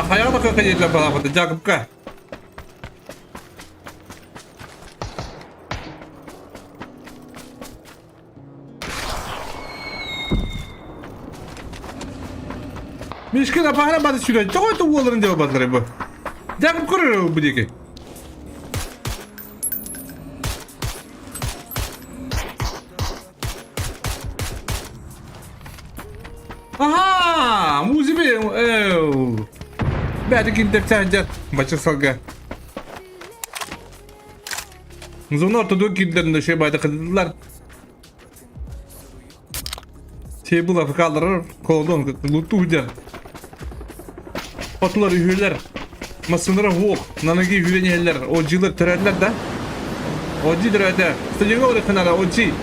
[SPEAKER 4] Haya da kakayetler bana bakdı. Jakub ka. Mishkin apahana bada sürüyor. Çok öte uğurların cevap adları bu. Jakub kuruyor bu diki. Aha, muzibi. Bada kintek saja. Baca salga. Zona ortada kinderinde şey bayda kadıdılar. Şey bu lafı kaldırır. Koldan lutu ucar. Otlar ühüler. Masınlara huok. Nanagi ühülenyeler. Ojiler törerler de. Oji törerler. Stajenge oraya kanara oji.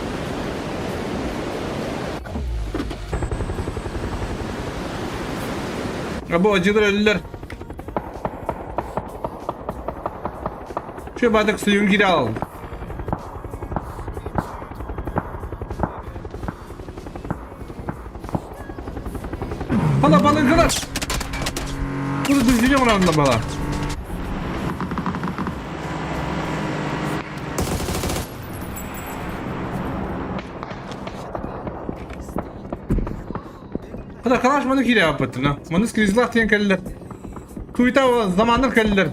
[SPEAKER 4] Bu ojiler ölüler. Şu bardak suyun geri al. Hala balın kadar. Bunu düzgünce oranında bala. Hala kalaş bana kire yapıttın ha. Manız krizlah diyen kalliler. Tuyta zamanlar kalliler.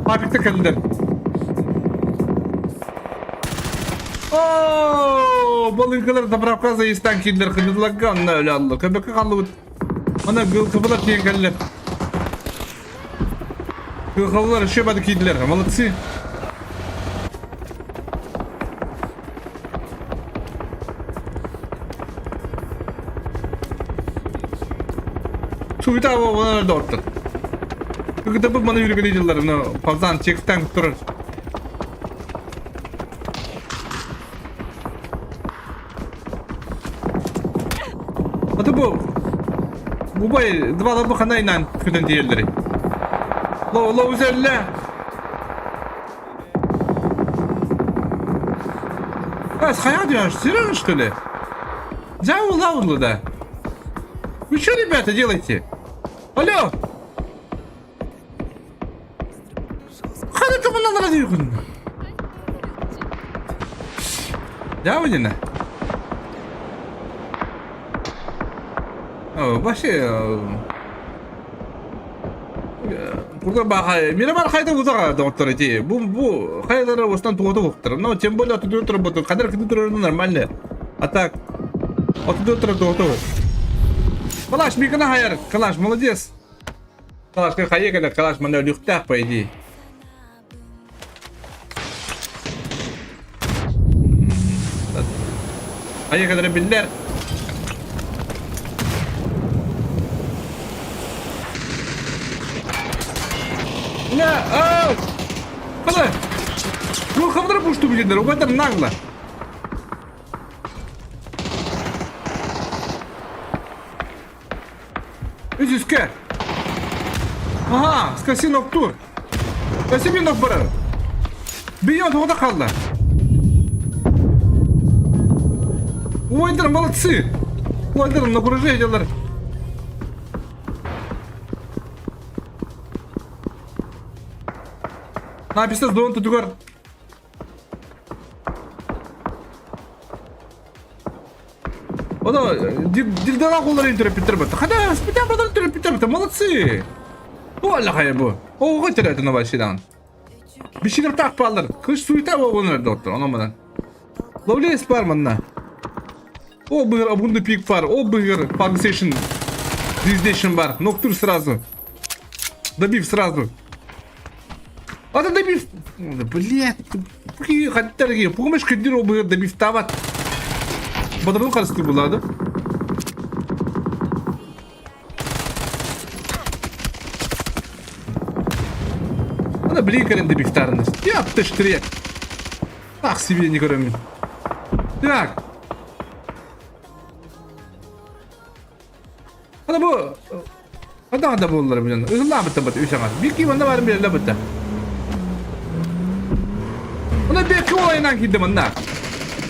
[SPEAKER 4] Papikte kalliler. Ooo, balın kadar da bırak kaza istan killer kılıdılar kanına öyle Allah. Köpek kallı. Ana gıl kıpılar diyen kalliler. Gıl kıpılar şöbedi kediler. Malıtsı. Tuyta hava bana da orta. Kıkıda bana yürü gülücüler. Pazan çekten durur. Ata bu bay dvala bu kanayla küten diğerleri. Lo üzerle. As hayat diyor, сырый что ли? Зау лаурла да. Вы что, ребята, делаете? Алло. Хана ты bundan разъехал? Да, Вадина? Başı burada bak mira var hayda uzağa doktor eti bu haydalar ostan tuğdu doktor no tembol atıyor bu kadar kötü duruyor normal atak atıyor tuğdu Kalaş bir kana hayır Kalaş молодец Kalaş ka hayır kada Kalaş mana lüktah по идее hayır kadar biller Ne? Kala. Bu kapıları boştu bilirler. O kadar nagla. Üske. Aha, skasi noktur. Skasi bir noktur. Bir yan orada kaldı. Oydarım balıkçı. Oydarım na proje ediyorlar. Написано зон тутугар. Оно дилдала коллары интерпретер бат. Хада спитан бадан интерпретер бат. Молодцы. Валла хая бу. О, гытерет на başından. Bir şeyler takpalar. Kış suyta bu onlar doktor anlamadan. Lovely Sparman'na. O bugün abunda pik var. O bugün Pulsation. Dizdation var. Noktur сразу. Добив сразу. Ада да биф. Блядь. Пуки хаттарги. Пугмаш кидир о да биф тават. Бадрын карысты булады. Ада бликерин да бифтарны. Я птыштырек. Ах себе не көрөмүн. Так. Ада бу Ада боллар менен. Өзүлөр битте бат үсаңар. Бики мында барым береле битте. Ona belki olayından gittim anna.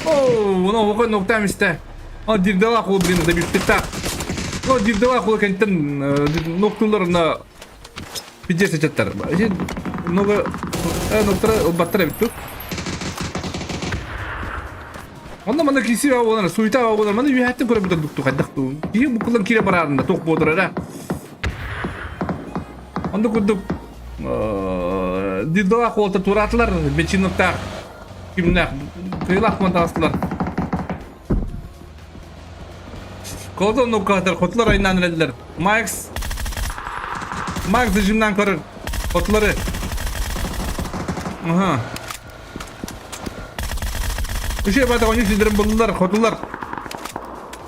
[SPEAKER 4] Ona o nokta miste. O dirdala kolu birini de bir tıkta. O dirdala kolu kentten noktalarına bir cese çatlar. Şimdi noktalara battara bitti. Onda bana kisi var onlar, suyta var onlar. Bana yühettin kore bir duktu kadaktu. Ki bu kullan kire bararında tok bodurara. Onda kuduk. Dirdala kolta turatlar, beçin nokta. Kimler? Kıyılak mantasılar. Kolda noktalar, kotlar ayından dediler. Max dışımdan korur. Kotları. Aha. Bir şey bana oyun sizlerin buldular, kotlar.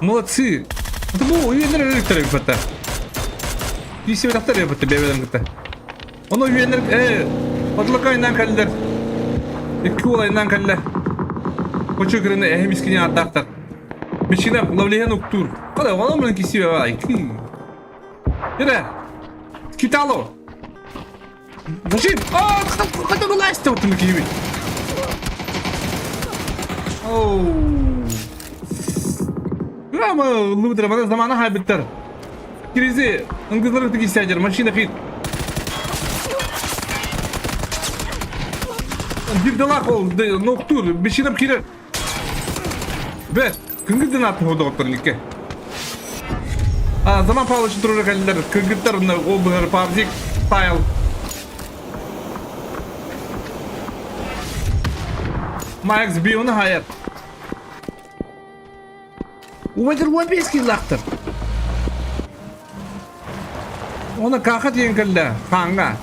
[SPEAKER 4] Молодцы. Это bu üyeler elektrik yapıttı. Bir şey yaptı yapıttı bebeden gitti. Onu üyeler kotlar ayından kaldılar. İki olayından kaldılar. Koçu kırında ehem iskini attaktar. Meşine lavlihen oktur. Kada oğlum bunun kisi var. İki. Yere. Kitalo. Başım. Kada kolay işte oturmak gibi. Ama lütfen bana zamanı haybetler. Krizi. Angızları tık istedir. Maşine fit. Bir dalak oldu. Noktur. Bir şeyden kire. Ve. Kıngıdın attı o doktorun ilke. Zaman paylaşın durur kalırlar. Kıngıdlarında o buhar PUBG style. Max bir onu hayat. Uvadır bu bir skillaktır. Ona kalkat yenkilde. Hanga.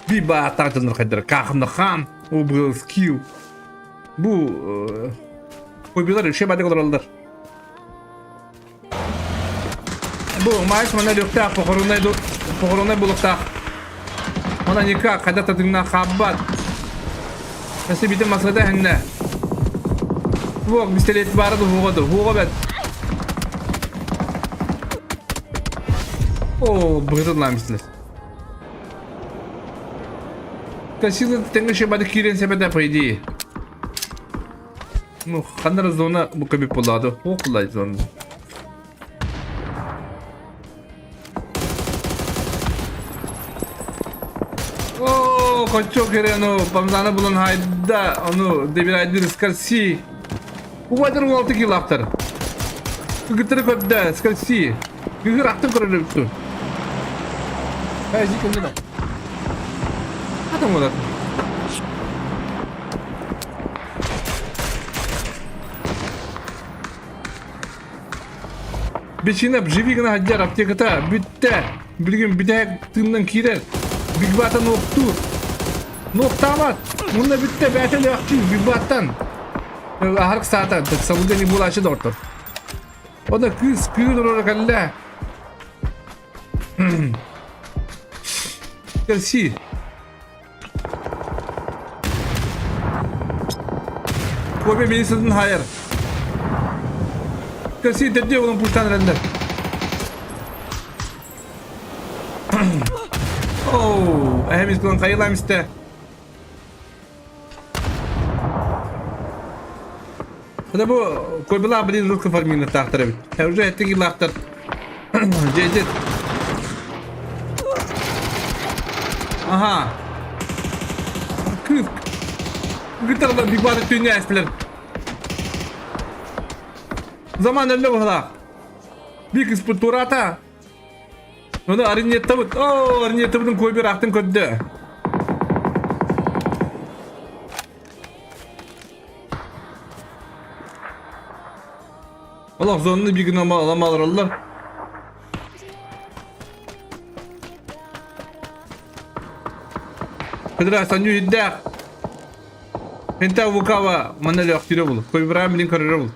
[SPEAKER 4] Bir bağıtan canır kaydırır. Kalkımda ham. O bu skill. Bu koybiyorlar şey bade kadar alırlar. Bu maaş bana yokta pokorunay bulukta. Ona nikah kadar tadına habat. Nasıl bir de masada henne. Bu bistelet vardı hugo bet. Bırakın misiniz? Kasih tengah şey bade kiren sebede paydi. Ну, хандра зона бука би поладо. Околай зона. Koço kereno pamzana bulan hayda onu devir haydi riskar si. Bu vadır 16 kill after. Gıtırı kodda riskar si. Gıgır attım koruyla bitti. Hayır zikinde de. Adam olar. Beşine живигна hajar aptekata bitte. Bilgin bir de tımdan kirer. Big Bat'tan noktur. Noktamat. Bunda bitte betel yakçı Big Bat'tan. Hark saatan. Sabulgani bulaşı da orta. O da kız durur kalla. Gelsi. Kobe beni sırdın hayır. Gelsi dedi onun puştan render. Hem iskulun kayılam işte. Hadi bu koybala bile rızkı farmini tahtara bit. Hevce ettik ilahtar. Cecet. Aha. Kız. Gitarla bir barı dünya espriler. Zaman öyle bu hala. Bir kız bu turata. Onu arınyette bud. Arınyette budun koy bir ahtın koddu. Allah zonunu bir gün alamalar Allah. Federasyon yürüdük. Henta vukava mana lektire bul. Koy Ibrahim bilin kararı bul.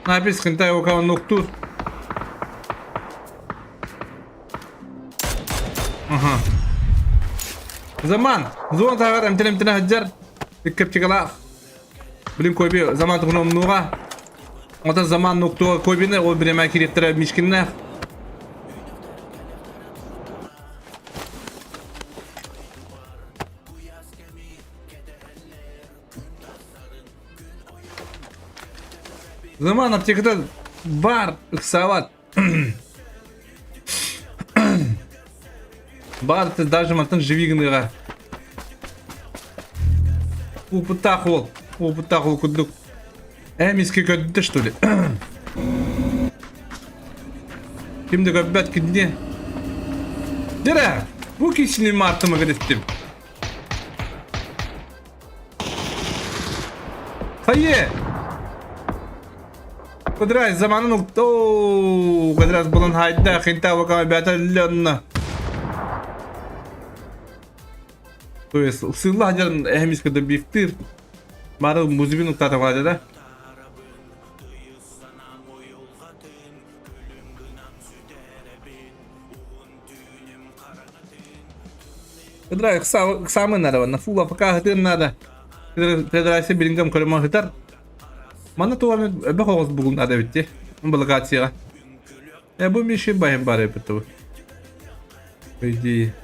[SPEAKER 4] Ne yapıyorsun henta vukava noktur. Aha. Zaman. Zaman tagar emtine hajar. Dikkat çıkala. Bilin koy bir zaman tuğunum nuğa. Ota zaman noktu koy bir ne o bir emek kirektire mişkinler. Zaman aptekada var ıksavat. Бар, ты даже матан живигныга. Упытахол кудук. Миски көдді, что ли? Kimde göbbet gitti? Dere, bu kişinin martımı gıdıttım. Hayır. Kudray zamanı nokta. Kudray bulan hayda. Hinta vakama betalyanına. То есть сыла жарын эхмискада бифтир бары музибин уктата калады да. Кыдра ксамы надо, на фула пока хытыр надо. Федерация билингам көлөмө хытар. Мана туами эбе когоз бугун надо битти. Балгатияга. Бу миши байым бар эпету. Иди.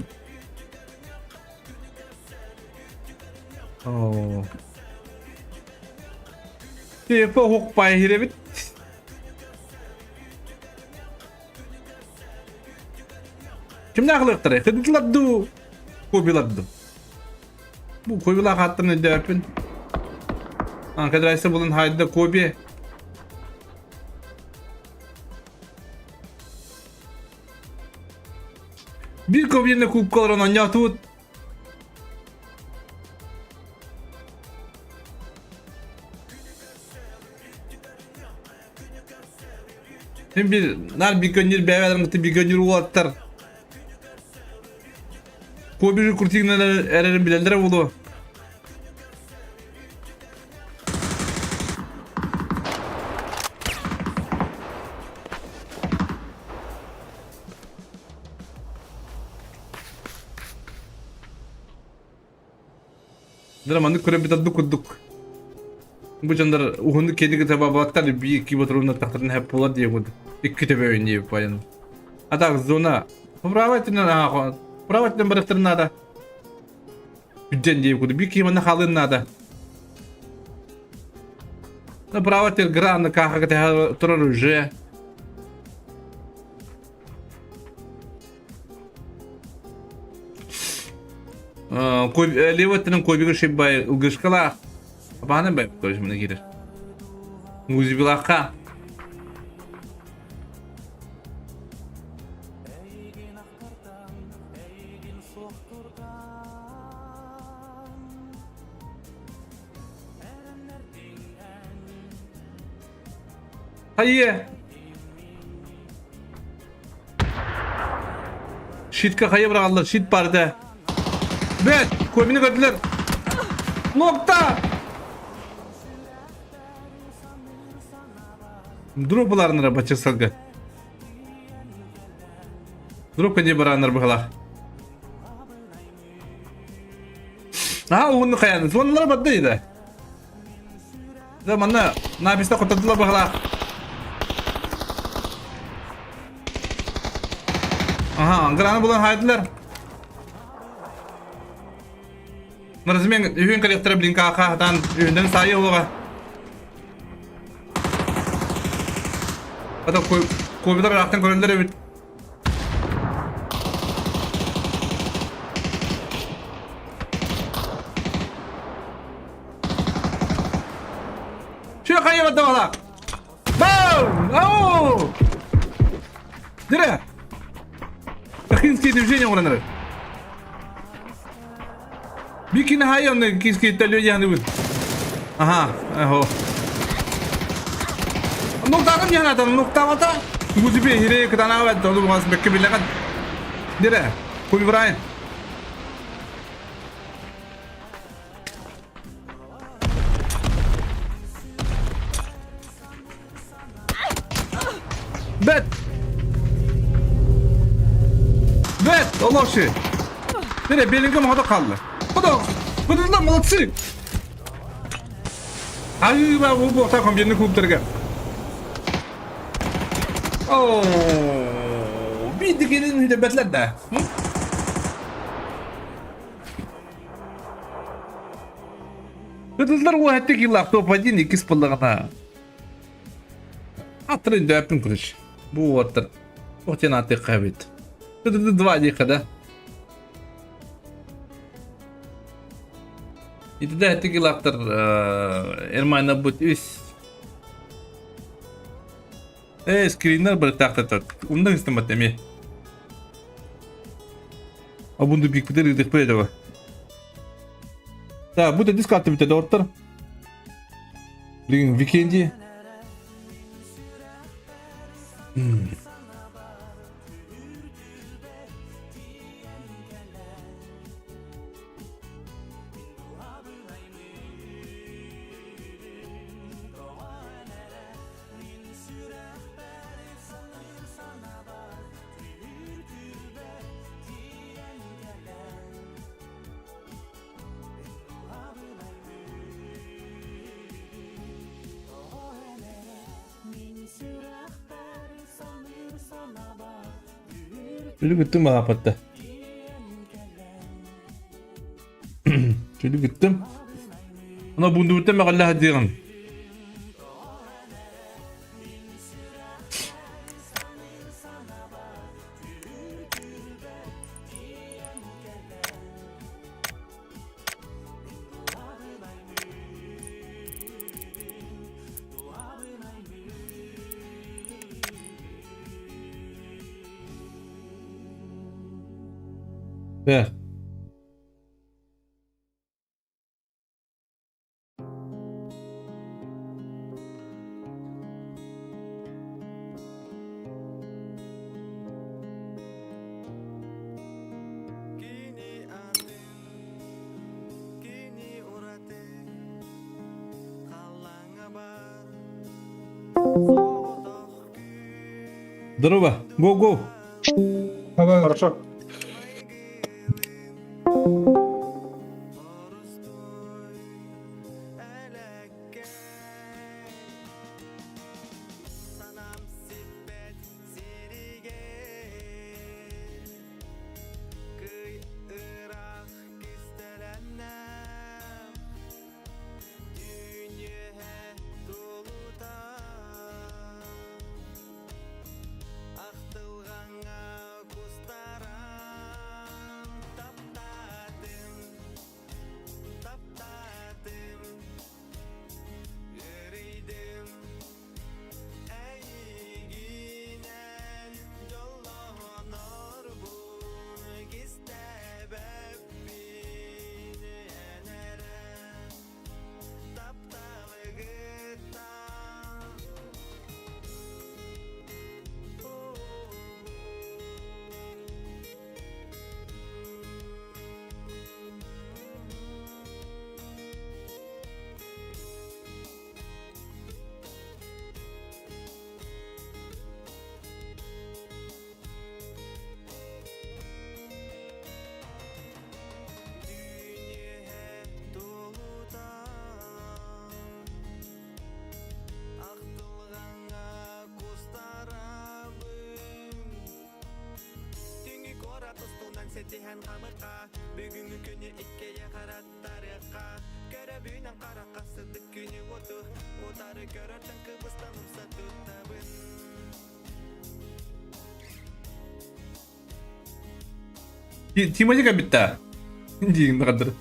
[SPEAKER 4] Oh. Tipe hok pay hirebit. Kim naklıktır? Kıdıkladdı. Kobiladdı. Bu kobilar hattını döpün. Ankadraysa bulun haydi kobi. Bir kobiyene kubkalar onu yatut. Hem bir nar bir gönül beyverim gitti bir gönül ulattar. Kobiyi kurtiğinden ererim bilenlere oldu. Dramanı kure bita duk. Bu canlar uhundu kedi kitaba baktar bir iki baturunda taktarın hep pola diye koydu. İki kitaba oynuyor payanın. Hatta zona. Pravatinden bıraktırın nada. Güden diye koydu. Bir iki bana halın nada. Na pravatil grana kaha kate toruje. Levatının koybiga şey bay ılgışkala. Bana bay koyuşmuna girer. Muzibilaka. Hayır. Şitka hayır bırakallar. Şit barda. Evet. Koybini gördüler. Nokta. Droplarına bacak salgı. Drop diye baranlar bakalım. Ha onu kayan. Sonlara battıydı. Zamanla nabiste kurtardılar bakalım. Aha, granı bulan haydiler. Narazmen ühün kolektöre blink akadan ühünden sayı ola. Hatta koybiler raktan koybiler evet. Şu kayı battı valla. Boom! Oh! Dire. Кахинские движения ураныры. Бики на хайон киски итальяны вы. Ага, ого. Нуктаган яна там нуктавата. Гузибе хире катана ват толу мас бекке билагат. Dire. Koy Brian. Bet. Bet, Allah şey. Nere Bellingham orada kaldı. Hadi lan молодцы. Ay bu takım birini kurtaracak. Oo, bir dikenin hidebetler de. Kızlar o hatta ki laptop adin ikis pallağına. Atırın da yapın kırış. Bu atır. Oten atı kahvet. Kızlar два dakikada. Itu dah hatta ki laptop Ermana but üs. Screenler bertak-tak. Undan istemat emi. Abundu büyük bir delik böyle var. Da bu da disk attı bir de orta. Bugün weekendi. Çocuk gittim bana kapattı. Çocuk gittim. Ona bundu bitti mi Allah hadiyelim. Ver. Здорово. Go.
[SPEAKER 10] Хорошо.
[SPEAKER 3] Setihan kamaka Бүгінгі күні иккея қараттарықа Көрәбінен қараққа сыдық күні оты Отары көрірдің кыбыстаным сатыттабын
[SPEAKER 4] Тимати капитта. Дейін қадыр.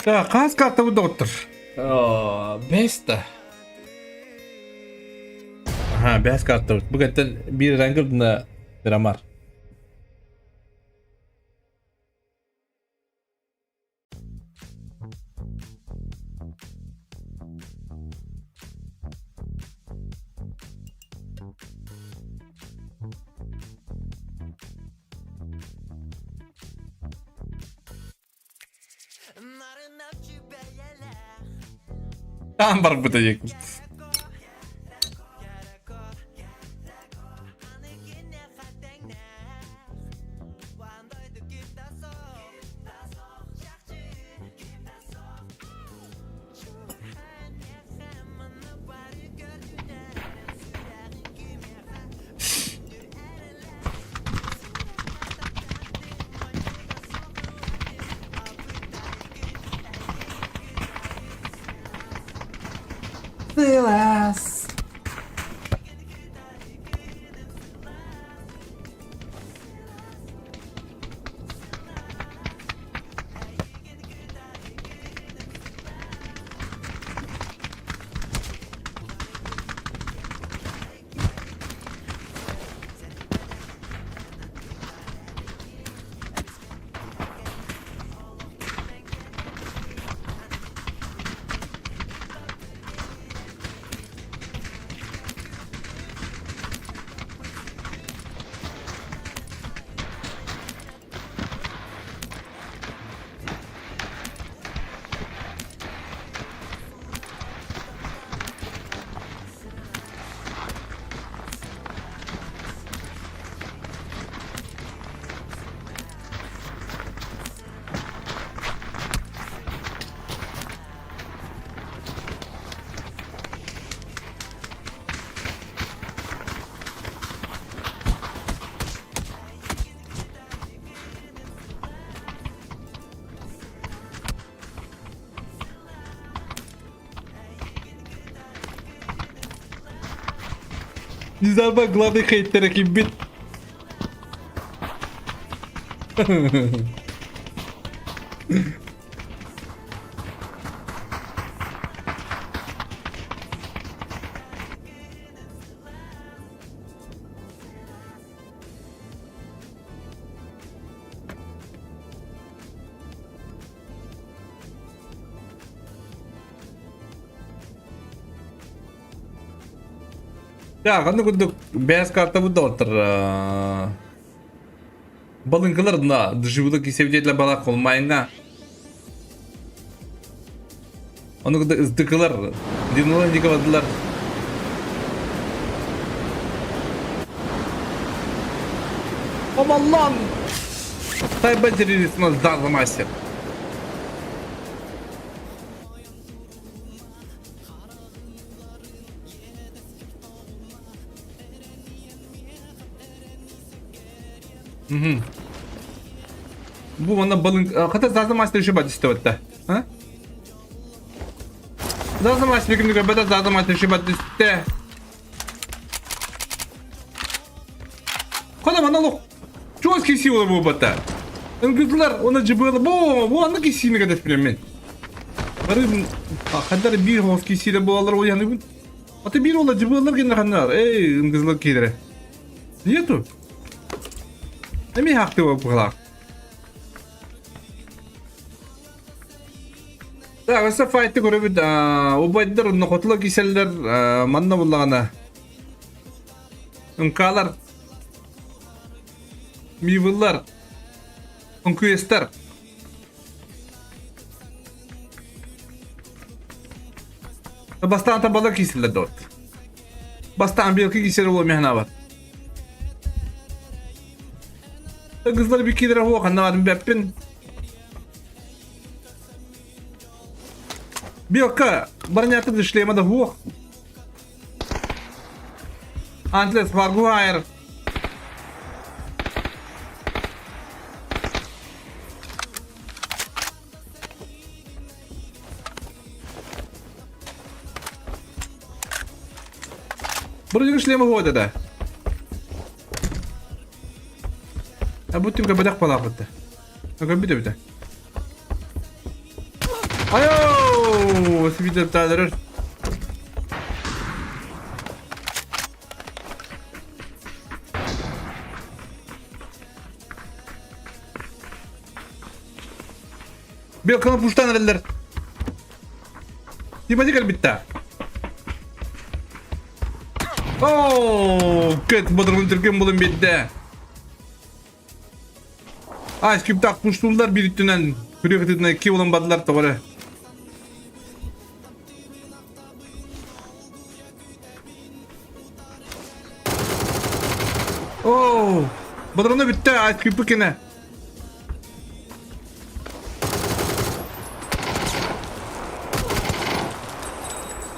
[SPEAKER 4] Ya kas kartı bu doktor. Besta. Aha, best kartı. Bu kadar bir rengi de dramar. Tam var bu da yakın. Silas. Güzel bak главный хейтер ekip bit. Ya kan kuduk beyaz kartta bu da otur. Balınkılar da dışıvıdaki sevdiğiyle balak olmayınca. Onu da ızdıkılar. Dinleyen yıkavadılar. Aman lan! Tay becerisine zarlamayasın. Bu bana balın hatta zaten maçta şu batı işte ha? Zaten maç bekimli kadar zaten maçta şu batı işte. Kada bana lo. Çok kesiyor bu batı. Kızlar ona cıbılı bu anda kesiyor kadar filmin. Barın kadar bir hoş kesiyle bu alır o yani. Hatta bir ola cıbılar gene kanlar. Ey kızlar kedere. Niye tu? Ne hakkı var bu kadar? Ya mesela fight'ı görebiliriz. O baydır onu kotla kiseller manna bullağına. Unkalar. Mivullar. Unkuester. Bastan tabala kiseller dört. Bastan bir iki kiseller olmayan var. Kızlar bir kere hava kanına varım beppin. Bir oka barnyatı dışlayama da hava. Antles var bu hayır. Buraya dışlayama hava da. Bu tip kabadak pala kıttı. Bakın bir de. Ayo, speeder tadırır. Bir kanı puştan eller. Dimadi gel bitti. Oh, ket bodrumun Türkiye'm bulun bitti. Aç küp tak puştular bir üstünden. Kürek üstünden ki olan badılar tavara. Oh, bodrumda bitti. Aç küpü kene.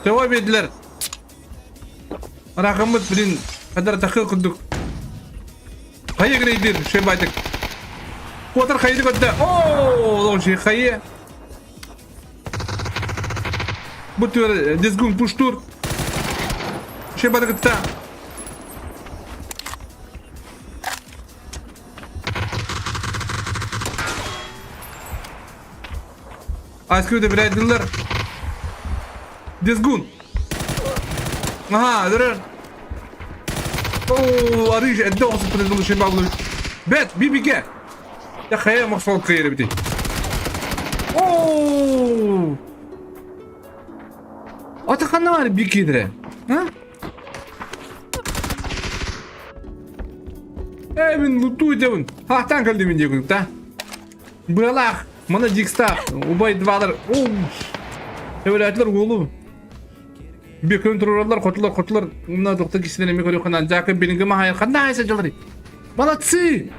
[SPEAKER 4] Cevap ettiler. Rakamız bilin kadar takı kurduk. Kayı greydir şey baydık. Kuatar kayı kodda. Ooo şey kayı. Bu tür dizgun puştur. Şey baydık ta. Askıda bir aydılar. Dizgun. Aha, durur. Oo, arayış edde olsun prezidentli şey bağlı. Bet, bir gel. Ya khaya maqsad kayır bir de. Oo. Atakan ne var bir kidre? Ha? Evin lutu edin. Hahtan kaldı min diye ta. Buralar. Mana Jigstar. Ubay dvalar. Oo. Evlatlar oğlum. Bir kontrolörler kotular bunlar doktor kişilerin emek oluyor kanan jakı benim hayır kanda haysa jalari молодцы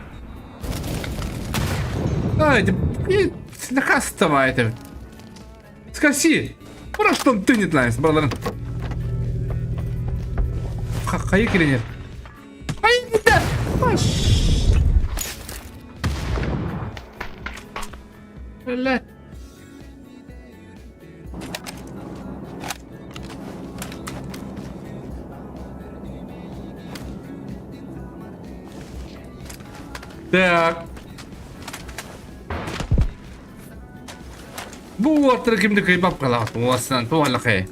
[SPEAKER 4] давайте слегка вставайте скажи просто ты не знаешь братан кайы келенер ай да баш ла Так. Bu ortada kimde kıybap kalat. Bu aslan tuğla kay.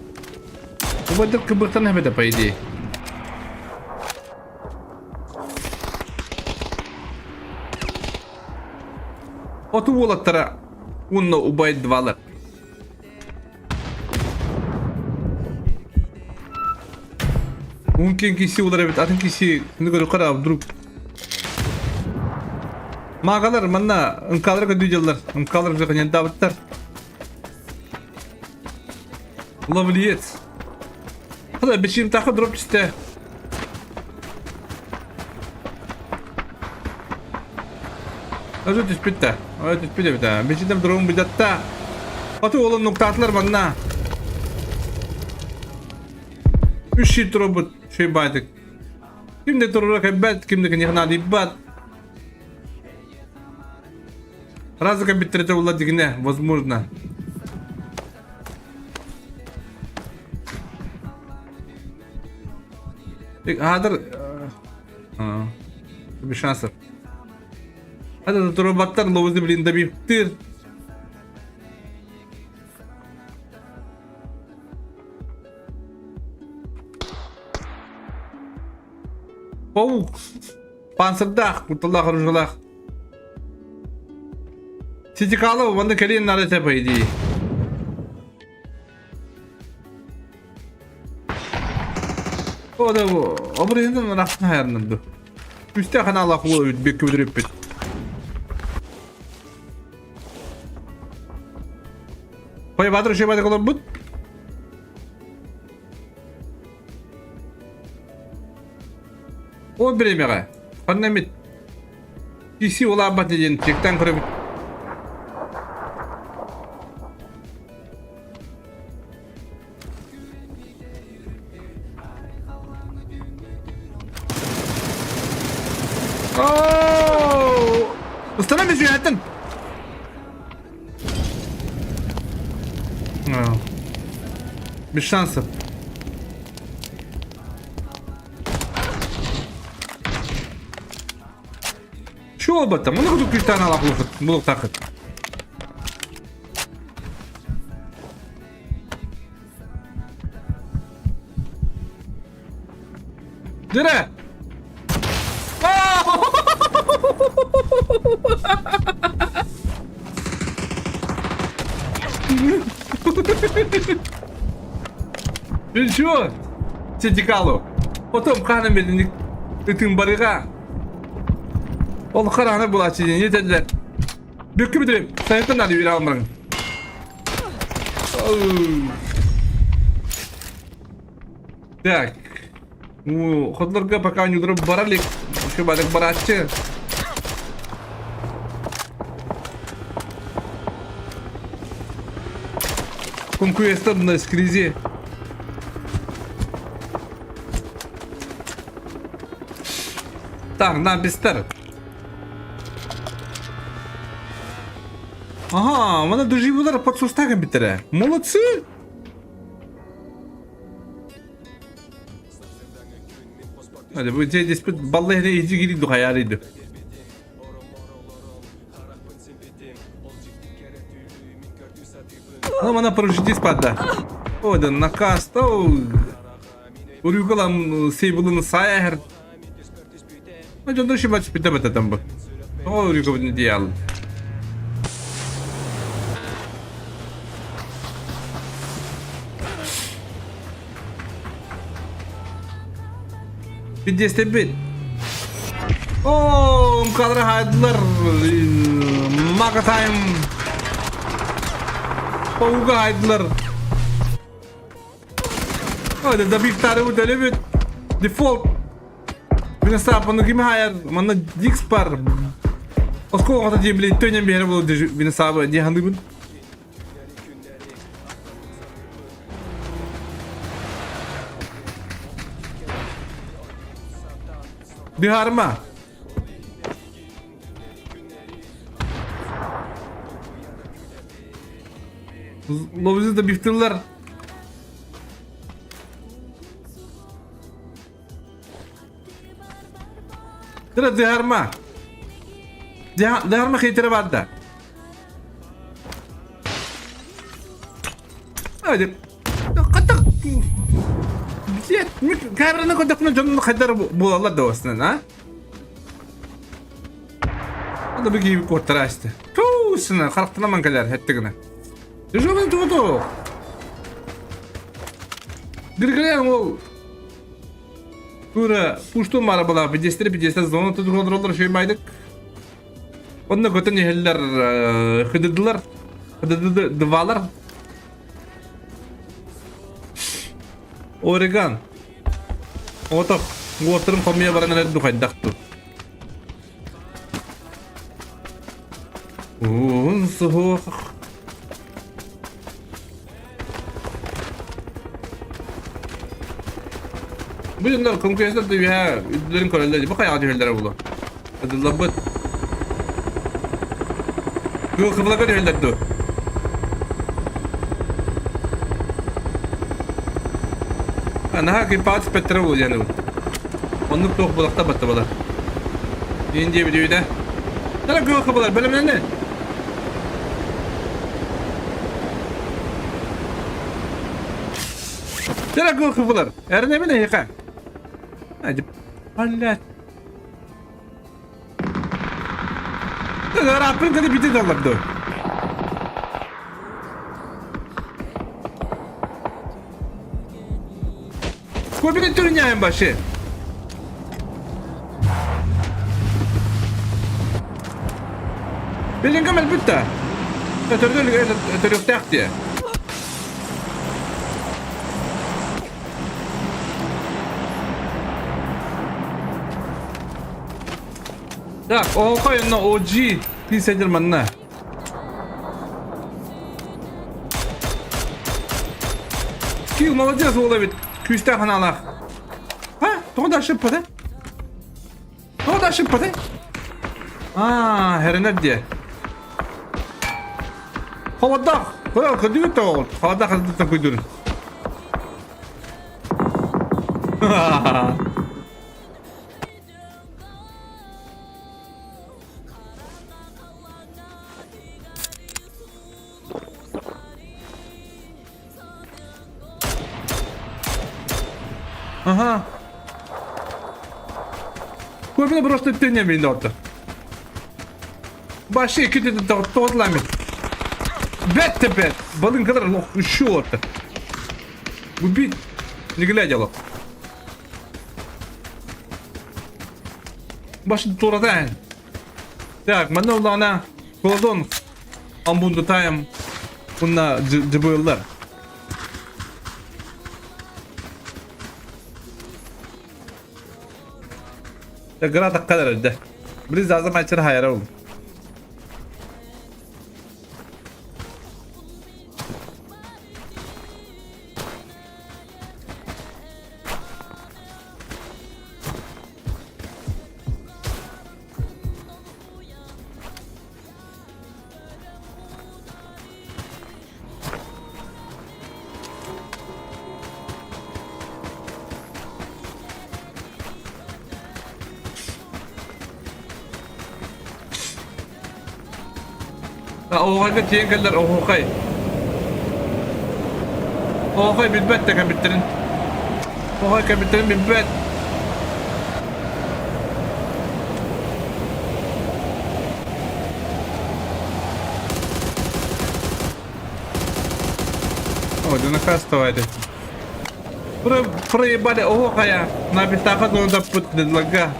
[SPEAKER 4] Bu badır kıbırtan hebe de paydi. Otu volatara. Unno ubay dvalar. Mungkin kişi ular evet. Atın kişi ne kadar kara durup. Mağalar manna ınkalar kadıyacaklar. Inkalar bize kanyan davetler. Olabiliyet. Hadi beşiğim takı drop işte. Özür dispette. Özür dispette bir daha. Beşiğim drone bir datta. Atı oğlum noktatlar manna. 3 shit robot şey baydık. Kimde turura kaybet, kimde kanyakna dibat. Раза как битрете ула дигне, возможно. Хадыр bir şansı. Hadi da robotlar lovuzu bilinde bir tir. Pavuk. Pansırdak, kurtulak, rujulak. Ситикало вон келин надо по идее. O da bu. Obrayından raftan hayranlandı. Üstte kanal akıllı bir küdürüp bit. Koy badır şey badır olur bu. O birime. Annemit. Kisi ola batın çekten kırıp. Ustanam bir yönettin. Bir şansı. Şu ol batam. Onu kadar bir tane alaklık. Buluk takıt. Dire. Ben şu. Çecikalo. Otom kanım belindik. Bütün barıga. Ol karana bulaçı yeterler. Büyük bir sayıktan da bir almarım. Так. Ходлорга пока не удара барали. Şu balık baratçı. Conquista na crise. Так, на бістер. Ага, вона доживуlar подсустаком бітре. Молодці! Hadi bu здесь баллы ne iyice giriyorduk hayaliydi. Ama bana projeci spada. O da nakasta o. Uygulam seybolunu sayar. Hadi ondan şimdi maç bitemedi tam bu. O uygulamını diye alın. Bir deste bit. Oh, kadar haydılar. Maga time. Pauga haydılar. Hadi da bir tane bu telefon. Default. Bir nasıl bunu kim hayır? Mana Dix par. Osko kata diye bile tönyen bir yere bu bir nasıl diye hangi bu? Diharma. Loviz'i de biftirler. Tira diharma. Diharma khaytira badda. Hadi. Qatak. Bilet. Kamerana kodakna canını kadar bu Allah da olsun ha. Hadi bir gibi kontrastı. Tuğsuna kalktına mankalar hettigine. Düşmanın tuğdu. Girgiren o. Pura puştum arabalar bir zona tutuk olur şey maydık. Onda götün yeheller hıdıdılar. Hıdıdı dıvalar. Oregon. Otak. Oturum komiye baranlar dukaydaktı. Soğuk. Bu yüzden konkursda da ya ürünlerin korelleri bu kadar adilere bulu. Hadi labet. Bu kıvıla kadar hallederdi. Ana ki pat petrol bulu yani. Onu çok bulakta battı bula. İnce videoyu da. Nere kıvı kıvılar böyle ne? Nere kıvı kıvılar? Her ne bile yıka. Hadi hallet. Rabbim kadi bitti dallardı. Kombine türünün başı. Bilin kamel bitti. Ötürük tahtı. Так, охай на OG писатель манна. Скилл молодец уловит. Küste hanalar. Ha, toda şıppadı. Toda şıppadı. Aa, herine diye. Havada. Havada kırdı to. Havada kırdı to koydun. Aha. Köpüne просто tönye bindi orta. Başı iki dedi toğutlamayın. Bet tepe. Balın kadar şu orta. Bu bir... Ne глядя лох. Başı torada yani. Так, mana ularına kolon ambundu tayam. Bunlar cıbırlar. Ya grada kadar öde. Biz lazım açır hayra oldu. Oğayda tiyengeller oğay. Oğay bilbet de kabittirin. Oğay kabittirin bilbet. О, да накастовайте. Проебали оğaya. На битаха надо подлага.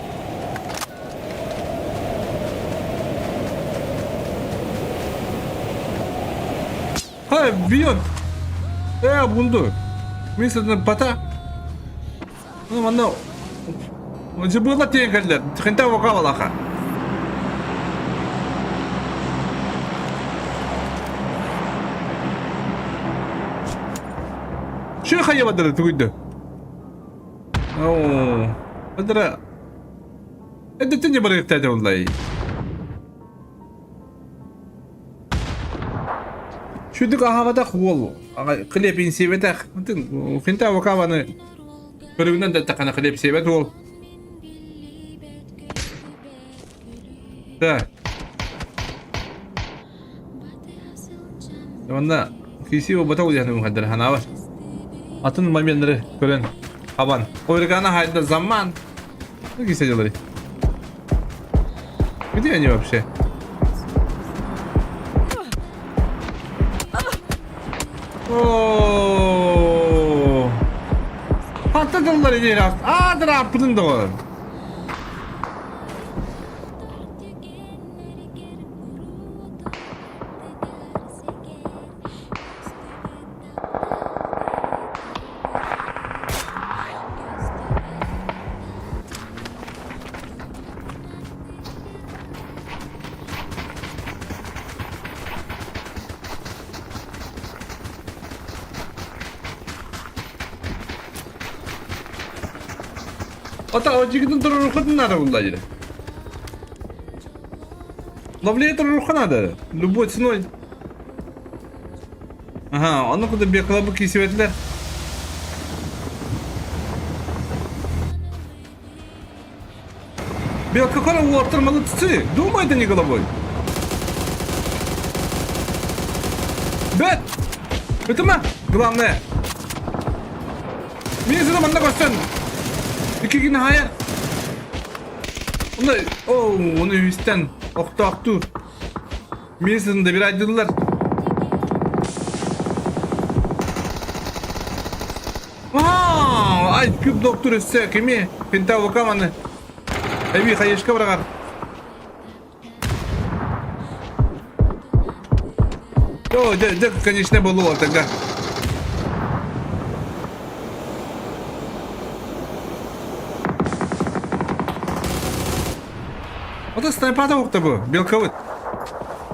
[SPEAKER 4] Ha biyon. Buldu. Mesela pata. Mana. Cıbırla tiyengeller. Tıkınta vaka valaka. Şu hayya badara tukuydu. Oo. Badara. Edetini bıraktı vallahi. Şuyduk havada kol. Klip insibete. Finta vakavanı. Köründen de takana klip sibet ol. Da. Yanda kisi o bata uyanı muhaddar hanawa. Atın mamiyanları gören haban. Oyrugana hayda zaman. Ne giyseceleri. Bir de ne вообще? Ooo. Patladılar ileri. Drapının da var. Ata o jigidin tururukun nada vallahi. Lavliye tururukun nada. Любой ценой. Ага, onu kudda bir kılabı kisivetler. Белка кора уортер молодцы. Думай-то не головой. Бет! Это мы, главное. Меня сюда манда костен. İki gün hayal. Onu üstten oktu. Mirsa'nda bir aydınlar. Ay küp doktor üstse kimi? Pinta vakamanı. Evi hayışka bırakar. Да, конечно, было тогда. Вот это снайпада ух bu. Белковый.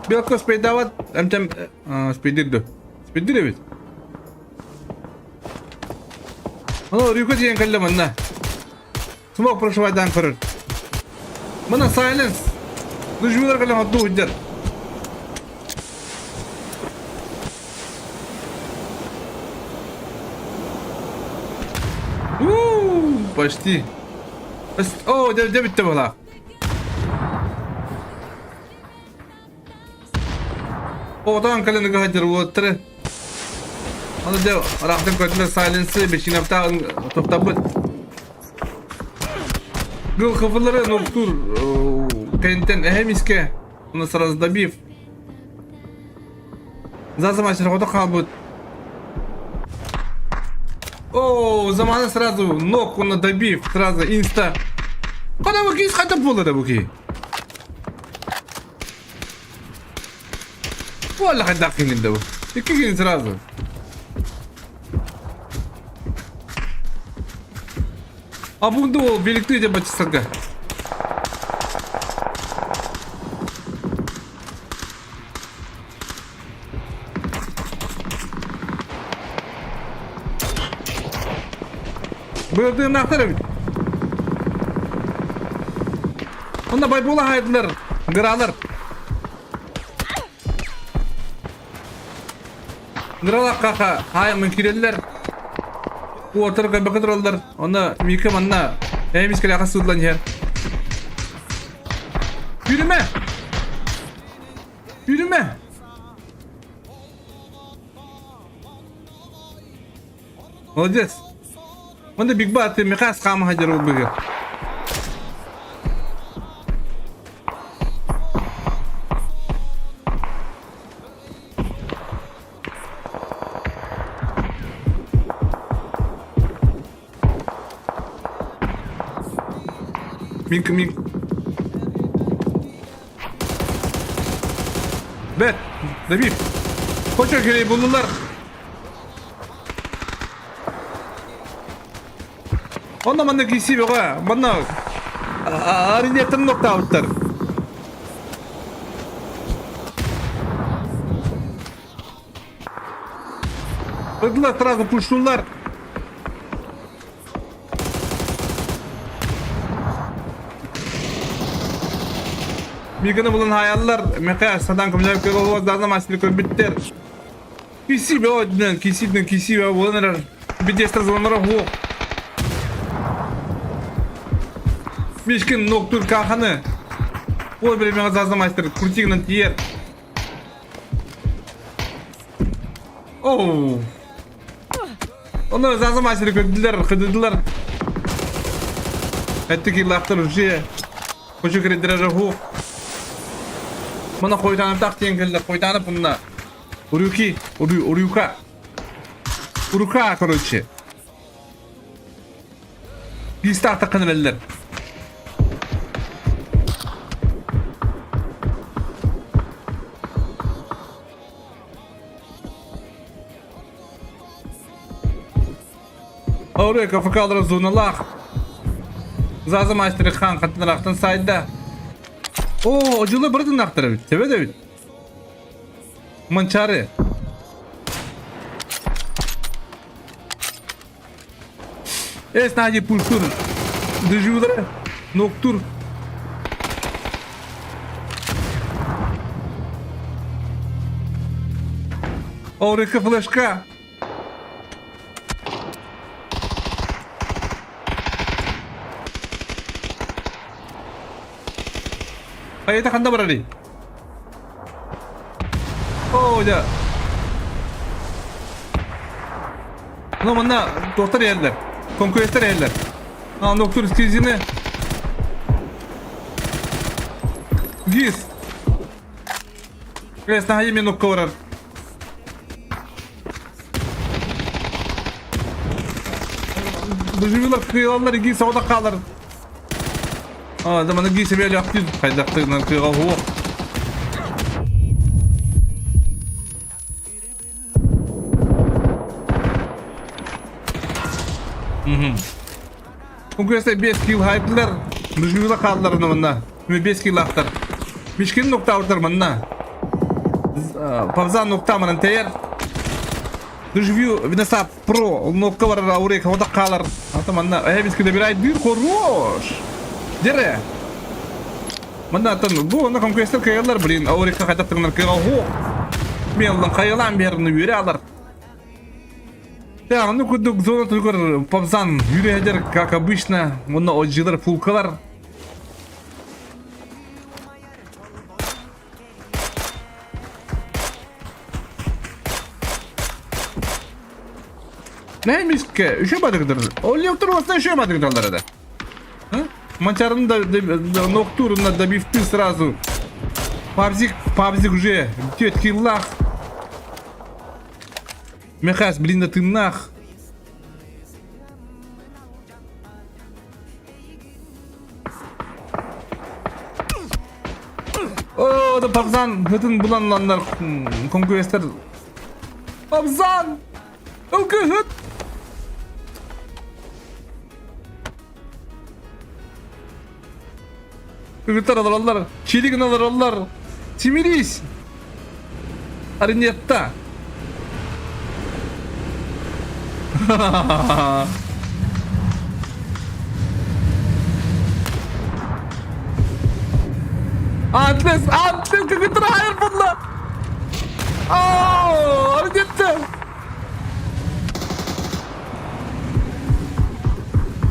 [SPEAKER 4] Белко спейдават. Там спейдирді. Спейдирді бит. Ана рюка деген кәлі мына. Смок прошивайдан көрір. Мына сайленс. Дүжмелер кәлі отду ұйдар. Почти. О, де бітті бұла. Odan kalını gahadır otur. Onu da rahatın kötüne silence'ı beşin hafta toptabı. Гыл кыфылары ноктур. Тентен эхемиске. Оны сразу добив. Зазы мастер хода қалбыт. О, заманы сразу ног оны добив. Сразу инста. Қада бұки қайтып болды да бұки. Валла қайдақ келгенде бұл. Екі келген сразу. А бұнды ол белікті деп бачысынға. Бөлдігін нақтыр әбіт. Онда байбола хайдылар, ғыралар. Ғыралар қақа, айымын керелілер. Bu ortalık bir kadar oldular. Onda Mika manna. Biz kale akası ulan yer. Yürüme. Yürüme. Olacağız. Onda Big Bat Mika skama hacer oldu. Mink. Bet, Dabib. Koçak gereği bulundular. Onda bana kisi yok ha. Bana ariniyetin nokta avutlar. Ödüler sırası puştular. Mikini bulan hayallar, meka sadan kumlar kego o zaten master kö bitter. Kisi be oddan, kisi be bulanlar. Bir destra zamanlara ho. Mishkin noktur kahanı. O bir mega zaten master kurtignan tiyer. Oh. Onlar zaten master kıdılar. Etteki lahtır ujiye. Koçu krediler ho. Mana koytanıp tak diyen koytanıp bununla. Uruka короче. Bir start takın eller. Oraya kafa kaldıran zonalar. Zazı maçları kan katınaraktan sayda. Oo, acılı bir dınakları bit. Tebe de bit. Mançarı. Esnacı pulsur. Dıcıları. Noktur. Oraya flaşka. Kayıta kanda barari. Oh ya. No manna doktor yerler. Konkurslar yerler. Doktor skizini. Giz. Resna hayır mi nokta varar. Duyuyorlar kıyılanlar giz orada kalır. Zamanı giysi böyle yaptı. Kaydaktığından kıyığa huo. Konkursta 5 kill hayatlar. Duyuyorlar kaldılar onunla. 5 kill aktar. Mishkin nokta avtar manna. Pavzan nokta manan teyer. Duyuyor vinasa pro nokta var aurek havada kalır. Hatta manna. Hepsi bir ay bir koruş. Dere. Manda tan bu onda konkurslar kayarlar bilin. Aureka kaydattığınlar kayar ho. Meyaldan kayalan bir yerini yürü alır. Ya onu kuduk zona tukar pavzan yürü eder как обычно. Bunda ocılar pulkalar. Neymiş ki? Üşümedik. Oluyor oturmasına üşümedik dallara da. Манчарын да ноктурно добивты сразу. Пабзик уже 5 киллах. Мехас, блин, да ты нах. О, да Пабзан, bütün bulanlar konkurslar. Пабзан! Алкогот! Кыгыттар алар, челигин алар. Тимирис! Арнетта! Atlas, кыгыттар айыр bunlar! Оооо, Арнетта!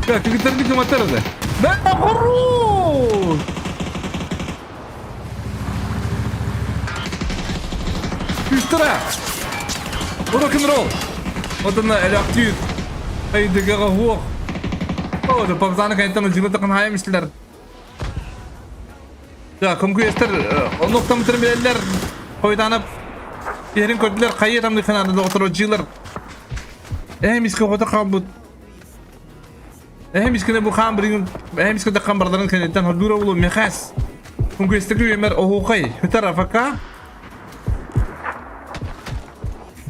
[SPEAKER 4] Кыгыттар не коматарады. Да, хорош! Üstüne. Rock'n'roll. Вот она электит. Ай дегага хук. О, да Пабзаны кайттан жылы такын хаймышлар. Да, конкуренттер оноктан термелер койданып ерин көрдүлөр кайы тамды финанда доктор жилер. Миске гота камбут. Мискене бу хам бригин, миске да камбардарын кенеттен hodura болу мехас. Конкуренттер эмер оокай. Хутара фака.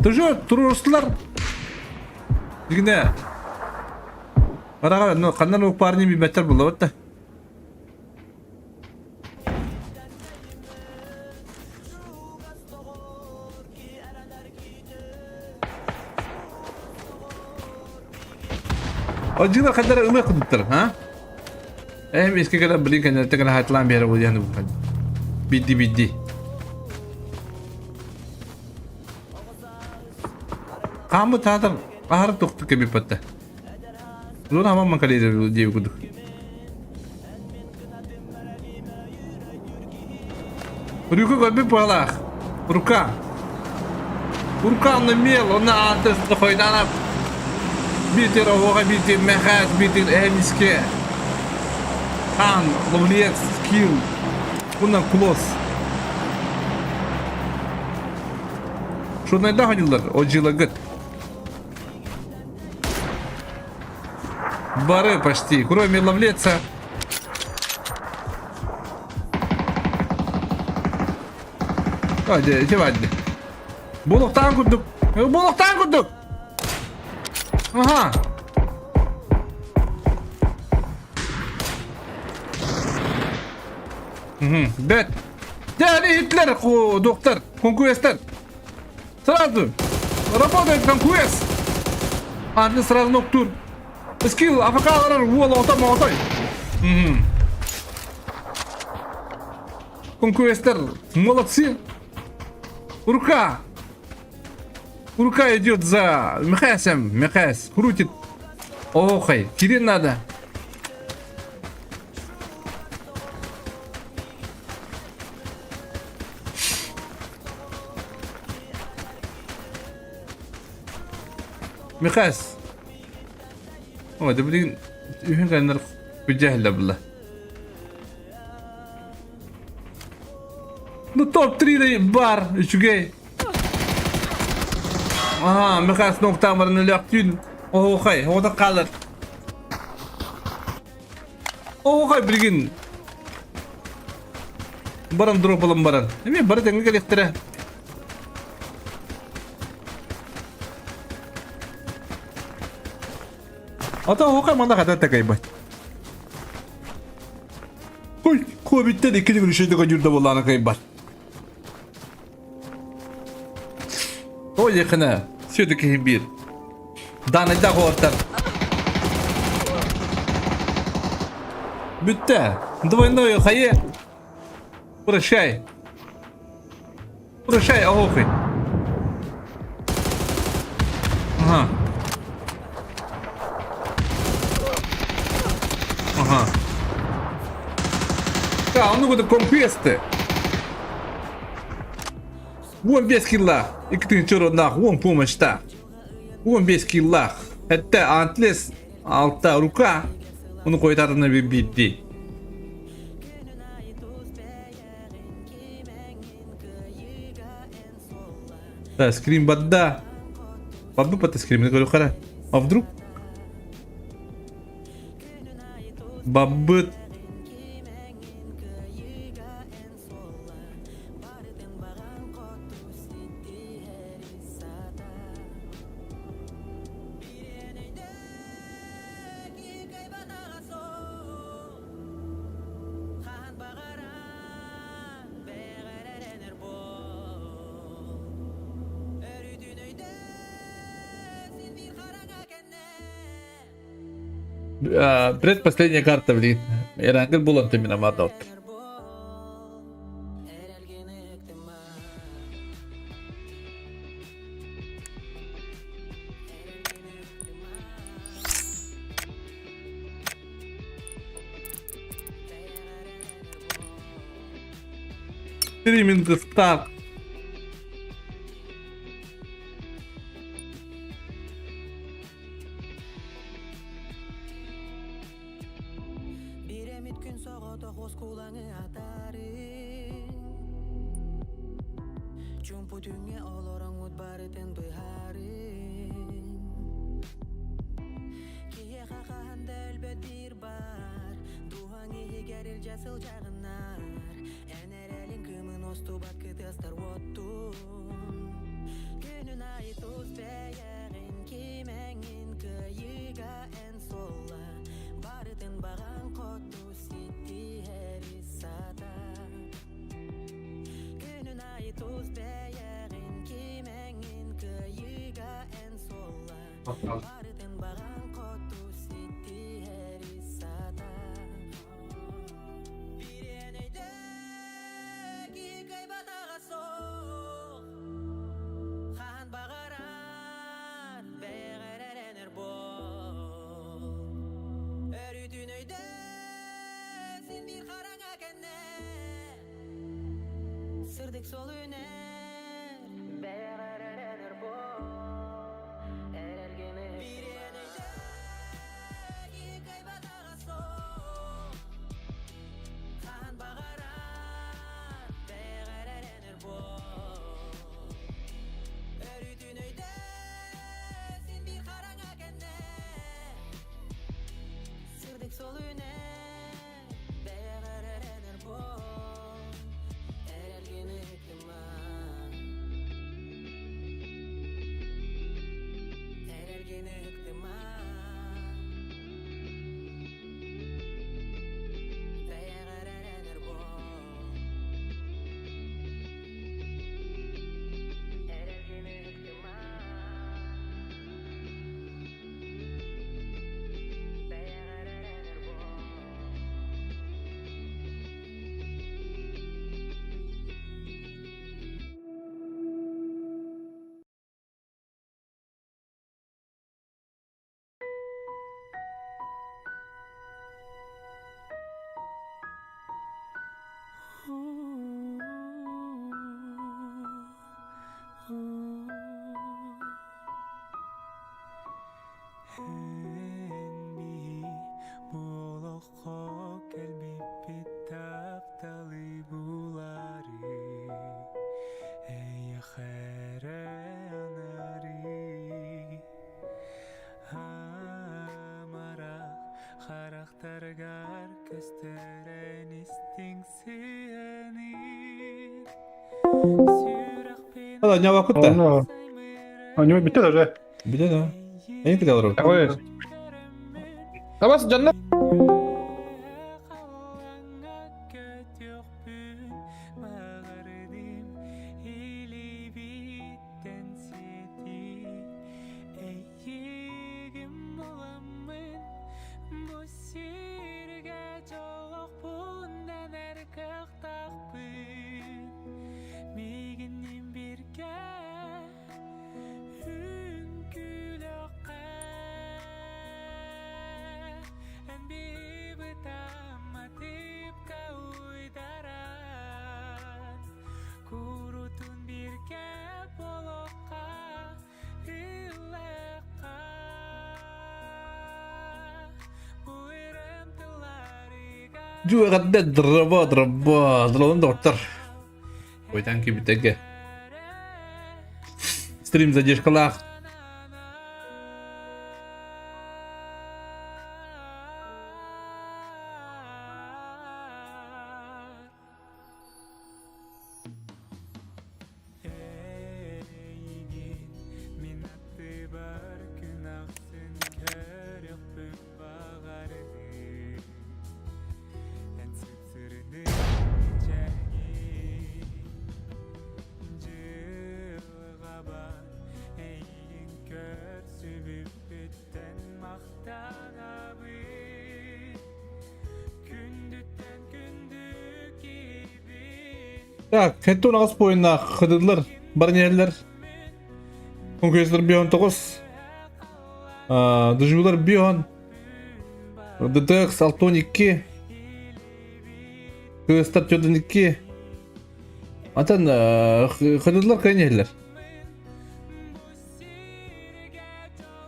[SPEAKER 4] Тоже турустlar. Дигне. Арага, но кандан у парни би бетер булды да. Ожилар кадар ылы кудуттар, а? Эске када билин кана тегана хатлан бери боляны бу. Бидди. Kamu tatar ahar tuktu ke bipatta. Lu nama mangkali dia kudu. Ruka golbe pala. Ruka namel ona antes de koydana. Bitir oga bitir mehas bitir emiske. Kan lovliet skill. Bundan close. Şundan da hanılar o jilagat. Бары почти, кроме ловлеца. Hadi, hadi. Buluktan kurduk. Aha. Бет. Дали Hitler, доктор, конкурентер. Сразу. Работает конкурент. Анты сразу ноктур. Скилл, афакалар, молотай. Конкурентер, молодцы. Рука идет за Мехас, крутит. Охай, кирин надо. Мехас. О, да блин, юхенганнар бижахла булла. Ну топ-3 бар, үчүгей. Ага, Мехас ноктамарын лактын. Охай, ода калыр. Охай билгин. Баран дропалым баран. Эме бар теңге келектире. Ата охай манда када такайбат. Ой, кобитте де киди гүрүшөйдөгө жүрдө боланы кайбат. Ой, якына, все-таки бир. Данайда готтар. Бүтте. Двойное хае. Прощай, охай. Ага. Он буде конквести. Вон без килла. И ты чё нах, вон помощь та. Вон без килла. Это антлес алта рука. Он койтарына бибди. لا سكرين بدأ بابا بات سكرين من غير خلا أفضل بابت предпоследняя карта, блин. Эрангел был он именно мадот. Стриминг старт. هذا نيا وقت ده.
[SPEAKER 10] أنا بيتنا ده.
[SPEAKER 4] بدنا. أين كده ورا؟
[SPEAKER 10] كويس. خلاص جنة.
[SPEAKER 4] جوا غدا ضربات ضربات لو انت وتر ويتانكي بتجه Стрим задержкалах. Так, хетту нағыз бойына қыдыдылар, бар нелер. Конкурсилар бион 9. Дыжулар бион. ДТХ Алтон 2. Кыстар Тёдын 2. Атан қыдыдылар кайнелер.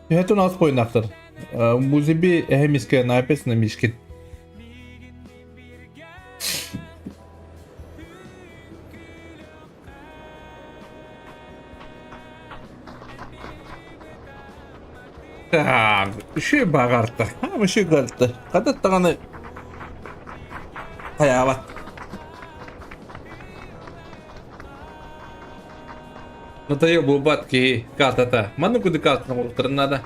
[SPEAKER 4] Хетту нағыз бойына ақтыр. Музеби әхемеске написано мишкет. Так, еще багарта. Еще гальта. Когда таганы хаябат. Натайо бубатки картата. Ману куды карта надо.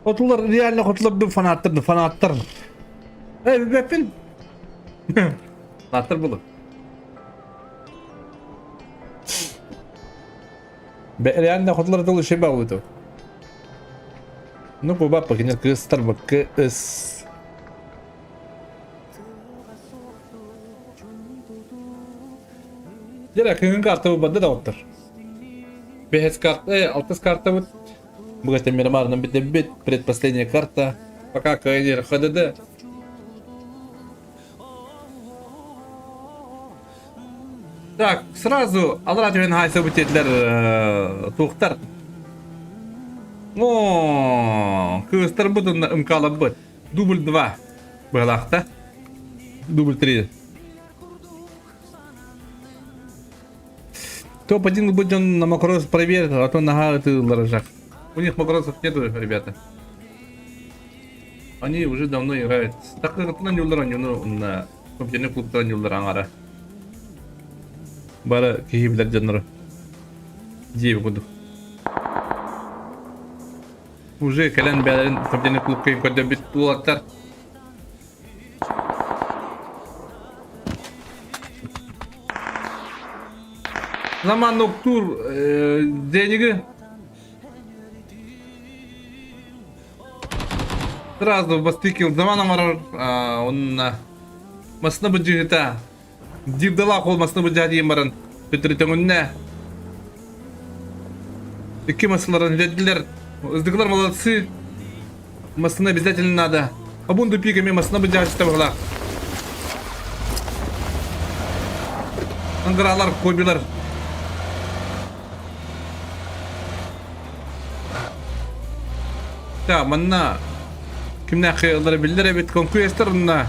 [SPEAKER 4] Хотулар реально хотуларды фанаттар. Беппин. Фанаттар болу. Реально хотулар долу şey bağlıdı. Ну, bu bak bakın kızlar bak kız. Direkt kıyın kartı bu bende de otur. 5 карта, 6 карта вот. Богатый мирмарным бит, предпоследняя карта. Пока кайнер ХДД. Так, сразу Алратовен хайса бутетлер тухтар. О, кыстар бутун имкала бут. Дубль 2 былахта. Дубль 3. Топ-1 будет он на макрос проверит, а то нога ты лорожак. У них макросов нету, ребята. Они уже давно играют. Так как на нюллера, на компьютерный клуб на нюллера ангара. Бара кихиблер жанры. 9 году. Уже кален бәлерин компьютерный клуб кайым көрді бит тулаттар. Zaman noktur деньги. Сразу бастыкил заманом он масына бджигита. Дивдала кол масына бджади маран. Петритеңүнне. Икки масыларын леддилер. Издыклар молодцы. Масына обязательно надо. Абунду пиками масына бджади ставгала. Ангаралар кобилар. Ya manna kimne xeyirleri bildir evet konkuesterna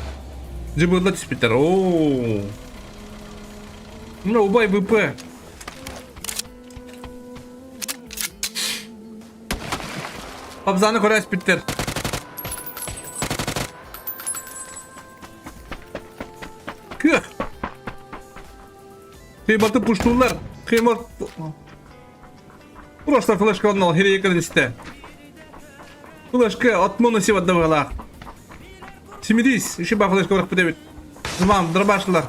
[SPEAKER 4] cıbırla çıspiter ooo no bay VP Abzanı Kore spitter Kıh. Kıymatı puştular. Kıymat. Просто флешка одна, гирейка листе. Флешка от моноси в одного гала. Семидис, еще ба флешка враг подавит. Змам, дробашлар.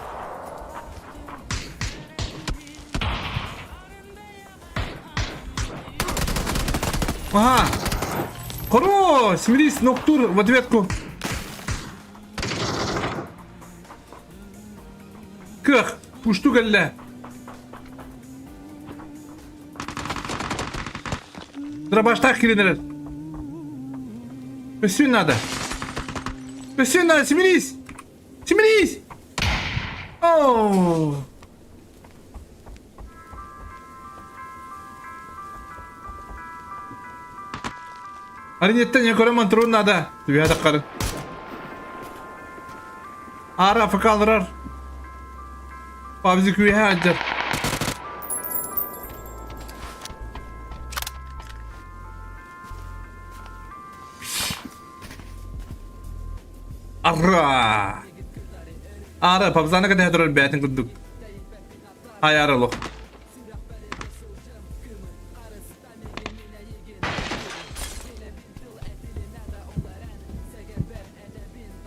[SPEAKER 4] Ага. Хоро, семидис, ноктур в ответку. Кых, пушту галля. Дробаштах киринерер. Песюн надо. Песюн надо, семирись! Семирись! Ооо! Аринеттен не көремін тұру надо. Тебе адаққары. Ара факалырар. Пабзик үйе аджар. Arra! Ara, pabzana kadar hedrar beytin kuduk. Hay ara lo.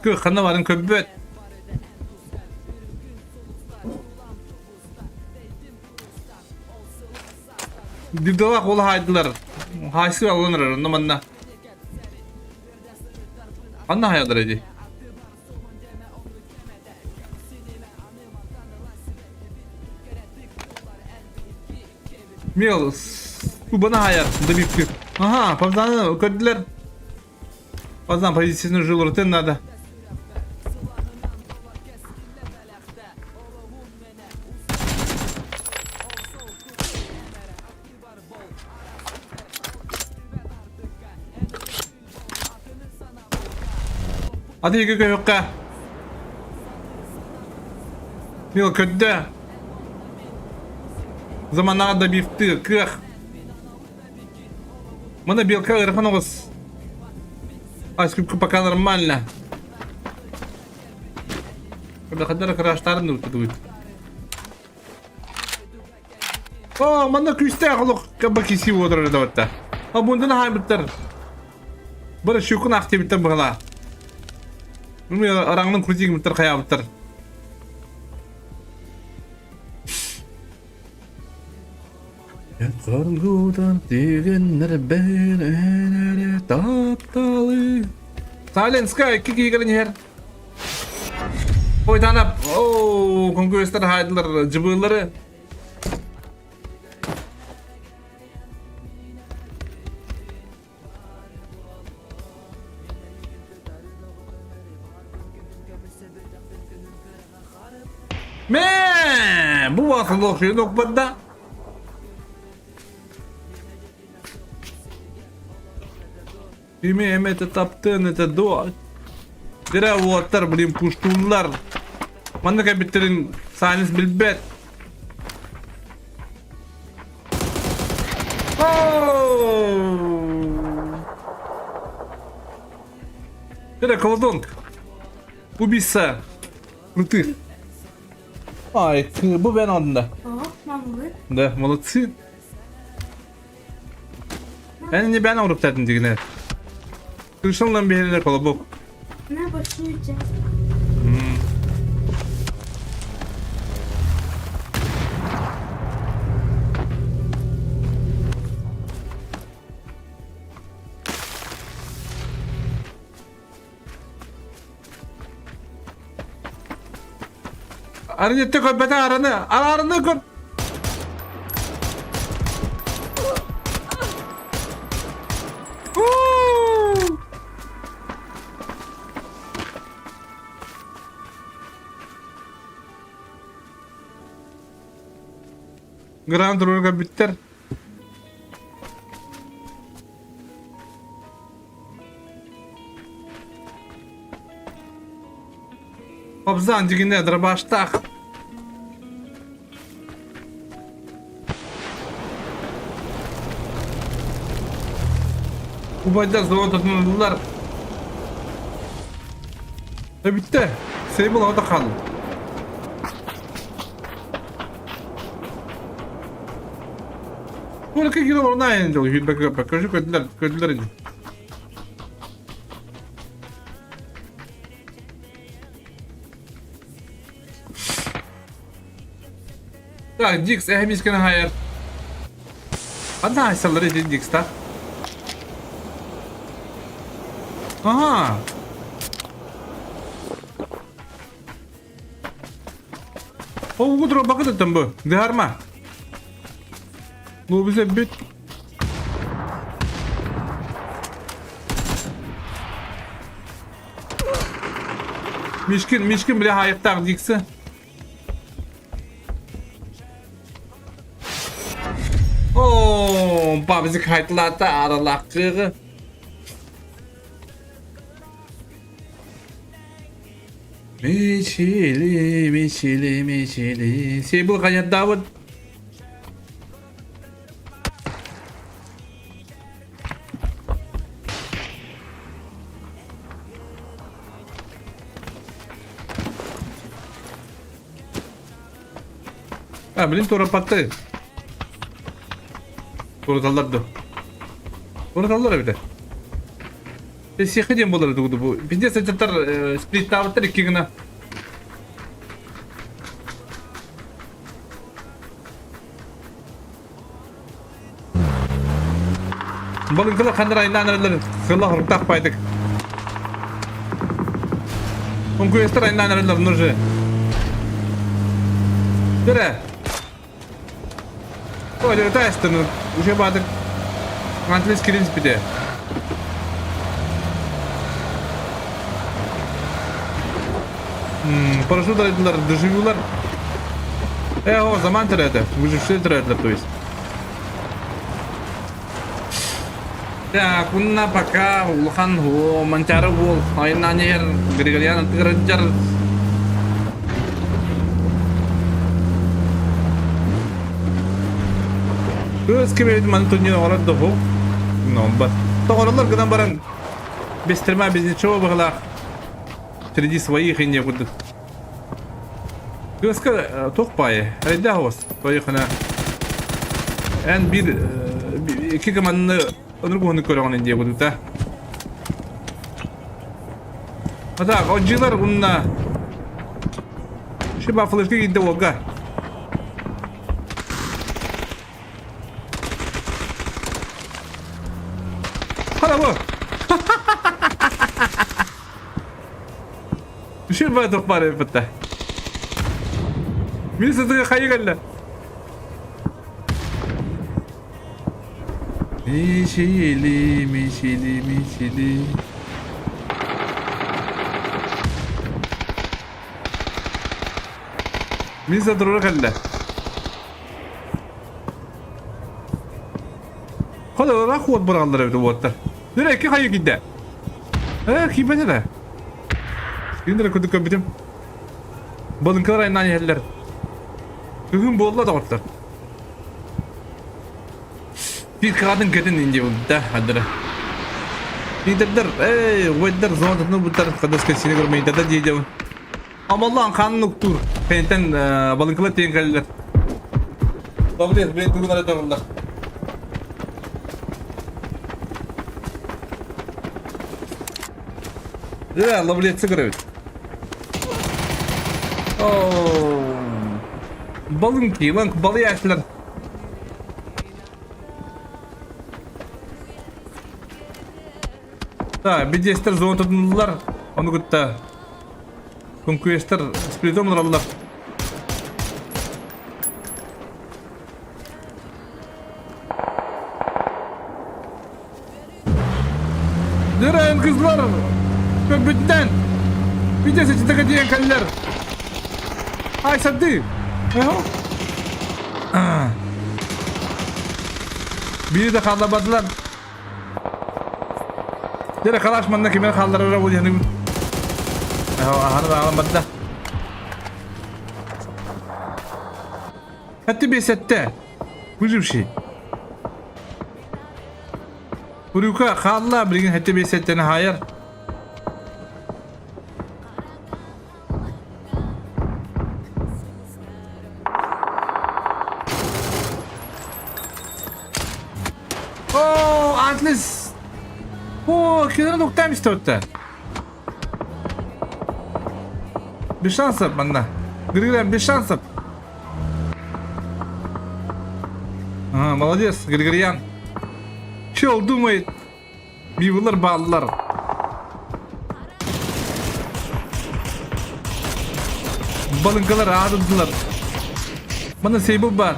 [SPEAKER 4] Kı xana varın köbbet. Dibdalak ola haydılar. Haysı alınır onda manna. Anna hayadır edi. Mil, bu bana hayat, добивки. Ага, пацаны, көдділер. Пацан позициясını жылыртын надо. Hadi iki köykka. Mil ködde. Замана добивты, кых. Мына белка ырханығыз. Аскүпкі пока нормально. Когда қадар краштарын өтті. О, мына күсті ақылық қаба кесі отырыр да. А бұндың хай біттір. Бір шүкін ақты біттір бұғыла. Араңның күрдегі біттір қая біттір. Kargudan degenler benere taptalı. Salenska iki gigalin her. Oydanap. Oo, kongressler haydılar cıbığları. Me, bu vasıl okşayın okbanda. Имеем это таптен, это до. Дыра уоттар, блин, пуштунлар. Мана кабиттерин сайнес билбет. Дыра колодонг. Убийца. Крутых. Ай, bu ben adında. Да, молодцы. Yani ben avrup dedim digine. Kırışınla bir yerine kolabok.
[SPEAKER 8] Ne başlayacağız?
[SPEAKER 4] Arınette koy, beden aranı koy. Grand Rour'a bitter. Obzan digine drabaştak. Bu bayda zor tutmadılar. Bitti. Sable orada kaldı. Böyle ki kilo orna yani diyor. Feedback bakıyor. Kötüler idi. Так, Дикс, міська хайер. Одна селери Дикс, так? Ага. O bu dura bakın dedim bu. Değerme. Bu bize bit. Mişkin bile hayattan Dix'i. Oo, babacık hayatlarda aralakçığı. Michili. Sibuk kaya Daud. Bilin tora pattı. Portallar da. Portallar bir de. Siyah diye bunları doğdu bu. Bizde seçenler split tower'lar iki güne. Balın kıla kandıra inanırlar. Kıla hırtak paydık. Konkuestler inanırlar nurcu. Dere. Öyle testini. Uşa badık. Antlis kilins bir de. Парашют арайдылар, доживюлар. О, zaman тіреді. Выжившие тіреді, то есть. Так, унна пока улхан хо, манчары бол, айнанер, Григорьян тыгырыджар. Көз кемейді маны түнен орады хо. Номба. Тоғырылар гынан баран. Бестерма безне чого бағыла. Среди своих и не будут. Göska tokpayı. Hayda hos. Bayıkına. En bir iki kamanını onu konuyu koyalım diye bulduk da. Hatta acılar bununla. Şu bafılışta gitti oga. Hala bu. Şu bana tokpayı yapıttı. Biri sırtına kayı geldi. Mişili. Biri sırtına geldi. Hadi olarak kuvvet bırakırlar evde bu atlar. Nereye ki kayı gitti? Kim bence de? Şimdi de kuduk kapitim. Balınkalar ayından yerler. Bugün bolla da ortalar. Bir kadın kadın ince oldu da hadi. İnterler, weather zone ne bu taraf kadar sesini görmeyi de diyeceğim. Ama Allah'ın kanunu tur. Penten balınkalar tengaller. Tabii ben durumlara dururlar. Ya Allah bilir sigara. Oh. Balın ki lan balı yaşlar. Da bir jester zone tutuldular. Onu gutta. Conquester spiritomlar aldılar. Diren kızlar. Köpütten. Bir de seçti takadiyen kaller. Ay sattı. Biri de kaldırmadılar. Direkt kalaşmanına kimin kaldırır bu yani. Ahını da alamadı. Hatta bir sette. Bu bir şey. Buraya kaldılar bir gün hatta bir settene hayır. Atlas. Oo, kenara noktayım işte orada. Bir şans yap bana. Grigoryan bir şans yap. Aha, молодец, Grigoryan. Чел думает. Бивылар баллар. Balınkalar ağrıdılar. Bana sebep var.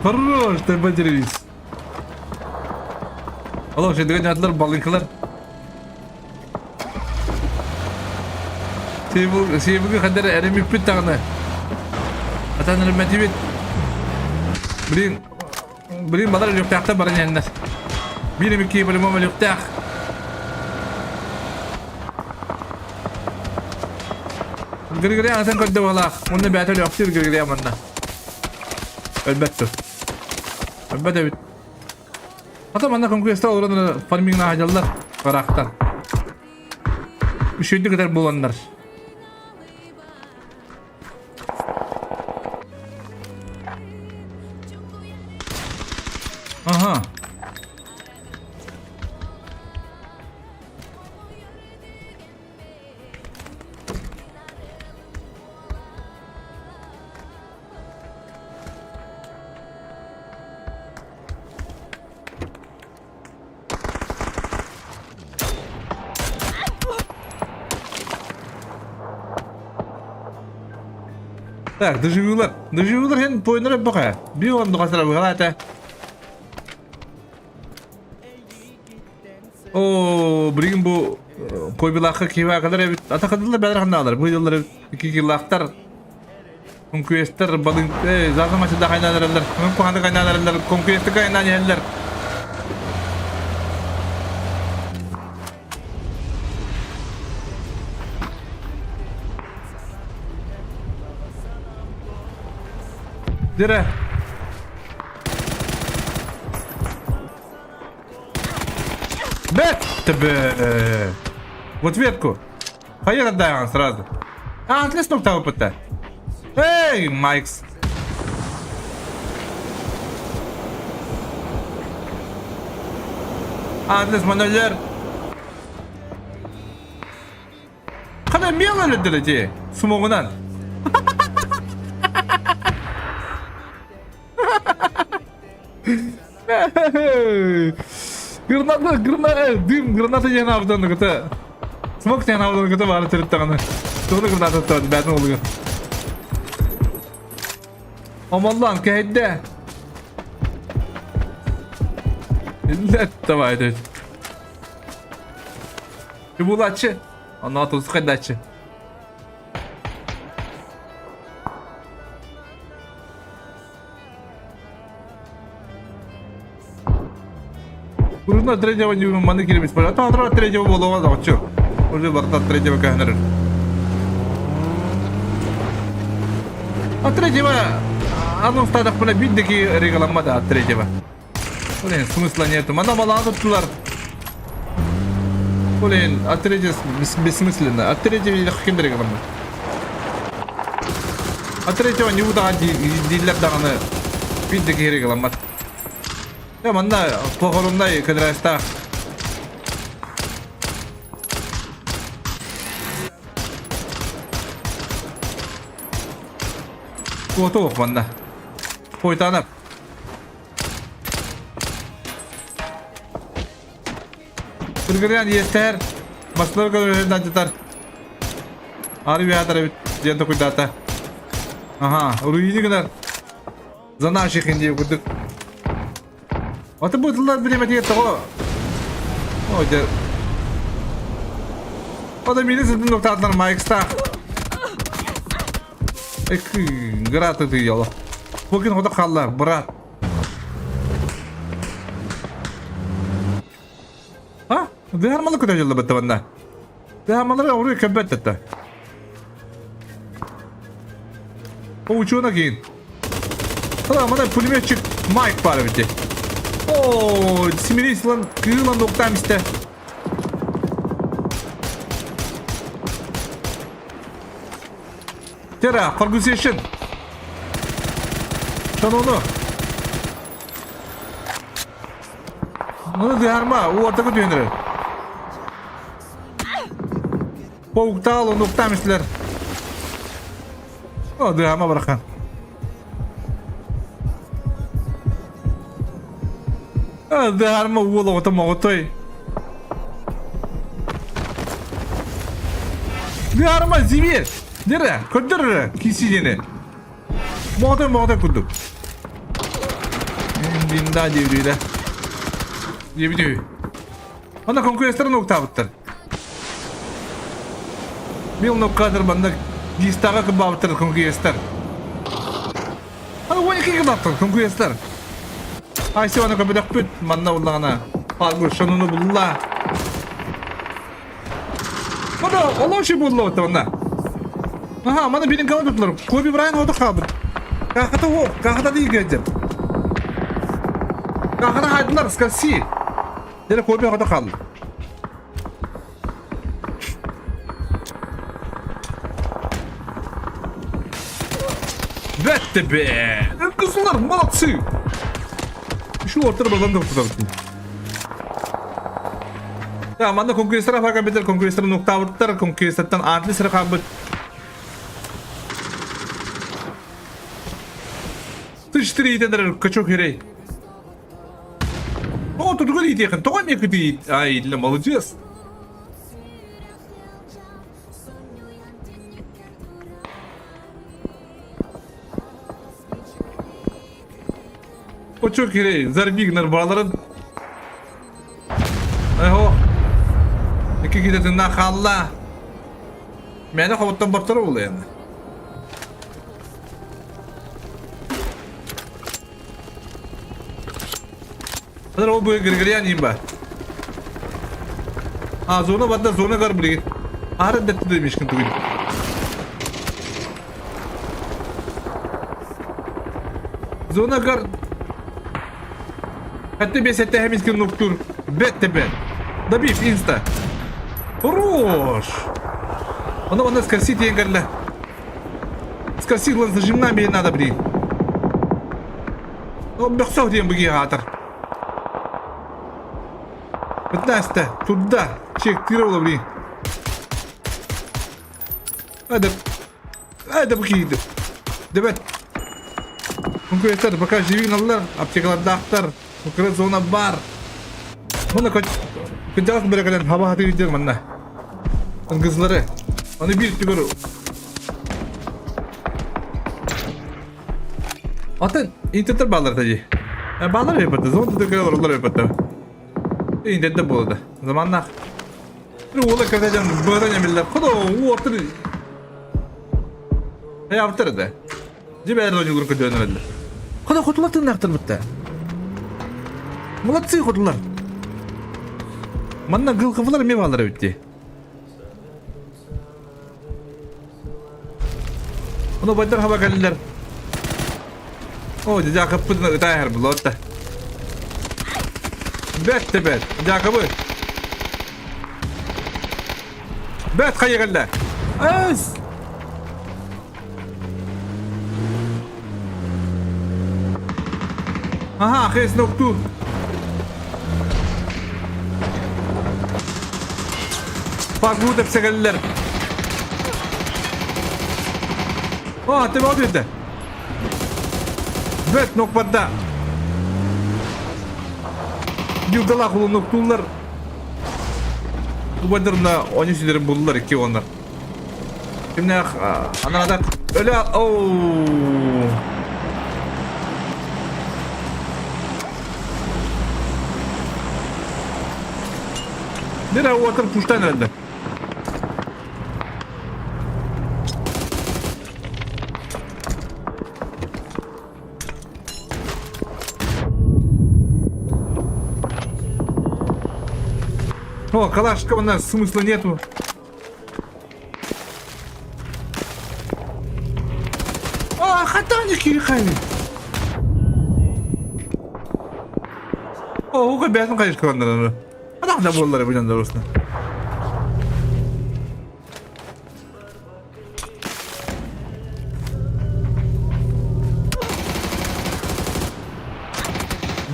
[SPEAKER 4] Хорош, ты потерялись. Oğlum şey dikkat ettiler balınkalar. Şey bugün kadar erimip bir tane. Atan rahmeti bit. Bilin balar yok tahta barın yanlar. Birim iki bölüm ama yok tah. Gırgırı ansan kadar valla. Bunun bir atölye yaptır gırgırı yamanna. Elbette. Elbette bit. Hatta bana konkuesta oranı farming nahacalılar. Karaktan. Üşüydü kadar bulanlar. Aha. Так, доживулар. Доживулар hen poinlara baka. Bir onda kasara bu halata. Oo, bugün bu koybilakı kiva kadar evet atakadılar bedar kanallar. Bu yıllar iki kilaktar konkuester balın zaten maçta kaynanarlar. Onun puanı kaynanarlar. Konkuester kaynanarlar. Dire. Бет тебе в ответку. Поехали да сразу. Атлас нокта опыта. Эй, Майкс. Атлас манолер. Kadar miyalar öldüreceği smoğundan. Granata yana avdandı kıta. Smoke yana avdandı kıta var tırıp tağını. Doğru granata tutardı, bədin oluyor. Aman lan, kəhiddə. İllət davaydı. Bu açı. Anna atılsı qayda açı. Kurunda tretьего не маны кирмис пора. Та атра третьего болова да очо. Уже варта третьего кахнер. А третьего одну стадах пона биддеки регламада от третьего. Блин, смысла нету. Мана мала туттулар. Блин, от третьего бессмысленно. От третьего легким регламад. От третьего не уда диллер даганы биддеки регламад. Ya manda pohorunday kadrasta. Kuotu manda. Poitanap. Gırgıryan yeter. Maslar kadar dancetar. Ari bir hatar bir jento kuidata. Aha, uruyini kadar. Zana aşıkın diye kuduk. Atı bu tıllar bir demeti yetti o. Oca. O da mini sizin nokta atlar Mike'sta. Ekı, gıratı diyor. Bugün o da kallar, bırak. Ha? Deharmalı kadar yılda bitti benden. Deharmaları oraya köpet etti. O uçuğuna giyin. Tamam, bana pulimet çık. Mike para bitti. Oo, similis lan, kıyılan noktam işte. Tera, conversation. Sen onu. Onu duyarma, o ortaka dönür. Kovukta al, onu uktamışlar. O duyarma bırakan. Duyarma, oğlu otama otoy. Duyarma, zibir. Dere, kötür kisini. Moğda kurduk. Dinda devriyle. Diyebiliyor. Onda konkursların nokta bitter. Bir noktadır banda listaga kıbaftır konkurslar. Hadi 12 kıbaftır konkurslar. Ayşe bana kabidak büt manna ullağına. Pargur şanunu bulla. Bana Allah şey bulla otta bana. Aha bana benim kalı tutulur. Kobe Bryant oldu kaldı. Kahkata değil geleceğim. Kahkata haydılar skasi. Dere Kobe orada kaldı. Vette be. Kızlar malatsı. Şu ortada bazen de tutalım. Ya manda konkurslara fakat beter konkurslara nokta avutlar konkurslardan adli sıra kabut. Тыштры иденер качок херей. О, тут говорит яхан, то мне куди. Ай, для молодец. Качок херей, зарбигнер баларын. Айхо. İki gidetinden kalla. Mene havuttan bartara oluyor yani. Hadi o böyle gırgırıyan yiyeyim ben. Ha zona badda zona kar buraya. Ağrı detti demiş ki bugün. Zona kar. Hatta bir sette hem iskin noktur. Bette ben. Da bir insta. Хорош. Она скорсит ей горла. Скорсит лан зажимна мне надо блин. Ну бахсов дем буги хатар. 15 туда. Чектировала блин. Hadi bakayım. Evet. Konkurslar пока живи налар. Аптекаларда актар. Konkurans zona var. Buna kaç Kıcak bırakılan hava hatı gidiyor bana. Kızları. Onu bir tükürü. Atın internet bağlar tacı. Bağlar yapıttı. Zaman tutuklar oralar yapıttı. İnternette buldu. Zamanlar. Bir oğla kırtacan böğren emirler. Kudu o ortı. Yaptır da. Ciber oyunu grubu dönemediler. Kudu kutular tırnaktır bitti. Mulatsı kutular. Manna gıl kafalar meyvaları bitti. Onu bayдар hava geldiler. O caca kapıdına ıtay her bulotta. Bet. Caca kapı. Bet kaya geldi. Az. Aha kes noktu. Bak bu tepsi geldiler. Oh, te var dedi. Bet noktada. Yıldılar kulun noktular. Bu badarında 13 lirin buldular iki onlar. Şimdi anada öyle ooo. Nereye o atır puştan herhalde. О, калашка у нас смысла нету. А, хатаники рехали. О, у тебя конечно каландар. Adam da buraları bu yanında olsun.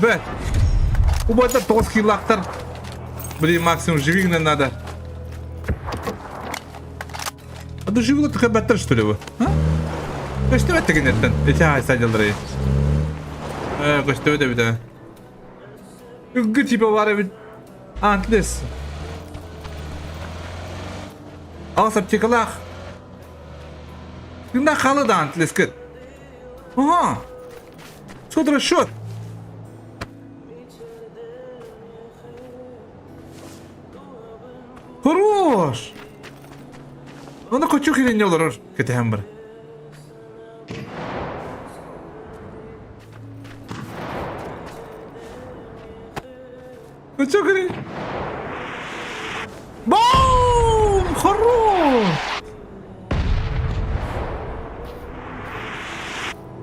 [SPEAKER 4] Bet. Bu boyda 9 kilolaktar. Biri maksimum живигнен надо. А до живого ты баттер что ли вы? А? Что это генеттен? Эти сайдалры. Что это биде? Үгү типа var бит. Антлес. Алсап чекалах. Кында калы да антлес кет. Ага. Сколько счет? Хорош. Onu koçuk ile ne olur? Kötü hamber. Koçuk ile. Boom! Хорош.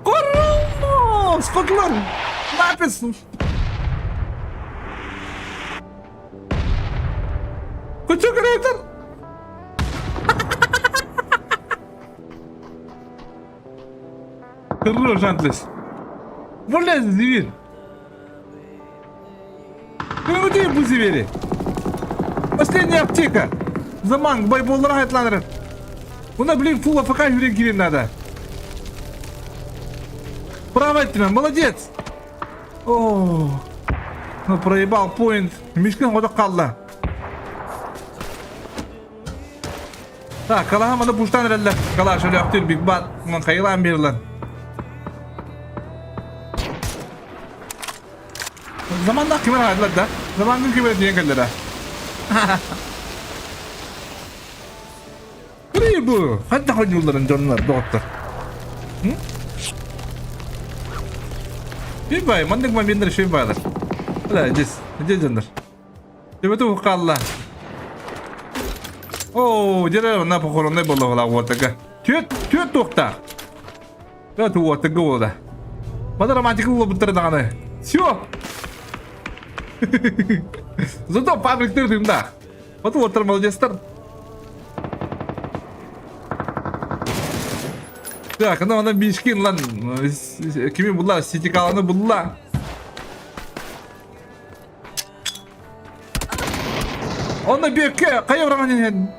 [SPEAKER 4] Хорош! Спотлар. Ne yapıyorsun? Koçuk ile yeter. Хорош, Антлес. Валяй, зверь. Ну где bu звери? Последняя аптека. Zaman baybollara hayatlanır. Buna блин фул АФК yürek girin надо. Право этим, молодец. О, ну проебал поинт. Мишкин хода kaldı. Так, калаха мана буштан релле. Калаха şöyle yaptır big bat. Bundan kayılan bir lan. Zamanda kime hayatlar da? Zamanın kime diyen geldi. Buraya bu. Hatta hangi yolların canlar doktor. Bir bay, mandık mı bindir şey baylar. Hadi ciz canlar. Demetu hukalla. Oo, jere na pokolon ne bollo la wataga. Tüt dokta. Ya tu wataga ola. Bana romantik ulu bitir dağını. Всё. Зато паблик тырдым да. Вот отыр молодецтер. Так, ана бишкин лан. Кими булла, ситикаланы булла. Оны бекке, кайывраман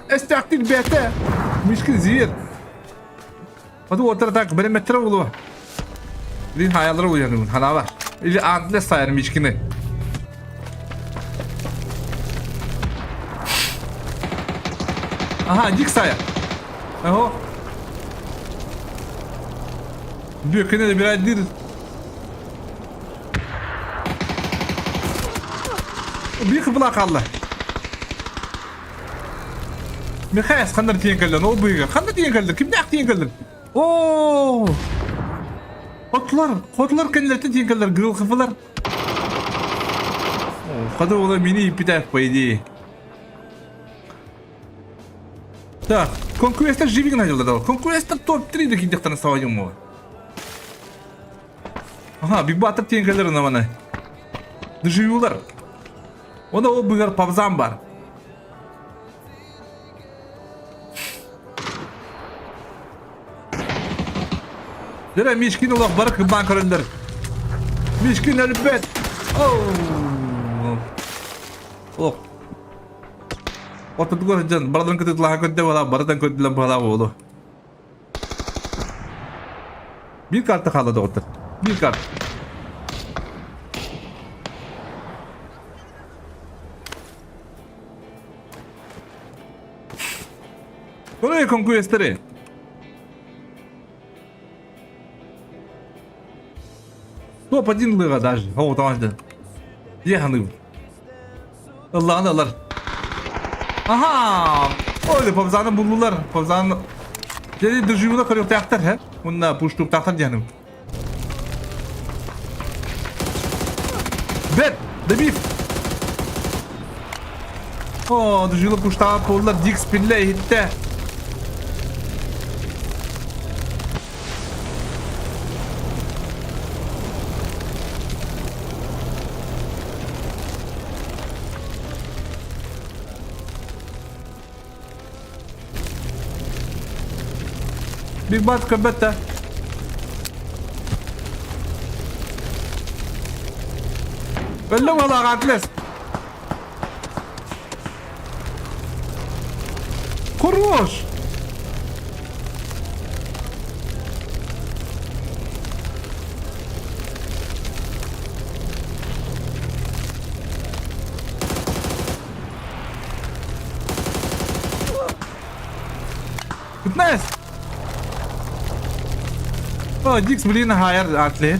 [SPEAKER 4] эстактик бете. Мишкин зир. Вот отыр так, 1 метр болу. Дин хаялары уянын, хана бар. Или антлес сайыр мишкини. Aha, dik saya. Aho. Büyükene de biraz dir. Bir kıbla kaldı. Mihayas kandır diyen geldi. O büyük. Kandır diyen geldi. Kim ne diyen geldi? Oo. Kotlar kendileri diyen geldi. Gırıl kıfılar. Kadı ola beni ipiter paydı. Так, конкурентор живик начал дал. Конкурентор топ-3 докидехтан савайым мова. Ага, Биг Батыр теңгелер наманы. Доживулар. Onda o büyür pavzam var. Dere mişkin olaq barık bankarındır. Mişkin elbet. Oh. Ortada göreceğiz. Baradan kötü laha kötü valla. Baradan kötü laha valla oldu. Bir kartı kaldı ortada. Bir kart. Oraya conquistare. Топ-1 лыга даже. О, там один. Еханы. Allah'ın alır. Aha! Öyle pavzanı buldular. Pavzanı... Jadi dojuvda kırıyor tahtar he. Bununla puştuk tahtar canım. Bet! Debif! Oo, dojuvda puştağı buldular. Dik spinle hitte. Big Bat kabetta. Belli valla katles. Хорош. Nice. Oh, Dix beli higher atlet.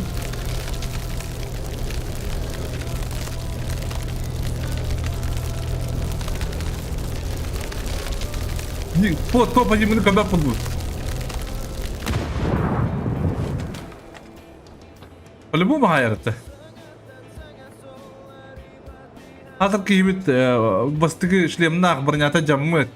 [SPEAKER 4] По нему когда подбут. По-любому higher это. Азыр кийбит бастыгы шлемнах бронята жаммыт.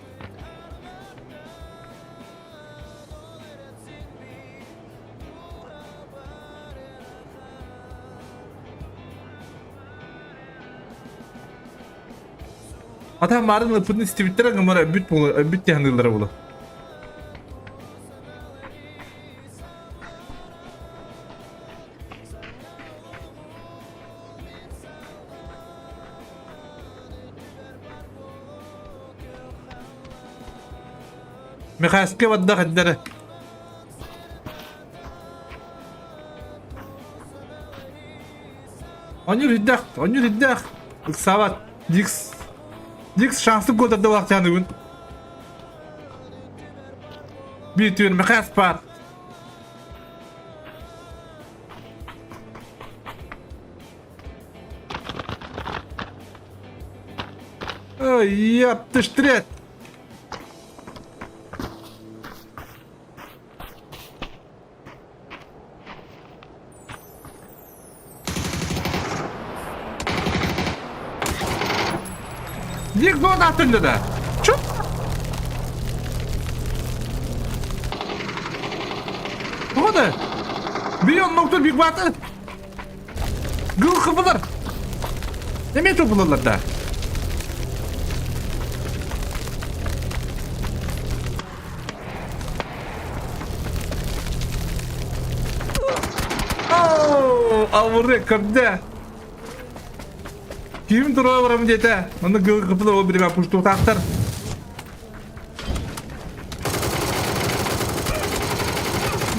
[SPEAKER 4] Ата марын ыпын истибиттер аңамара бүт яһындылары болу. Мехаске вадда хаддары. Онюр хиддах. Сават, Dix şanslı golda vakti gün. Bir tür mekas par. Ay yaptıştret. Dix gol attın da. Çok. Hadi. Bir yon nokta bir batı. Gül kıpılar. Ne mi toplanırlar da? Oh, avurre kapda. Kim duruyor varam jete? Mana gül kıpılar o bir pushtu taxtar.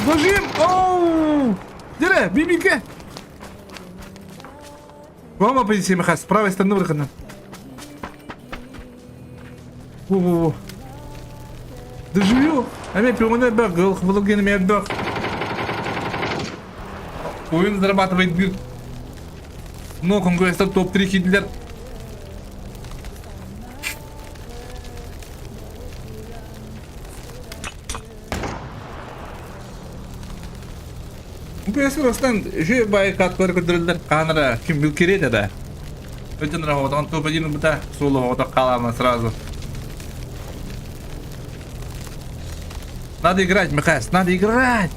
[SPEAKER 4] Божим! Оу! Дире, бибике! Гома позиция меха, с правой стороны выхода. О, доживу! А мне пионер бэк, гыл, хвалугин меня бэк. Oyun зарабатывает бир. Но конкурентов топ-3 хитлер. Бесил остан же байкат көргөдүрлөр канара ким бил керет да. Өтөн работан топ один бута соло ота калама сразу. Надо играть, Михас, надо играть.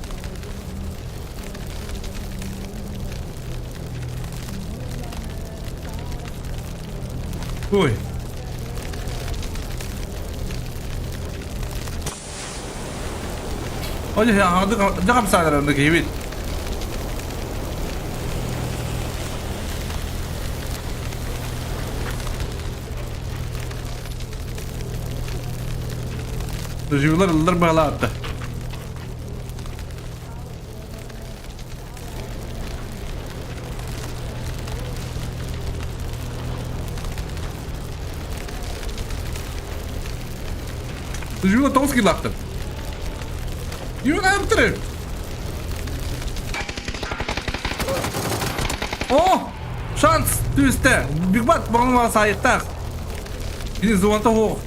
[SPEAKER 4] Ой. Oye, ya, jangan sadar untuk hibit. Dojivlar yıllar bağlı attı. Dojivlar toz kill attı. Yun artırır. Oh! Şans! Düzde! Big Bat bana sayıttak. Yine zuvanta ho.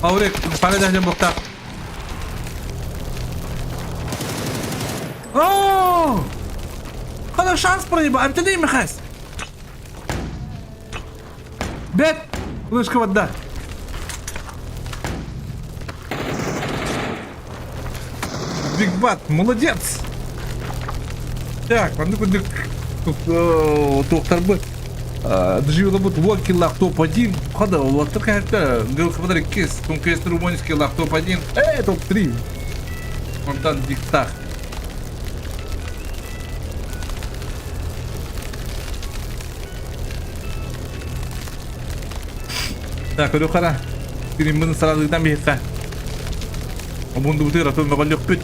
[SPEAKER 4] Aurek, para dah jam boktak. Oh! Kada şans proyeba, amca değil mi khas? Bet, лыжка вода. Big Bat, молодец. Так, надо куда доктор бы. Джилобут Вокилах топ-1. Хода, вот такая-то. Галхвадар Кис. Тункест Румонский лах топ-1. Топ-3. Он там диктах. Так, Рюхара. Перемын сразу там есть. Обунду бутыра, то мы голёк пить.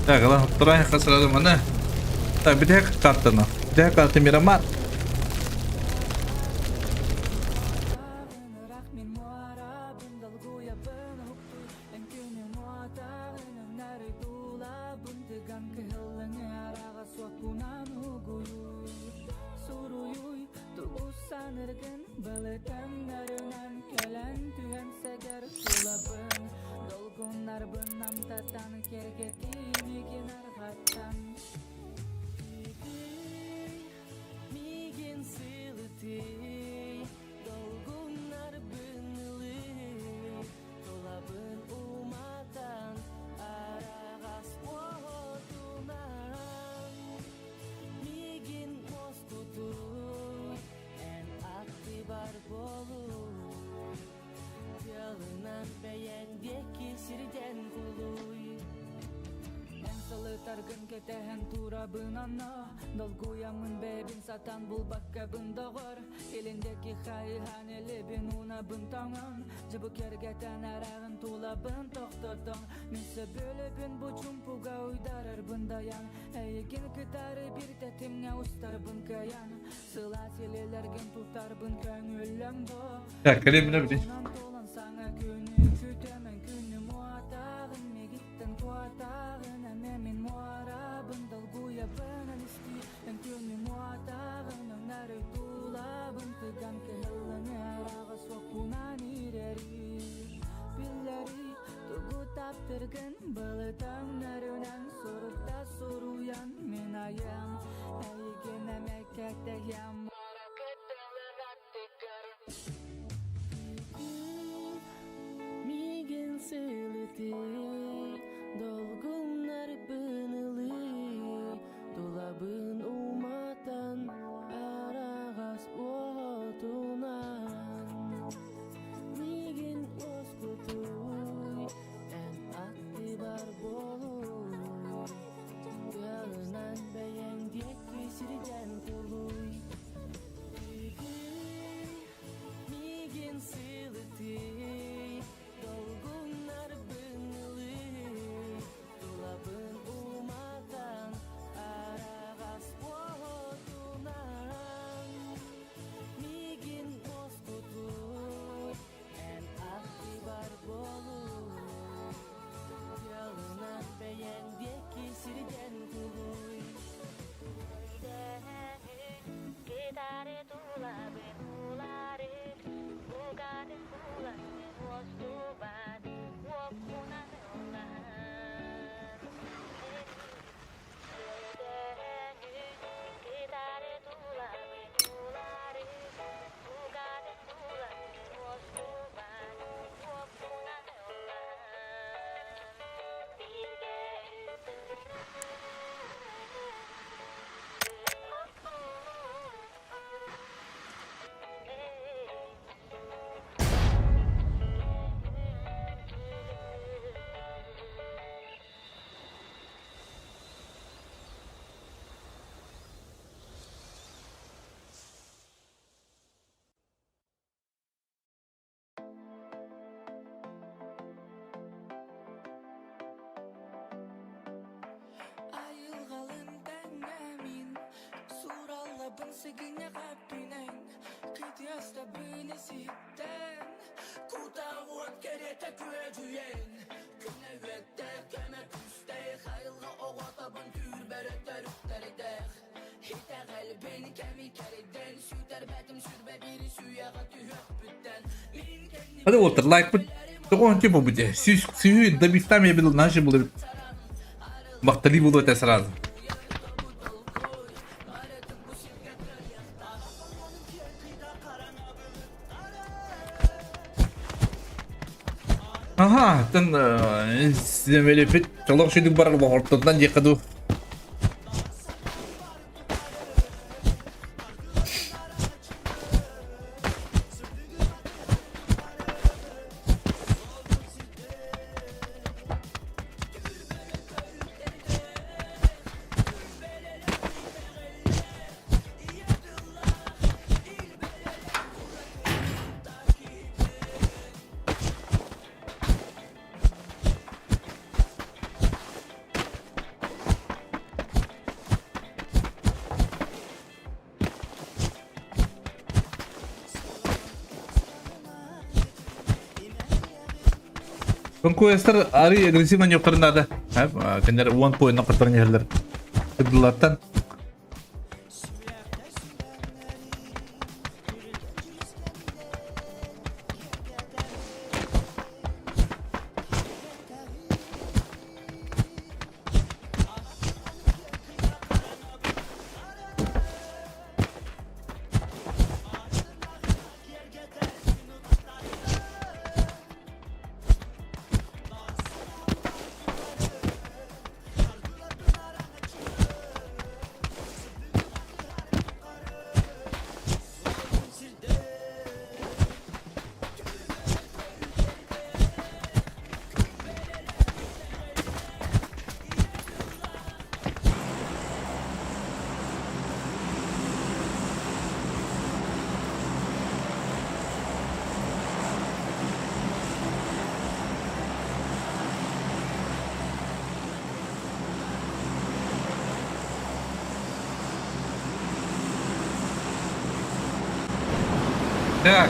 [SPEAKER 4] Так, ладно, вторая сразу mana? Так, где карта-на? Где карта Мирамар?
[SPEAKER 1] Targın ketehen turabın anna Dolguyamın bebin satan bul bakka bındağır Elindeki hayhaneli bin una bıntanın Cıbı kergeten arağın tulabın toxtırdın Minse bölübün bu çumpuga uydarır bındayan Eykin kıtarı bir tetimne ustar bın kayan Sıla selelergin tutar bın köngüllüng do
[SPEAKER 4] Так, Калимина, блин.
[SPEAKER 1] Tolan sana günü kütemen günü muatağın Me gittin kuatağın Ememin muarabın dalguya bınan isti En günü muatağın Önleri tulabın Tıgan kehillini arağa sokunan ireri Pilleri tugu taptırgın Balıtan narınan sorup da soruyan Men ayam Eygen emekkekte yam Migin siliti Dolgunlar bınılı Dolabın umatan Arağas otunan Migin oskutuy En aktibar boluy Yalınan beyen diyek kesirden kuluy Migin siliti Dolgunlar bınılı Dolabın umatan Arağas boğdunan Migin oskutuy En aktibar boluy Yalınan beyen diyek kesirden kuluy Gitare dolabın ulari Bugadın bulanın Vostu badi Wokunan ulan Gitare dolabın ulari Bugadın bulanın Vostu badi Wokunan ulan Ayılgalın bengamin Surallabın sigine kapinen Kıtyasta beni sitten Kutağut kerete küecüyen Künevette kemek üste Hayılga oğatabın türberetter ütteredek Hite kalbin kemi kereden Süter betim sürbe biri süyağa tühök bütten
[SPEAKER 4] Hadi otur, like bu. Такого типа будет. Сию добивтам я буду наши буду. Бахтали буду это сразу. Aha, tan zemeli fit. Çoluk çocuk var bu ortadan yıkadı. Conquester ari agresif man yoktur nada. Ha, kenler 1 point nak ternya heller. Kedulatan. Ya,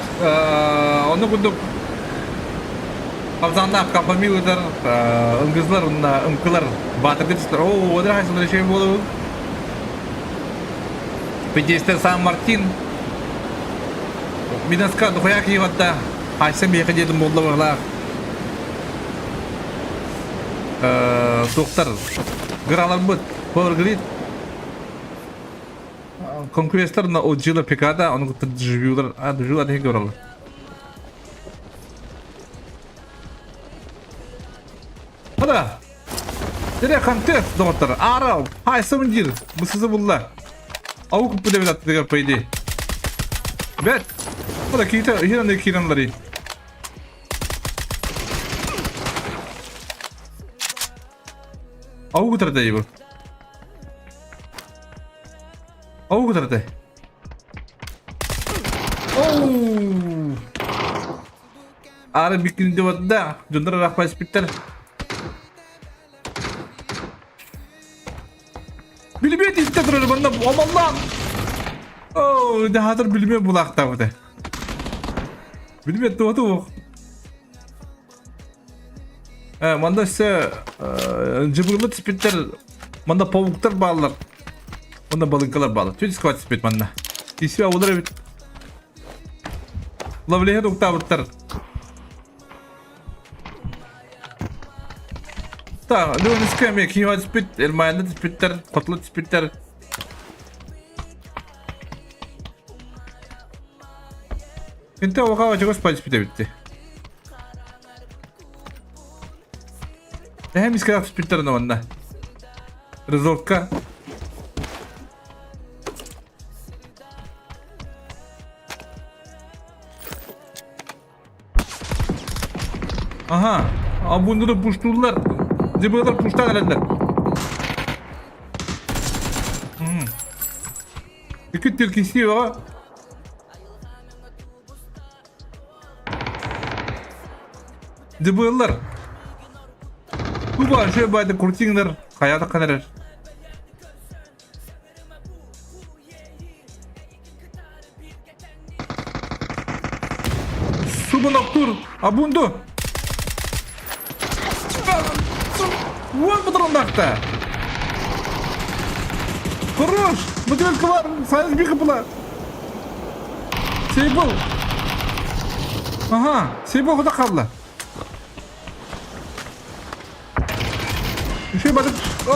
[SPEAKER 4] onu kuduk Kapsanda kapami utar ıngızlar, ınkılar batırdı çıtır. Oo, odur haysın şey bolu. Pejester San Martin. Minaska dokoyak iyi hatta. Haysın bir yakıcıydım bolda varlar. Doktor. Gıralar bud. Power grid. Conquester na odjila pekada onu tadjiviyular. Tadjiviyular ne görürler. Hadi. Nereye kanter doktor? Ara. Haysın mıncil. Bu sizi bullar. Avuk bu devlet attığı paydı. Bet. Hadi kita hiran ne kiranları. Avuk terde bu. Avuk terde. Oh. Ara bikin devada. Jundra rahpa spitter. Bilmiyor işte duruyor bana. Aman lan. Oh, daha bilmiyor bulakta bu da. Bilmiyor tuh. Manda ise cıbırlı spitter. Manda pavuklar bağlar. Manda balıklar bağlar. Tüy squat spit manda. İsmi avulur evet. Lavliye nokta avutlar. Ta, lu niskam kiwa spit, elmayanda spitter, kotlet spitter. Inte oka çok spal spitte bitti. Hem iskra spitter no anda. Resortka. Aha, abunda da puşturlar. Cıbırlar puştan erenler. İki Türkisi var. Cıbırlar. Bu var şey bayda kurtinler. Hayata kanar. Subu noktur. Abundu. Вон патронлакта. Хорош. Бутылка var. Sayız bir kapıla. Сейбл. Aha. Сейбл kota kaldı. Bir şey bakın. Oh.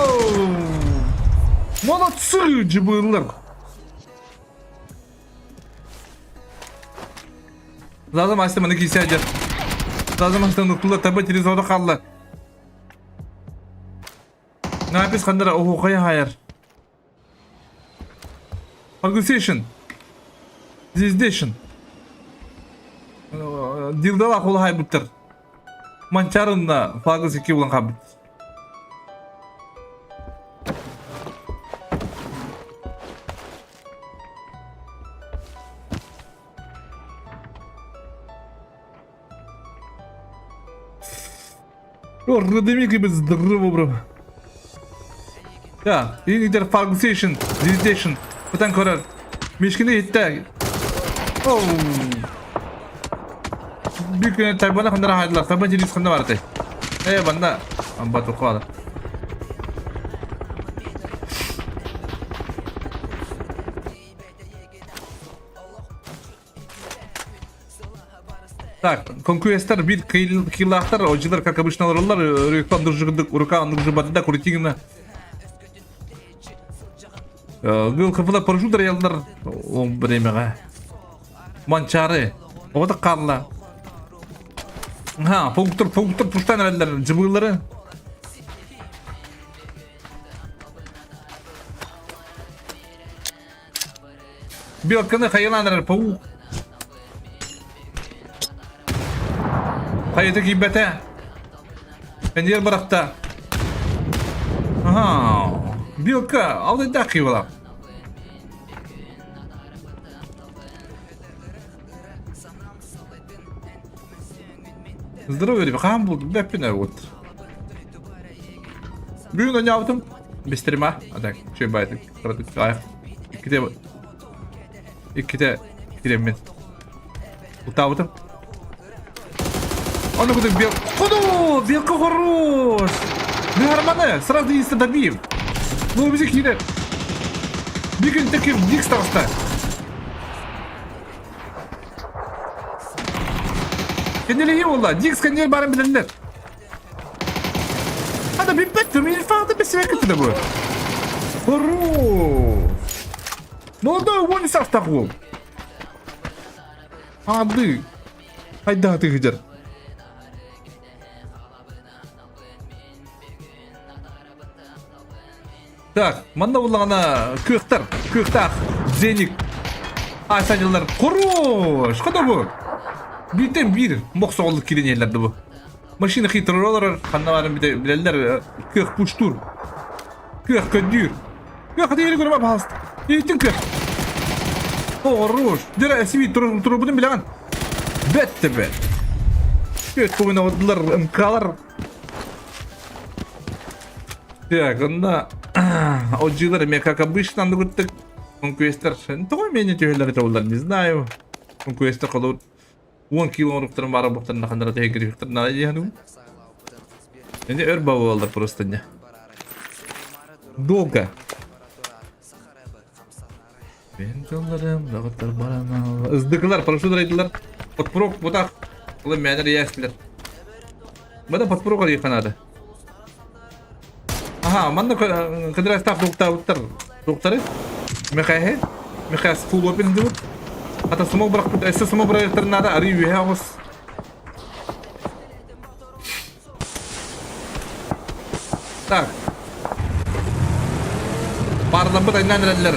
[SPEAKER 4] Молодцы cıbırlar. Zaten açtım bana giysi acır. Tazımastan noktalar tabi televizyonda kaldı. Ne yapıyorsun kandıra? Oho kaya hayır. Organization. Dizdation. Dilda akıllı haybıttır. Mançarında fagız 2 bulan kabit. Orada demek ki biz dırrı bro. Ya, ini der Ferguson, Dizdation. Butan korar. Meşkine hitte. Oh. Büyük gün taybana kandıra haydılar. Taban cilis kandı vardı. Banda. Amba tokalı. Так, конкуренттер bir kıyılaklar, hocalar kakabışına olurlar, rükandırıcı batıda kuritigina. Gül kıfıla parşudur yaldır, o bireymeğe. Mançarı, o da karla. Ha, punktur puştan erenler, cıbığları. Bir hakkında kayılanlar, pavuk. Kayıtı gibbete. Pencer bıraktı. Aha. Bilka. Aldı da kıyıla. Здоровье, бахам буду, беппина вот. Бюн не автом. Без стрима. А так, что байт. Ай. Где мет. Утаутом. Он куда бел. Ходу, белка хорош. Нормально, сразу есть добив. Ну, без их Бигин таким дик староста. Kendine iyi oldu. Dix kendine bari bilenler. Hadi bir baktım. Bir farklı bir sefer kötü de bu. Хорош. Ne oldu? Onu sartak bu. Hadi. Haydi hadi hıcar. Так, manda ullağına köktar, zenik. Aysancılar. Хорош. Kada bu? Birden bir moksoğuluk kilin yerlerdi bu. Maşını hitırıyorlar, kannaların bir de bilenler kök puçtur. Kök ködür. Kök hadi yeri görmem hasta. Yiğitin kök. Hoş. Dere esmi turubunun bilen. Bette be. Kök kovuna oddular, ımkalar. Так, onda ocılar MKK bıştan da gittik. Conquester. Тој мене тюллер тёллар, не знаю. Conquester колор 10 kilo orukların var boktan nakandara tehgiri fiktir nada diye Şimdi örba oldu просто не. Долго. Ben yollarım dağıtlar barama. Izdıklar, paraşüt raydılar. Potprok, botak. Oğlum meyler yeskiler. Bada potprok arıyor kanada. Aha, manda kadar staff doktorı. Mekayhe. Mekayhe full open dulu. Hatta sumo bırakıp esse sumo bırakır nada arıyor ya os. Tak. Bardan bu da inanırlar.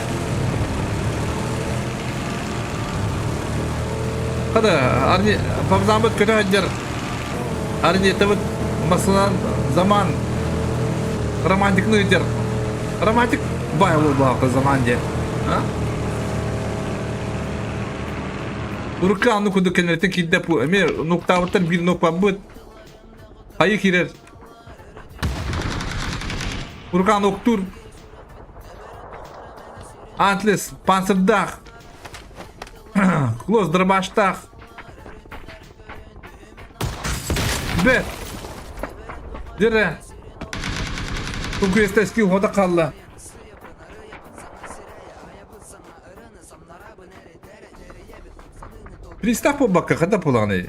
[SPEAKER 4] Hadi arni fazlamet kötü hacer. Arni tabi masalan zaman romantik nedir? Romantik bayılır bu zaman diye. Ha? Urkan nukudu kenarıdan kidnap bu. Emir nokta ortadan bir nokta bu. Hayır kirer. Urkan noktur. Antles, Panzerdag. Klos, Drabashtag. Be. Dire. Conquista skill hoda kalla. Pристав bakka kada pulani.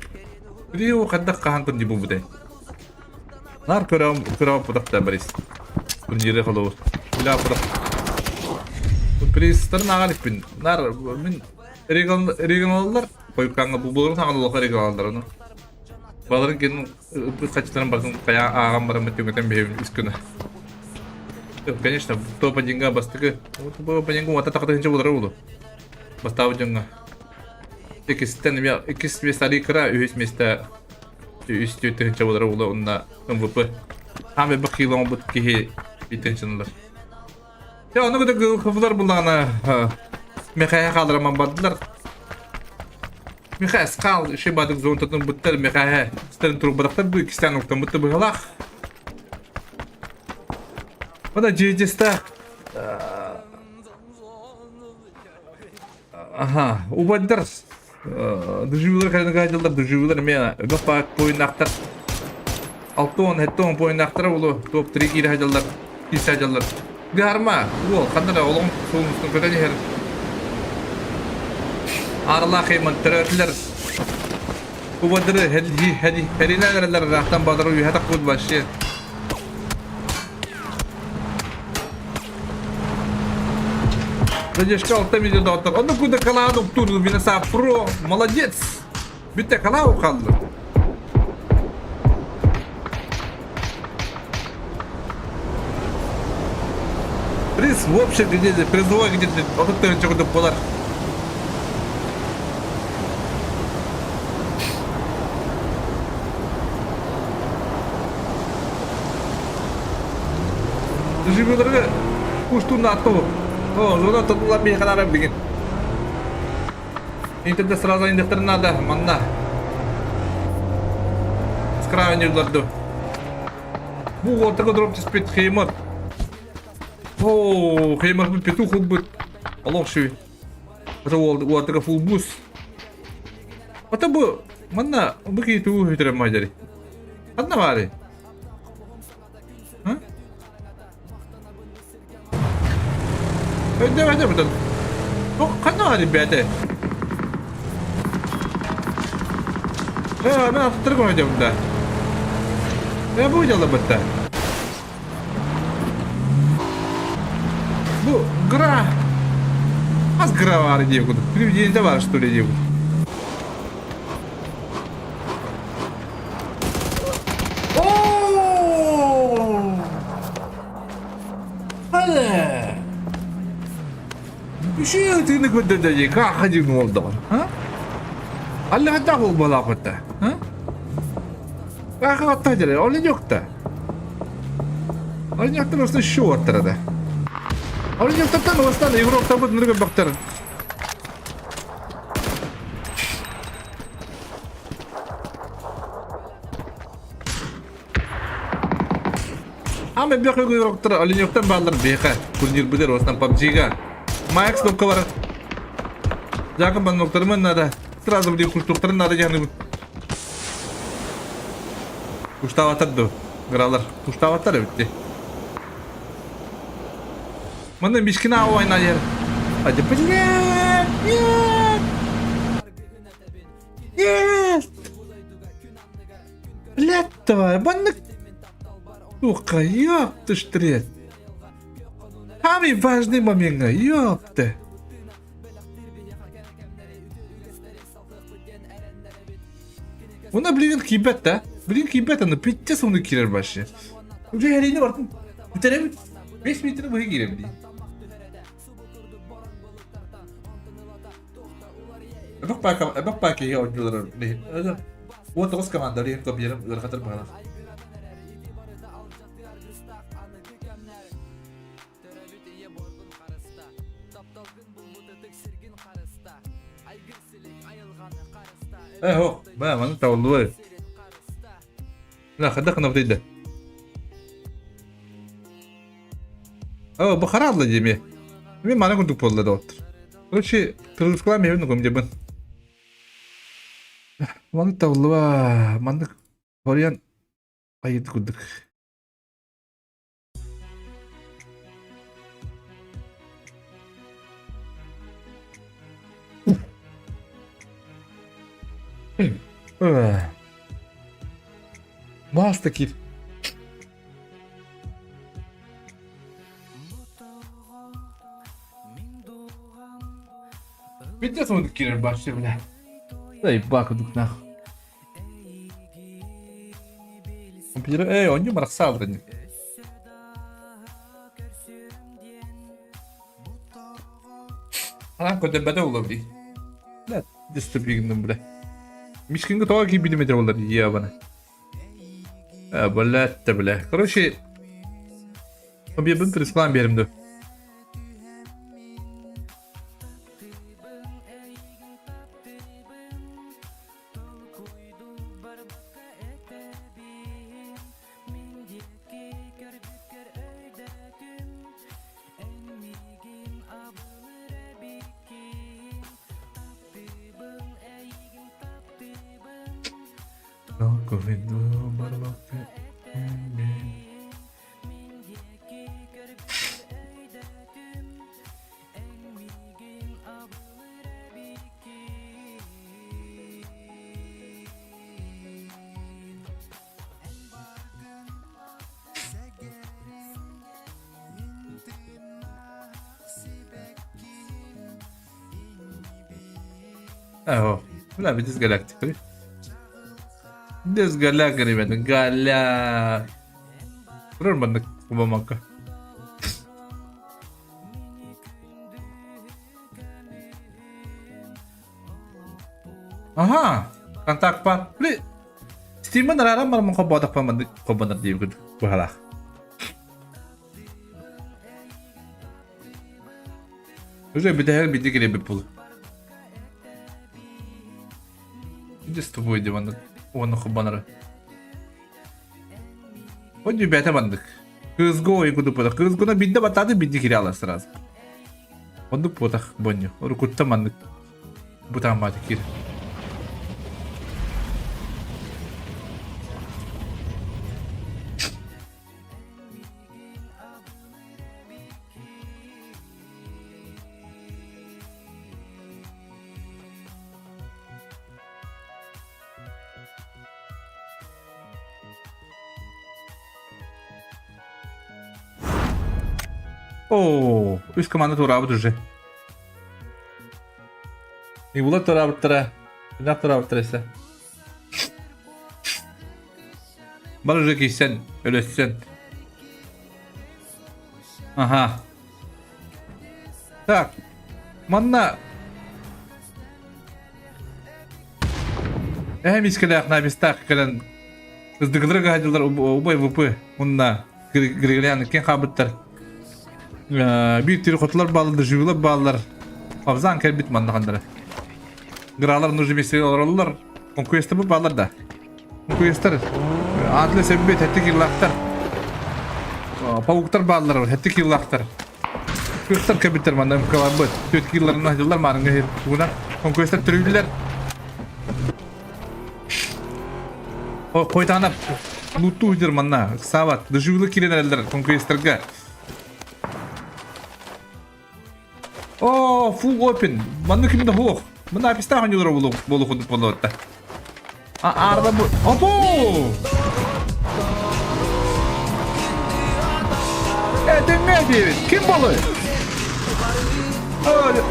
[SPEAKER 4] Rio kada kahan kun jibu bude. Nar kuram pudak tabaris. Kunjire kalau. Ila pudak. Pristar nagalipin. Nar min regionallar koyukanga bu bulur sangal lokal regionallar onu. Baların gelin bu saçların bakın kaya ağam bara metiyometem behim iskuna. Yok конечно, то по деньгам бастыгы. Вот по деньгам ата такта хинче болар болду. Бастабы жаңга. Экистен я экис весали кра үс места үстү хинче болар болду онда МВП. Хамы бир килом бут ки битенченлер. Ya onu kadar kıvılar bulana mekaya kaldıramam badılar. Mekaya skal şey badık zontatın butlar mekaya siterin turu bıraktar bu iki tane nokta butlu bıhalak. O da GG'ste aha ubadılar. Dujuvlar kadar gaydılar dujuvlar meyana öbek boyun aktar. Alton hetton boyun aktar olu top 3 giri hacallar. Pis hacallar. Garma, bu kadar oğlum sonuçta kadar her. Arla kıymet terörler. Bu badırı hadi neler rahtan badırı yuhata kud başı. Задержка алта видео датар. Onu kuda kala doktor bina sa pro. Молодец. Bitte kala o kaldı. Приз в общем где-то, призовой где-то, вот это чего-то подар. Живёдорга кушту на то. О, зона тотула би канара бигин. Интернет сразу индектор надо, манна. Скравение ударду. Bu ortaya drop spit хеймер. О, хеймер bu петух будет. Allah şu. Это у атака full boost. Это bu mana begitu hidram majari. Adna var. Ha? Öde betul. O kana var bede. Ben attırım hocam da. Ne bu jala batta. Bu gra. Az gra var diye kudu. Привидение var что ли diye. Oo! Hadi. Bir şey yatığını gönderecek. Kalkacak ne oldu? Ha? Allah da kul balakıtta. Ha? Kalkıtta acele. Öyle yok da. Öyle yok da olsa şu ortada. Öyle yok da olsa da Evropa'da bu nırgı baktır. Ama bir bakıyor Evropa'da öyle yok da bağlar beka. Turnir bilir olsan PUBG'ga. Max nokta var. Jakın ben noktalarımın nada. Sırada bir kuştukların nada canım. Kuştav atardı. Gralar. Kuştav atar bitti. Mana miskina oynar yer. Hadi блядь. Нет. Блядь, давай, баннык. Сука, ёпты штрет. Самый важный момент, ёпты. Ona bilin kibet de. Bilin kibet de bitti sonu girer başı. Uca herine vardım. Bir tane 5 metre boyu girelim diye. Bak belki ya oyuncular değil. Bu toz komandları hem kapıyorum öyle katır bana. Ho, ben bana tavuldu var. La خدك نبتدي. Bu kararlı cemi. Ben bana kuntuk polla da otur. Короче, kırılışkılar mı evini koyayım ben. Bana tavuldu var. Bana koruyan ayıt kunduk. Basta ki. Bitti sonu girer başta bile. Dayı bakıdık ne? vampiri onju marak saldırın. Alan kötebede olabilir. La disturb yigindin bile. Mişkinge toğa ki 1 metre olur ya bana. Balat da bile. Короче, bir bin tırıskılan bir yerimde. Oh, wala bitis galactic rin. This galactic rin, gala. Pero man kumamang ka. Aha, kontak pa. Wala. Steam man nararamdaman mo kabotak pa man kabotak di ko. Wala. Уже bir de her bir digre bir pul. Иди с тобой, Диван. Onu kubanırı. O cübete bandık. Kızgı oyu kudu podak. Kızgına binde batadı bindi kiri alırsın az. Onduk podak bonyo. Oru kutta bandık. Butan batık kiri. О, üst komanda turabı duracak. Nibula turabı tıra. Ne turabı tıra ise. Barıcık isen, ölüsen. Aha. Так. Manna. Miskele akna bistak kalen. Kızdıkları gaydılar ubay vupu. Bununla. Gregorian ken kabıtlar. Bir tür kutular bağlıdır, jüvüler bağlılar. Hafızan ker bitmandı kandıra. Gralar nurcu mesleği olurlar. Konkuesta bu bağlar da. Konkuestler. Adlı sebebi tettik yıllaktar. Pavuktar bağlılar var, tettik yıllaktar. Konkuestler kabitler mandı mükavabıt. Tötki yılların nahcılar marınga her. Buna konkuestler türüydüler. Koytanap. Lutu uydur manna. Savat. Dışıvılı kirenerler konkuestlerga. Oh, full open. Mana kimde hook? Mana pista hanyolar bolu kudu polotta. Arda bu. Apo! Demedi. Kim bolu? Öyle.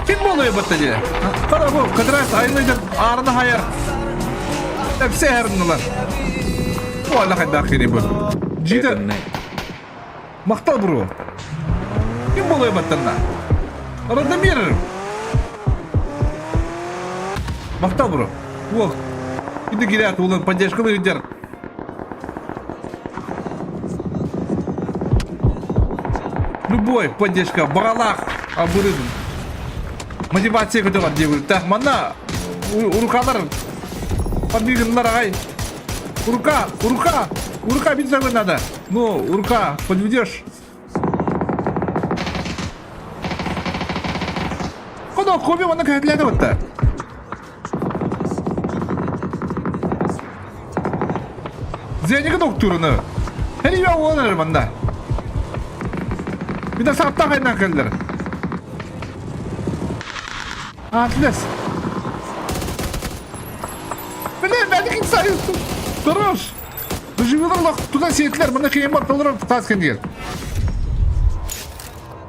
[SPEAKER 4] Kim bolu battı? Para bu. Kadras ayrıca arda hayır. Hepsi hernılar. Vallahi dakini bu. Cida. Maktal bro. Kim boluyor battanla? Arada bir. Maktal bro. Вот. Иди гирят, улан поддержка лидер. Любой поддержка, баралах, абуридм. Мотивация куда вот делают. Так, мана, урукалар, подвиганлар, ай. Урука бить загнать надо. Ну, урука, подведешь. Куда коби мана как для этого-то? Зенеге doktorunu. Her iyi olanlar bunda. Bir de saatte kaynak geldiler. Atlas. Ben de insan yuttum. Durur. Живелар туда сетлер, бана кеймар толран таскен дигер.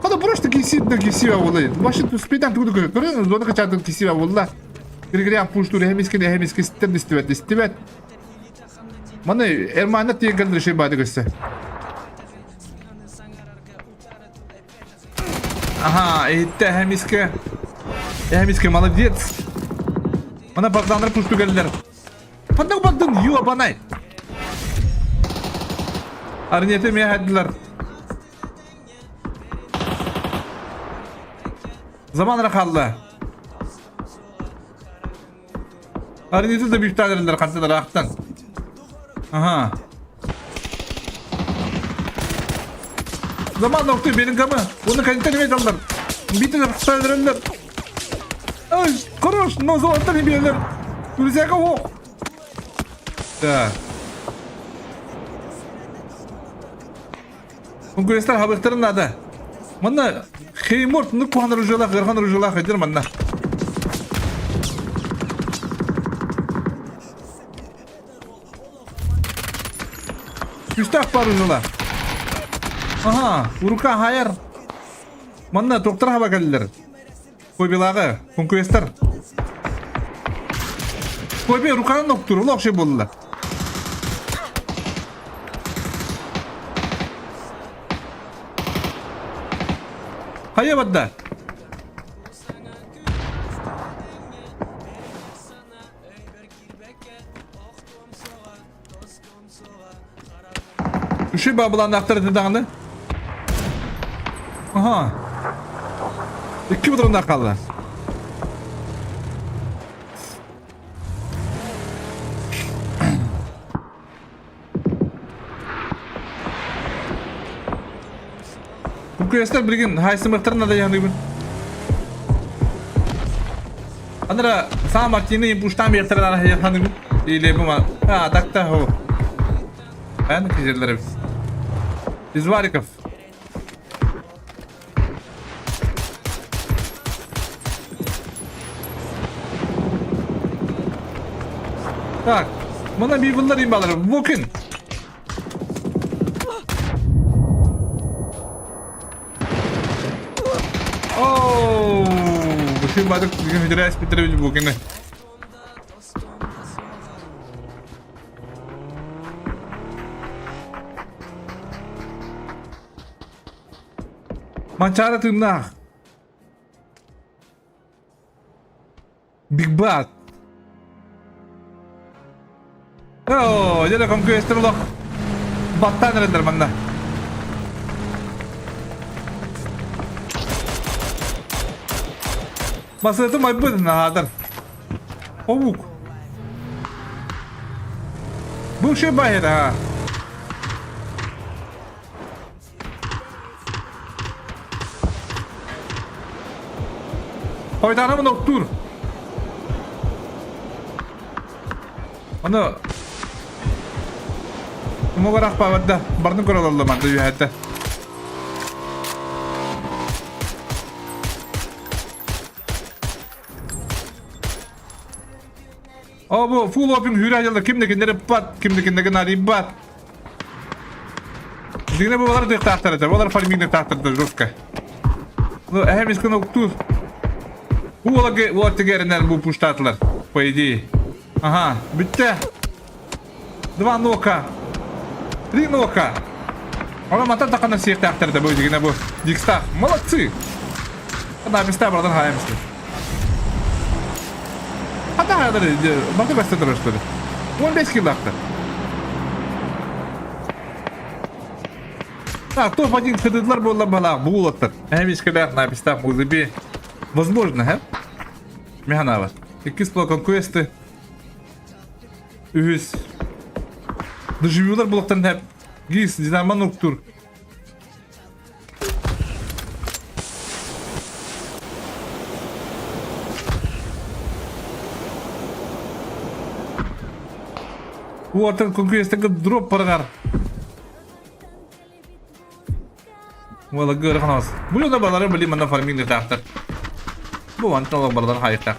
[SPEAKER 4] Када просто кисип да кисип болду. Машин спидан туду көрөт. Көрөңүз, оны качадан кисип болду. Gir pushtur hem iski istivet. Mana Ermanat diye geldi şey badı göster. Aha, etti hem iski молодец. Mana partnerler pushtu geldiler. Patnak baktın yuva banay. Arniyete mi haddiler? Zaman rakallı. Arniyete de büyük tadırlar kansalar aktan. Aha. Zaman nokta benim kamı. Bunu kaliteli mi çaldılar? Bitti de kısalırlar. Ay, koruş, no zoltan ibiyorlar. Turizaka o. Da. Konkurensler haberlerin nada. Mana Heymort nuk puan rujolak, garhan rujolak edir mana. Üstak par rujolak. Aha, uruka hayır. Mana doktor hava geldiler. Koy bilağı, konkurensler. Koy bir urukanın doktoru, lok şey buldular. Hayır badda. Şu babaların aktarı dağını. Aha. 2 budurunda kaldı. Bu kıyaslar bir gün hay sımırtlarına da yanıyor. Andra sağ Martini impuştan bir yerlerine yanıyor. İyle bu ma. Ha takta ho. Ben kızlarım. İzvarikov. Так, bana bir bunlar imbalarım. Bakın. Oh, bu şey badık bizim hidres bitirebilir bugün. Mancara tırnak. Big Bat. Oh, jadi conquester loh. Battan render mana? Masa itu mai pun nah hadar. Oh. Bu şey bahir ha. Hoydana mı doktor? Ano? Umugarak pa wadda. Barno korolalla man diyor hatta. Oh bu full open hürayalda kimdekindere pat, kimdekindeki nari bat. Dine bu kadar tahtarda, bu kadar farming tahtarda Ruska. Bu hem iskan doktor. Bu olacak gelenler bu puştatlar. По идее. Ага, bitti. 2 noka. 3 noka. Ona mata takana siyah tahtarda bu yine bu. Diksta. Молодцы. Kadar bista buradan hayamsın. Hatta hayalları bakı basta duruşları. 15 kill attı. Так, топ-1 ходыдлар болла бала, булаттар. Hem işkiler на бista музыби. Возможно, ha? Mehana var. 2 splok conquest'ı. Ühüz. Dışıvıyorlar bloktan hep. Giz, dinarman noktur. Bu ortadan conquest'ı drop paragar. Valla gör kanas. Bu yolda balaları beli mana farming de tahtar. Bu vantın olan balalar hayırlar.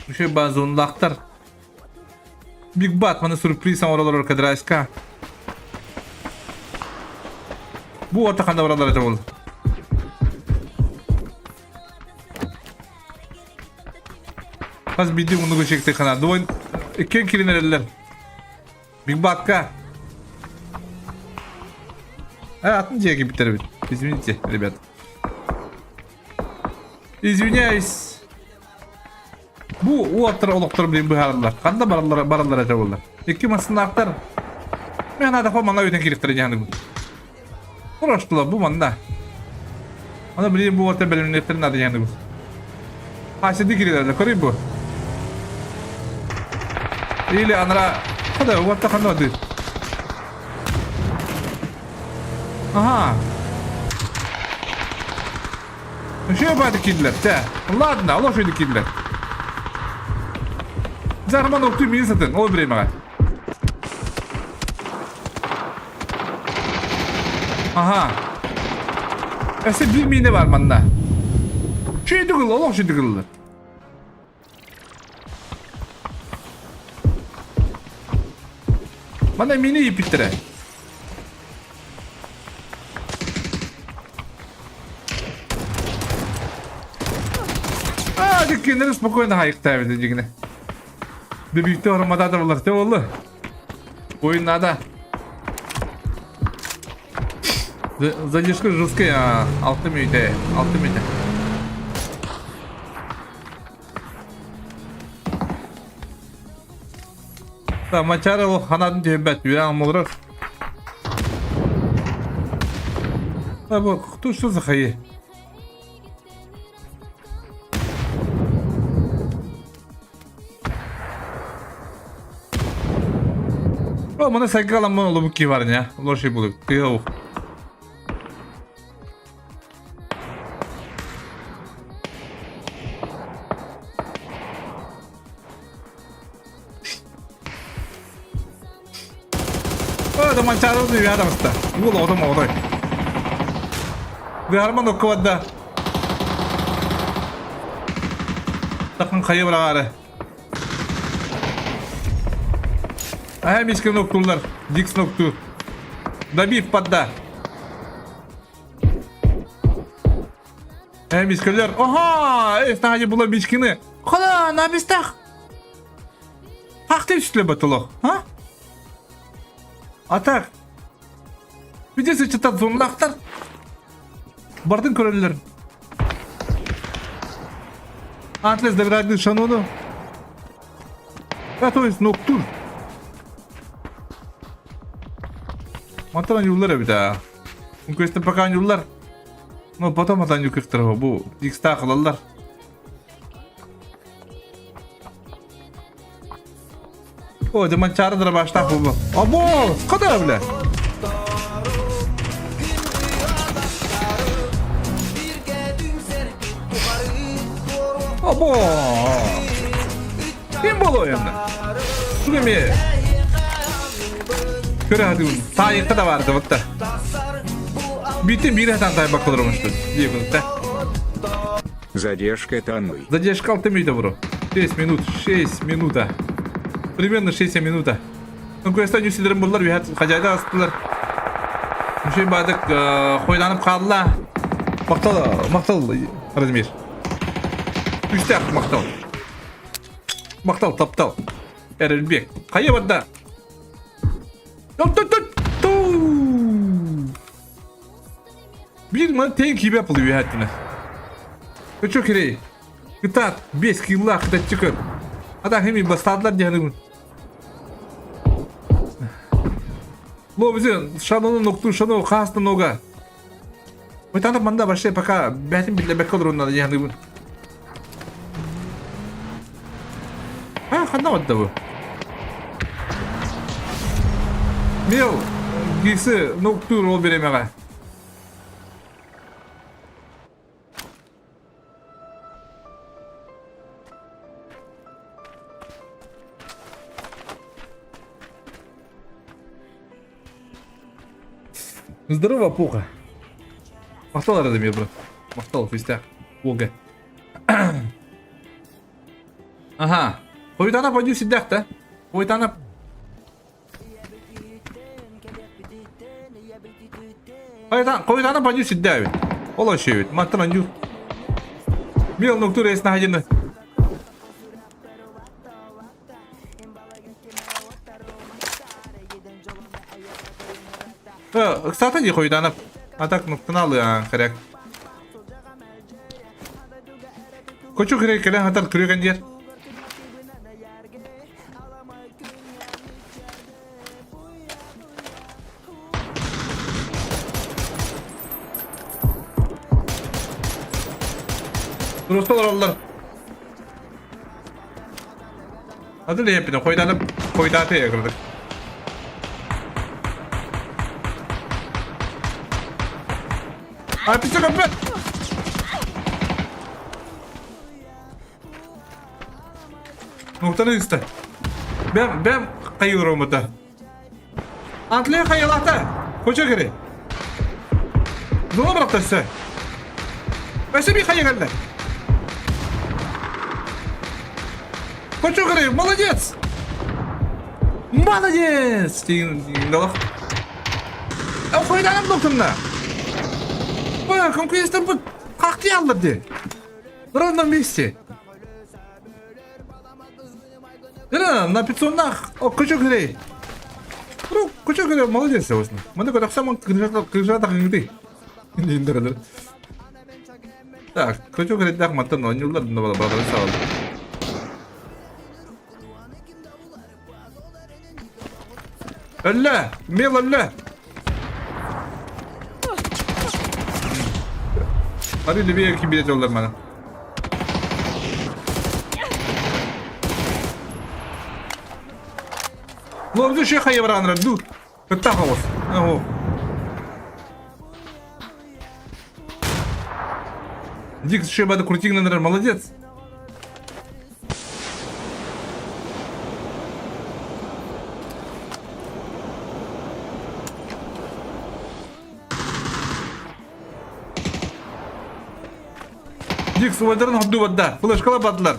[SPEAKER 4] Bu şey bazı onu aktar. Big Bat mana sürpriz oralar kadrayska. Bu orta kanda oralar acaba oldu. Az bildiğim onu çekti kanal. Duvan iki kilin eller. Bir bakka. Atınca gibi bitirebilir. Извините, ребят. Извиняюсь. Bu atır oluqtır bilen baharlar. Kanda barallar ajabullar. İki masında aktar. Men ada famana öten kiriktireceğini bu. Uğraştılar bu manda. Ana bileyim bu orta bölümlerin adı yani bu. Haşidi girilerle koruyor bu. İyi anra. Hadi orta kandı adı. Aha. Şu yapaydı killer. Ладно, Allah şöyle killer. Zarman oktu mini satın. O birey mağa. Aha. Ese bir mini var banda. Şey dıgıl, Allah şey dıgıllı. Bana mini yiyip bittire. Hadi kendini spokojno hayıkta bir büyükte oramada da var. Tevallı. Oyunlarda. Задержка жесткая. 6 минуты. 6 минуты. Да, мачары ол ханадын төбәт. Үйрәң молырыр. Да, бұл құту что за хайы? О, мына сәккалам мұны ұлы бүкке барын, я. Ұлы şey бұлы. Тыға ұқ. О, манчары ұлы үйе адамысты. Ұлы одан оғдай. Бұйарман ұқы бадда. Тақын қайы бірағары. Ага, мишкин ноктулар. Дикс нокту. Добив подда. Мишкилер. Ага, эстаги була мишкины. Хола, на местах. Ах ты что батулох, а? А так. Видите, читат зонлахтар. Бардын көрөлөр. Антлес добирады шанону. Это есть ноктур. Матан yollar bir daha. Bu köşte bakan yollar. No patamadan yukarı bu X'ta akıllılar. O zaman çağrıdır başta bu. Abo, kadar bile. Abo. Kim bolo yani? Şuraya mı? Köre hadi bunu. Tayıkta da vardı vakta. Bütün bir hatan tay bakılırmıştı. Diye bunu.
[SPEAKER 11] Задержка тонны.
[SPEAKER 4] Задержка 6 минут, bro. 6 minut. 6 minuta. Примерно 6 minuta. Ну, көстен yüzsülerim bunlar bir hacayda astılar. Bu şey badık koylanıp kaldılar. Maktal Razmir. Üstte maktal. Maktal taptal. Erelbek. Kayı badda. Bir man tank gibi yapılıyor hayatına. Çok iyi. Gıtat 5 killa kadar çıkıyor. Hatta hemen bastadılar diyelim. Lo bize şanonun noktu şanu kastın noga. Bu tane manda başlayıp paka betim bile bekler onlar diyelim. Ha, kanda var da bu. Mil giysi noktur ol biremeye. Здорово, пуха. Махтал Радомир, брат. Махтал, фистяк. Волга. Ага. Хойтана пойдю сидях, да? Хойтана... Хойтана пойдю сидях, ведь. Олаши, ведь. Матраню. Мил ноктур есть на один. Kısaltın ya koydanıp. Atak nuktunu alıyor kerek. Koçu kerek kelen hatar kırıyor kan yer. Duruştalar onlar. Hadi ne yapayım? Koydanıp ya kırdık. Ay pisi kapı. Noktanı iste. Ben kayıyorum burada. Antlaya kayılahta. Koça geri. Zola bıraktı size. Başka bir kayı geldi. Koça geri. Молодец. Молодец. Deyin dalak. Koydanım noktanına. Конкурентом бы как делали? В ровном месте. Да, на 500 нах. О, кучу грей. Ну, кучу грей, молодец, собственно. Мы так само крыжа так где. Не надо. Так, кучу грей так матан, но не ладно, но было сало. Алла, мел алла. Hadi Libya'ya kim bilet yollar bana. Ну, ну, еще хай вран раду. Потахалось. Ого. Дикс еще бада крутик надо, молодец. Дикс ударен ходу вода. Флешкала бадлар.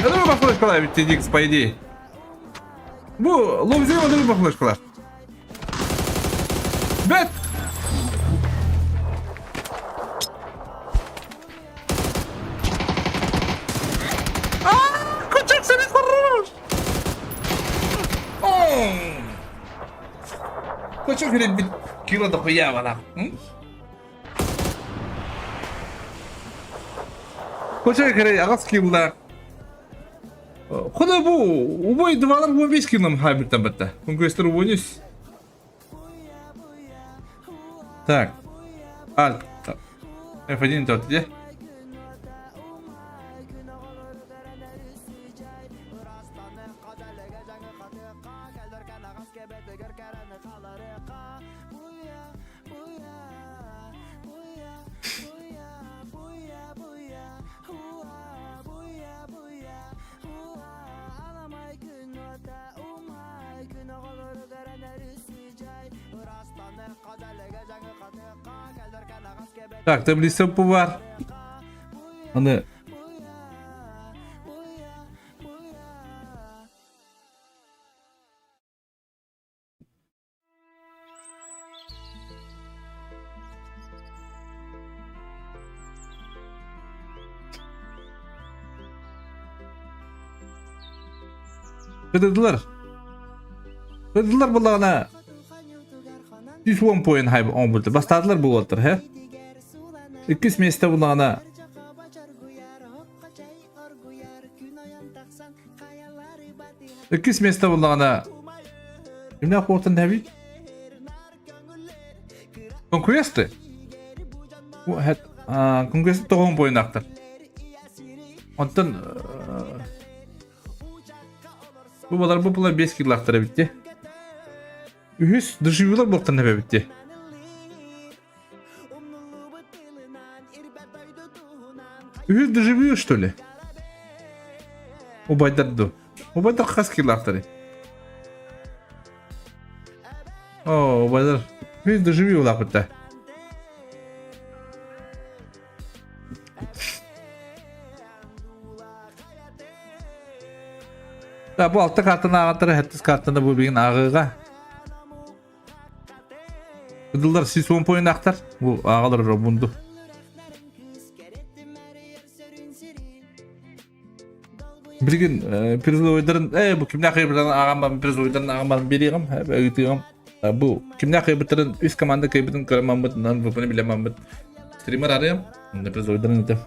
[SPEAKER 4] Я думаю, по флешкала ведь Дикс по идее. Bu lobizeye odunu baklaştılar. Bet. Kaçak seni korur. Kaçak öyle bir kilo da koyuyor bana. Kaçak öyle ağız kilolar. Куда бу? Убой двалар бу 5 килом хайбридтен бітті. Конквестер убойнюсь. Так. Alt. F1 dört diye. Так, таблица var. Hani Kıdırdılar bulağına 110 point hayb 10 buldu. Bastadılar bu oldur he. 2 месте bulağına месте bulağına Kimler kortun tabi? Conquest. Bu het Conquest 10 point aktır. Ondan bu balar bu pula 5 kill aktıra bitti. Ühüs dışıvılar boktan nebe bitti. Ühüs dışıvıyor что ли? Убайдарду. Убайдар хас kill aktırı. О, убайдар. Ühüs dışıvıyorlar bitti. Da bu altta kartını ağatları hettis kartını bu bilgin ağıға. Kıdıllar 6-10 point aktar. Bu ağalar bundu. Bilgin priz oydarın bu kimden hayır birden ağam ben priz oydarın ağam ben beriyim. Hep öğütüyorum. Bu kimler kaybettirin üst komanda kaybettin karamamut nan bunu bilemamut. Streamer arayayım. Ne biraz oyundan öte.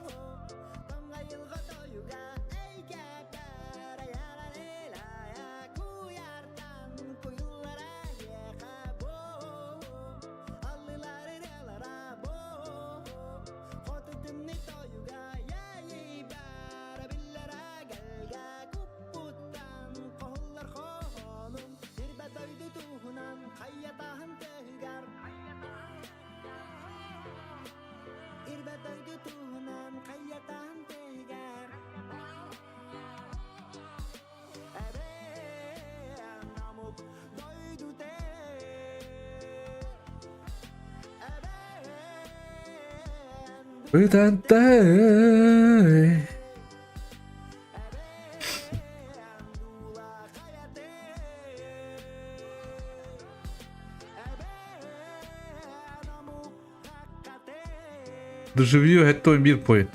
[SPEAKER 4] Доживью это мир поет.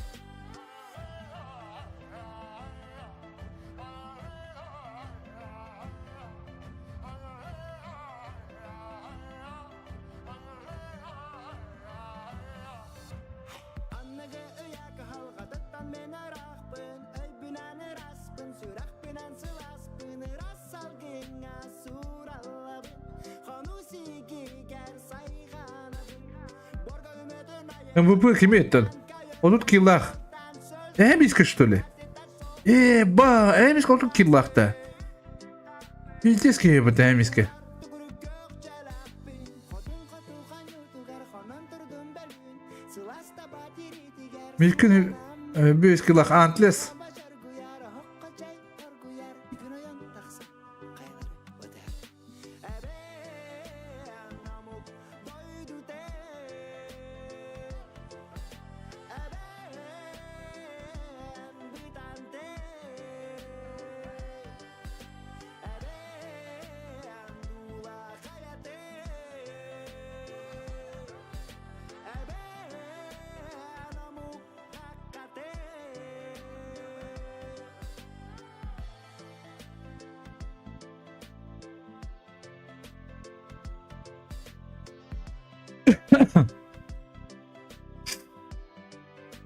[SPEAKER 4] MVP ким еттен? Отут киллах. Эмиска что ли? Ба, эмиска отут киллахта. Пиздецкий это эмиска. Мелкін бөз киллах антлес.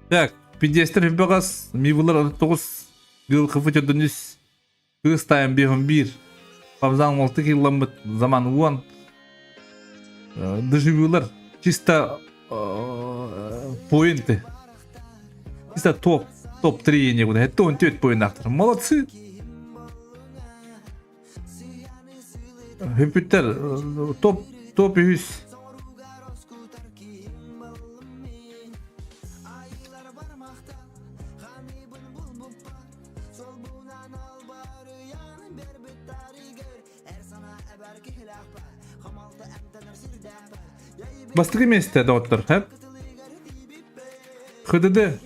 [SPEAKER 4] Так, 50 багас, мивулар 9 гыл кыфыт өдүнүс. Кыз тайм бегим 1. Павзан 6 километр заман 1. Доживулар чисто поинты. Чисто топ 3 не буде. Это он 4 поинттар. Молодцы. Хепиттер топ 100. Бастығы месте доктор, хеп? Хыдыды.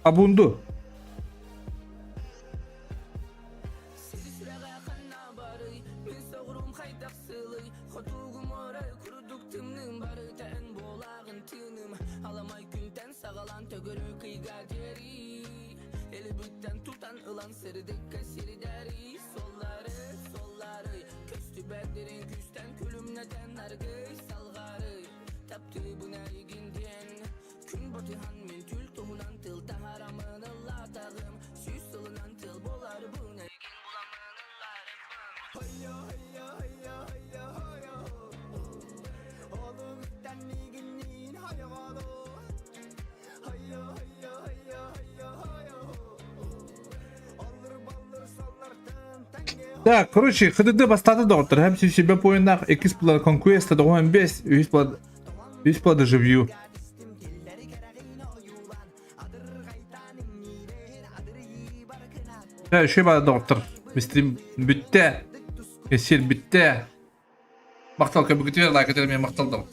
[SPEAKER 4] Abundu. Так, короче, ХДД бастады доктор. Хепси себе по ойнах. Экис план конквеста, 15, üst план доживью. Да, еще бар доктор. Stream bitti. Kesir bitti. Maktal köpükü like edelim ya maktaldım.